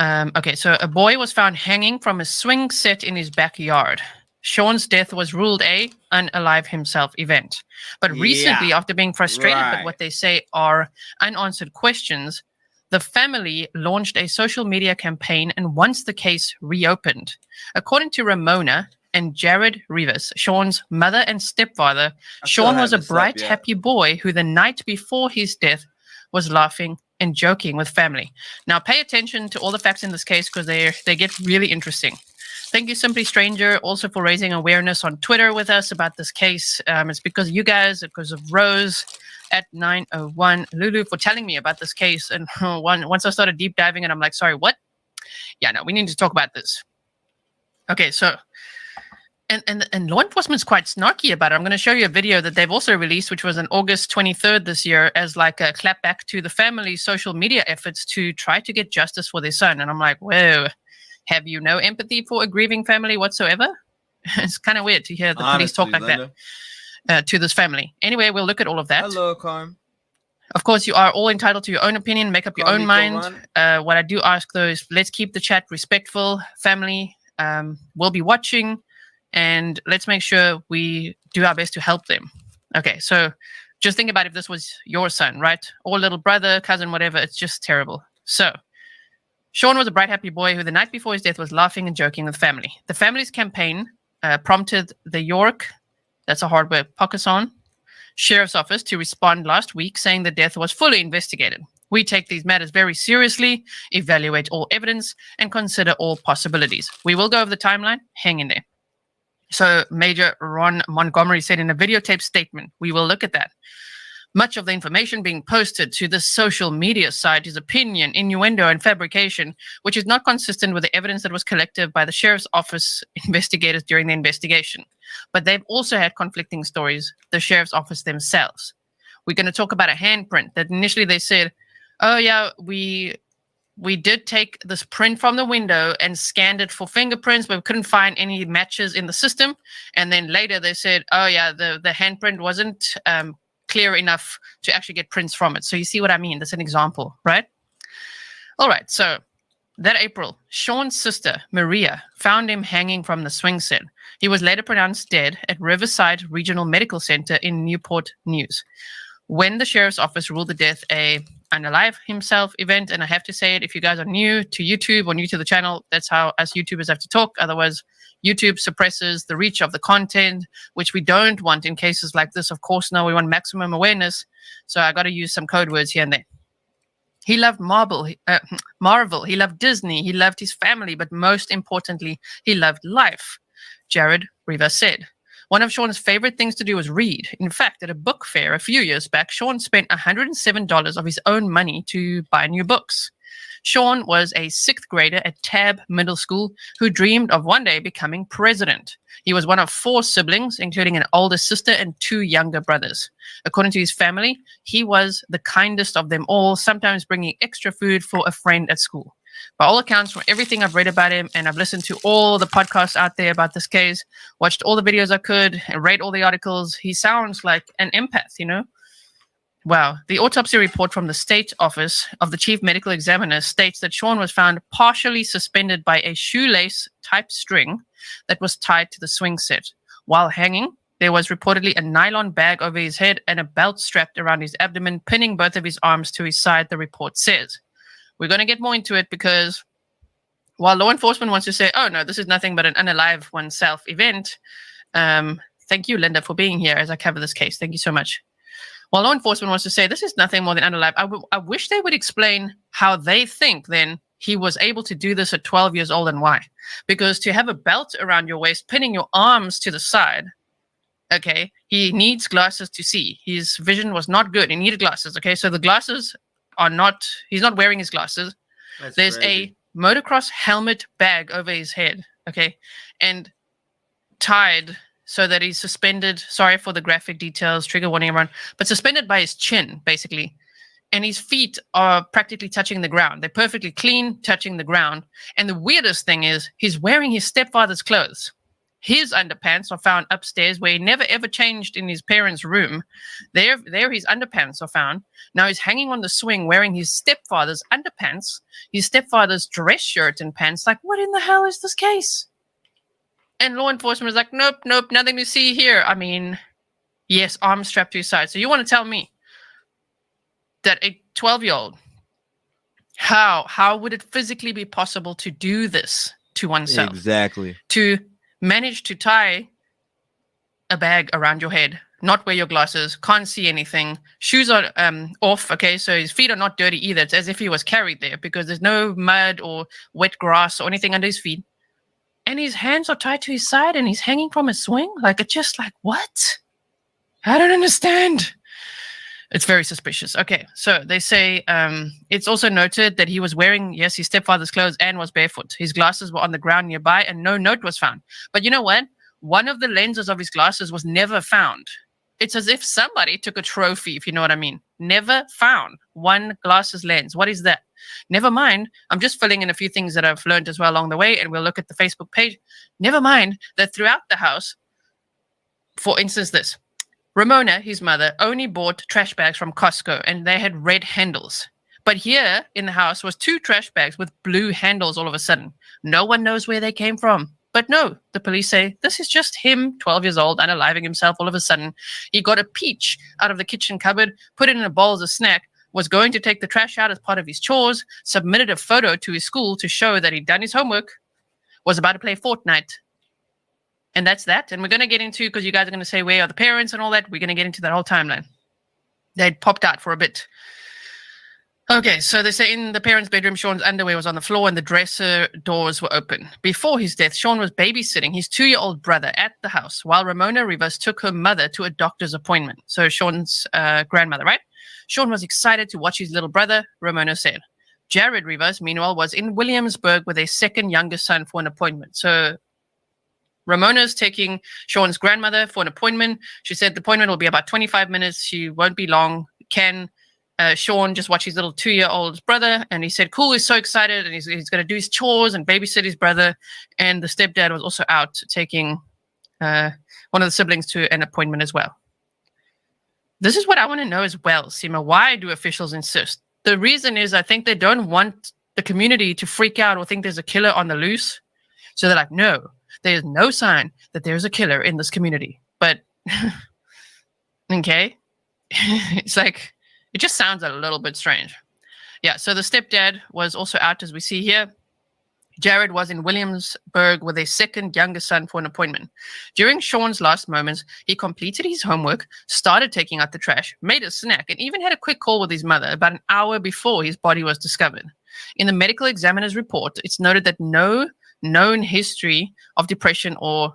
Okay, so a boy was found hanging from a swing set in his backyard. Sean's death was ruled a unalive himself event. But recently, after being frustrated with what they say are unanswered questions, the family launched a social media campaign and wants the case reopened. According to Ramona and Jared Rivas, Sean's mother and stepfather, Sean was a bright, happy boy who the night before his death was laughing and joking with family. Now, pay attention to all the facts in this case because they get really interesting. Thank you, Simply Stranger, also for raising awareness on Twitter with us about this case. It's because of you guys, because of Rose at 901, Lulu for telling me about this case. And once I started deep diving, and I'm like, sorry, what? Yeah, no, we need to talk about this. Okay, so and law enforcement's quite snarky about it. I'm going to show you a video that they've also released, which was on August 23rd this year, as like a clap back to the family's social media efforts to try to get justice for their son. And I'm like, whoa, have you no empathy for a grieving family whatsoever? It's kind of weird to hear the police talk like that to this family. Anyway, we'll look at all of that. Hello, Carm. Of course, you are all entitled to your own opinion, make up your own mind. What I do ask, though, is let's keep the chat respectful. Family will be watching, and let's make sure we do our best to help them. Okay, so just think about if this was your son, right? Or little brother, cousin, whatever. It's just terrible. So Sean was a bright, happy boy who the night before his death was laughing and joking with family. The family's campaign prompted the York, that's a hard word, Pocasson Sheriff's Office to respond last week saying the death was fully investigated. We take these matters very seriously, evaluate all evidence, and consider all possibilities. We will go over the timeline. Hang in there. So Major Ron Montgomery said in a videotape statement, we will look at that. Much of the information being posted to the social media site is opinion, innuendo, and fabrication, which is not consistent with the evidence that was collected by the Sheriff's Office investigators during the investigation. But they've also had conflicting stories, the Sheriff's Office themselves. We're going to talk about a handprint that initially they said, oh yeah, we did take this print from the window and scanned it for fingerprints, but we couldn't find any matches in the system. And then later they said, oh yeah, the handprint wasn't clear enough to actually get prints from it. So you see what I mean? That's an example, right? All right, so that April, Sean's sister, Maria, found him hanging from the swing set. He was later pronounced dead at Riverside Regional Medical Center in Newport News. When the Sheriff's Office ruled the death a unalive himself event, and I have to say it, if you guys are new to YouTube or new to the channel, that's how us YouTubers have to talk. Otherwise, YouTube suppresses the reach of the content, which we don't want in cases like this. Of course, no, we want maximum awareness. So I got to use some code words here and there. He loved Marvel. He loved Disney. He loved his family, but most importantly, he loved life. Jared Rivas said. One of Sean's favorite things to do was read. In fact, at a book fair a few years back, Sean spent $107 of his own money to buy new books. Sean was a 6th grader at Tab Middle School who dreamed of one day becoming president. He was one of 4 siblings, including an older sister and 2 younger brothers. According to his family, he was the kindest of them all, sometimes bringing extra food for a friend at school. By all accounts, from everything I've read about him, and I've listened to all the podcasts out there about this case, watched all the videos I could, and read all the articles, he sounds like an empath, you know? Wow. The autopsy report from the State Office of the Chief Medical Examiner states that Sean was found partially suspended by a shoelace-type string that was tied to the swing set. While hanging, there was reportedly a nylon bag over his head and a belt strapped around his abdomen, pinning both of his arms to his side, the report says. We're going to get more into it because while law enforcement wants to say, oh, no, this is nothing but an unalive oneself event. Thank you, Linda, for being here as I cover this case. Thank you so much. While law enforcement wants to say this is nothing more than unalive, I wish they would explain how they think then he was able to do this at 12 years old and why. Because to have a belt around your waist, pinning your arms to the side, okay, he needs glasses to see. His vision was not good. He needed glasses, okay? So the glasses are not, he's not wearing his glasses. There's a motocross helmet bag over his head, okay, and tied so that he's suspended, sorry for the graphic details, trigger warning everyone, but suspended by his chin, basically. And his feet are practically touching the ground. They're perfectly clean, touching the ground. And the weirdest thing is he's wearing his stepfather's clothes. His underpants are found upstairs where he never ever changed in his parents' room. There his underpants are found. Now he's hanging on the swing wearing his stepfather's underpants, his stepfather's dress shirt and pants. Like, what in the hell is this case? And law enforcement is like, nope, nothing to see here. I mean, yes, arms strapped to his side. So you want to tell me that a 12-year-old, how would it physically be possible to do this to oneself? Exactly. To manage to tie a bag around your head, not wear your glasses, can't see anything, shoes are off, okay, so his feet are not dirty either. It's as if he was carried there because there's no mud or wet grass or anything under his feet. And his hands are tied to his side and he's hanging from a swing? Like, it's just like, what? I don't understand. It's very suspicious. Okay, so they say it's also noted that he was wearing, yes, his stepfather's clothes and was barefoot. His glasses were on the ground nearby and no note was found. But you know what? One of the lenses of his glasses was never found. It's as if somebody took a trophy, if you know what I mean. Never found one glasses lens. What is that? Never mind. I'm just filling in a few things that I've learned as well along the way, and we'll look at the Facebook page. Never mind that throughout the house, for instance, this. Ramona, his mother, only bought trash bags from Costco, and they had red handles. But here in the house was 2 trash bags with blue handles all of a sudden. No one knows where they came from. But no, the police say this is just him, 12 years old, unaliving himself all of a sudden. He got a peach out of the kitchen cupboard, put it in a bowl as a snack, was going to take the trash out as part of his chores, submitted a photo to his school to show that he'd done his homework, was about to play Fortnite. And that's that. And we're going to get into, because you guys are going to say, where are the parents and all that? We're going to get into that whole timeline. They'd popped out for a bit. Okay, so they say in the parents' bedroom, Sean's underwear was on the floor and the dresser doors were open. Before his death, Sean was babysitting his 2-year-old brother at the house while Ramona Rivas took her mother to a doctor's appointment. So Sean's grandmother, right? Sean was excited to watch his little brother, Ramona said. Jared Rivas, meanwhile, was in Williamsburg with their second youngest son for an appointment. So Ramona's taking Sean's grandmother for an appointment. She said the appointment will be about 25 minutes. She won't be long. Sean just watched his little 2-year-old brother, and he said, cool, he's so excited, and he's going to do his chores and babysit his brother. And the stepdad was also out taking one of the siblings to an appointment as well. This is what I want to know as well, Seema. Why do officials insist? The reason is I think they don't want the community to freak out or think there's a killer on the loose. So they're like, no, there's no sign that there's a killer in this community. But, okay, it's like, it just sounds a little bit strange. Yeah, so the stepdad was also out, as we see here. Jared was in Williamsburg with his second youngest son for an appointment. During Sean's last moments, he completed his homework, started taking out the trash, made a snack, and even had a quick call with his mother about an hour before his body was discovered. In the medical examiner's report, it's noted that no known history of depression or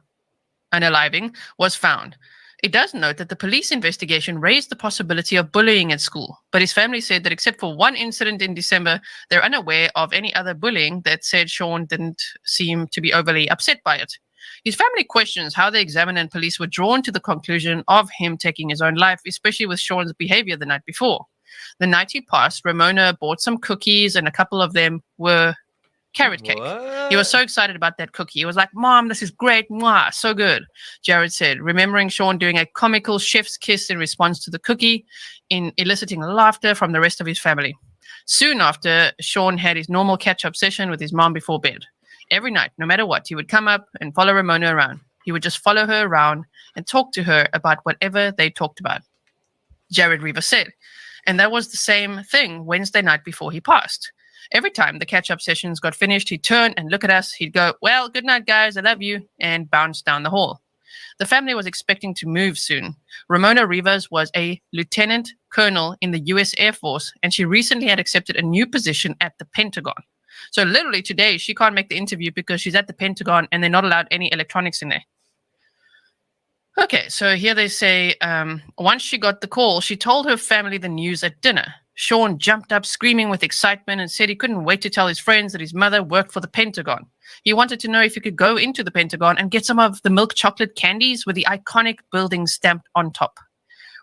unaliving was found. It does note that the police investigation raised the possibility of bullying at school, but his family said that except for one incident in December, they're unaware of any other bullying. That said, Sean didn't seem to be overly upset by it. His family questions how the examiner and police were drawn to the conclusion of him taking his own life, especially with Sean's behavior the night before. The night he passed, Ramona bought some cookies, and a couple of them were carrot cake. What? He was so excited about that cookie. He was like, Mom, this is great. Mwah, so good. Jared said, remembering Sean doing a comical chef's kiss in response to the cookie, in eliciting laughter from the rest of his family. Soon after, Sean had his normal catch-up session with his mom before bed. Every night, no matter what, he would come up and follow Ramona around. He would just follow her around and talk to her about whatever they talked about, Jared Rivas said. And that was the same thing Wednesday night before he passed. Every time the catch-up sessions got finished, he'd turn and look at us. He'd go, well, good night, guys. I love you, and bounce down the hall. The family was expecting to move soon. Ramona Rivas was a lieutenant colonel in the U.S. Air Force, and she recently had accepted a new position at the Pentagon. So literally today, she can't make the interview because she's at the Pentagon, and they're not allowed any electronics in there. Okay, so here they say, once she got the call, she told her family the news at dinner. Sean jumped up screaming with excitement and said he couldn't wait to tell his friends that his mother worked for the Pentagon. He wanted to know if he could go into the Pentagon and get some of the milk chocolate candies with the iconic building stamped on top.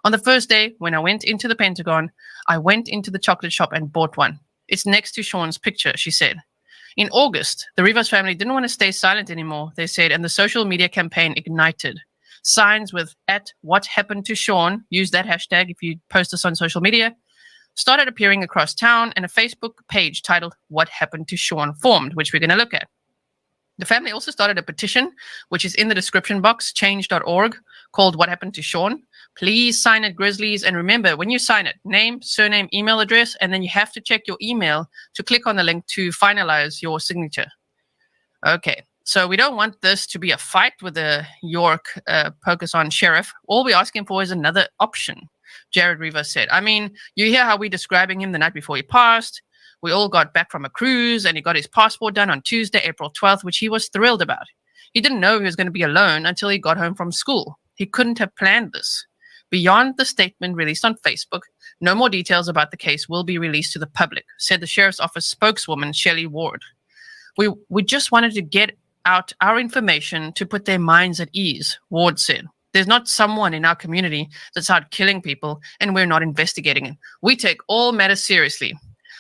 On the first day, when I went into the Pentagon, I went into the chocolate shop and bought one. It's next to Sean's picture, she said. In August, the Rivas family didn't want to stay silent anymore, they said, and the social media campaign ignited. Signs with @WhatHappenedToSean, use that hashtag if you post this on social media, started appearing across town, and a Facebook page titled What Happened to Sean formed, which we're going to look at. The family also started a petition, which is in the description box, change.org, called What Happened to Sean. Please sign it, Grizzlies. And remember, when you sign it, name, surname, email address, and then you have to check your email to click on the link to finalize your signature. Okay, so we don't want this to be a fight with the York Pocosin sheriff. All we're asking for is another option, Jared Rivas said. I mean, you hear how we're describing him the night before he passed. We all got back from a cruise, and he got his passport done on Tuesday, April 12th, which he was thrilled about. He didn't know he was going to be alone until he got home from school. He couldn't have planned this. Beyond the statement released on Facebook, no more details about the case will be released to the public, said the sheriff's office spokeswoman, Shelley Ward. We just wanted to get out our information to put their minds at ease, Ward said. There's not someone in our community that's out killing people, and we're not investigating it. We take all matters seriously.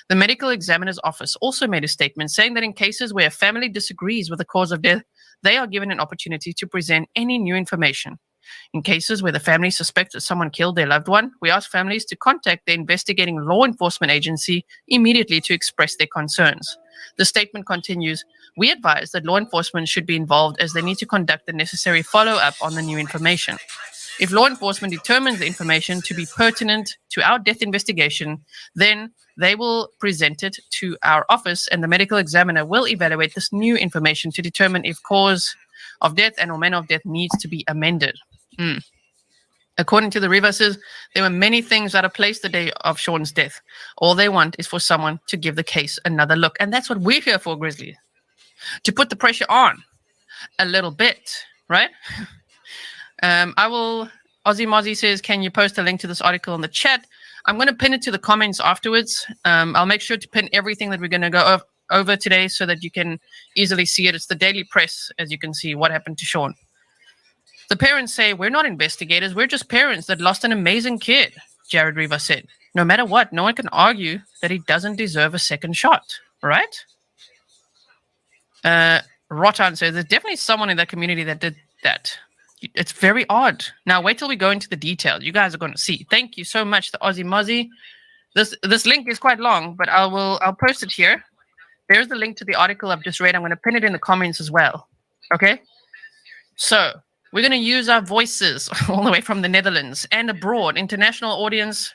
The medical examiner's office also made a statement saying that in cases where a family disagrees with the cause of death, they are given an opportunity to present any new information. In cases where the family suspects that someone killed their loved one, we ask families to contact the investigating law enforcement agency immediately to express their concerns. The statement continues, we advise that law enforcement should be involved as they need to conduct the necessary follow-up on the new information. If law enforcement determines the information to be pertinent to our death investigation, then they will present it to our office and the medical examiner will evaluate this new information to determine if cause of death and or manner of death needs to be amended. According to the Rivas, there were many things out of place the day of Sean's death. All they want is for someone to give the case another look. And that's what we're here for, Grizzly. To put the pressure on a little bit, right? Ozzy Mozzie says, can you post a link to this article in the chat? I'm going to pin it to the comments afterwards. I'll make sure to pin everything that we're going to go over today so that you can easily see it. It's the Daily Press, as you can see, what happened to Sean. The parents say, we're not investigators. We're just parents that lost an amazing kid, Jared Rivas said. No matter what, no one can argue that he doesn't deserve a second shot, right? Rotan says, there's definitely someone in that community that did that. It's very odd. Now, wait till we go into the details. You guys are going to see. Thank you so much to Ozzy Mozzie. This link is quite long, but I'll post it here. There's the link to the article I've just read. I'm going to pin it in the comments as well. Okay? So, we're going to use our voices all the way from the Netherlands and abroad, international audience.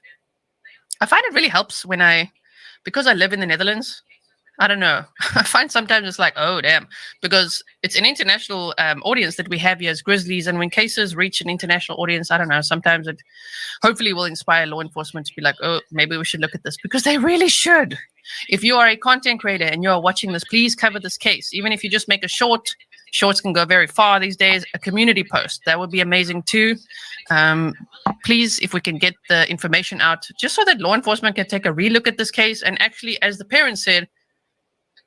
I find it really helps because I live in the Netherlands. I don't know. I find sometimes it's like, oh, damn, because it's an international audience that we have here as Grizzlies. And when cases reach an international audience, I don't know, sometimes it hopefully will inspire law enforcement to be like, oh, maybe we should look at this, because they really should. If you are a content creator and you're watching this, please cover this case. Even if you just make a short, shorts can go very far these days, a community post, that would be amazing too. Please, if we can get the information out, just so that law enforcement can take a relook at this case. And actually, as the parents said,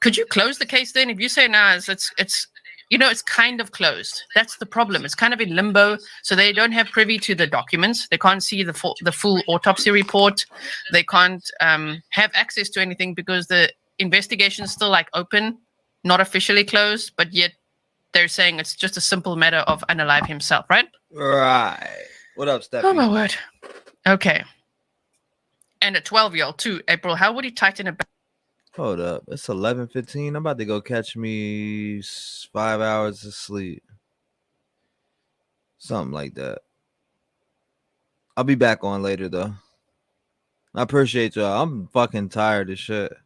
could you close the case then? If you say, nah, it's kind of closed. That's the problem. It's kind of in limbo. So they don't have privy to the documents. They can't see the full autopsy report. They can't have access to anything because the investigation is still like open, not officially closed, but yet they're saying it's just a simple matter of unalive himself, right? Right. What up, Stephanie? Oh, my word. Okay. And a 12-year-old too. April, how would he tighten it back? Hold up. It's 11:15. I'm about to go catch me 5 hours of sleep. Something like that. I'll be back on later, though. I appreciate y'all. I'm fucking tired of shit.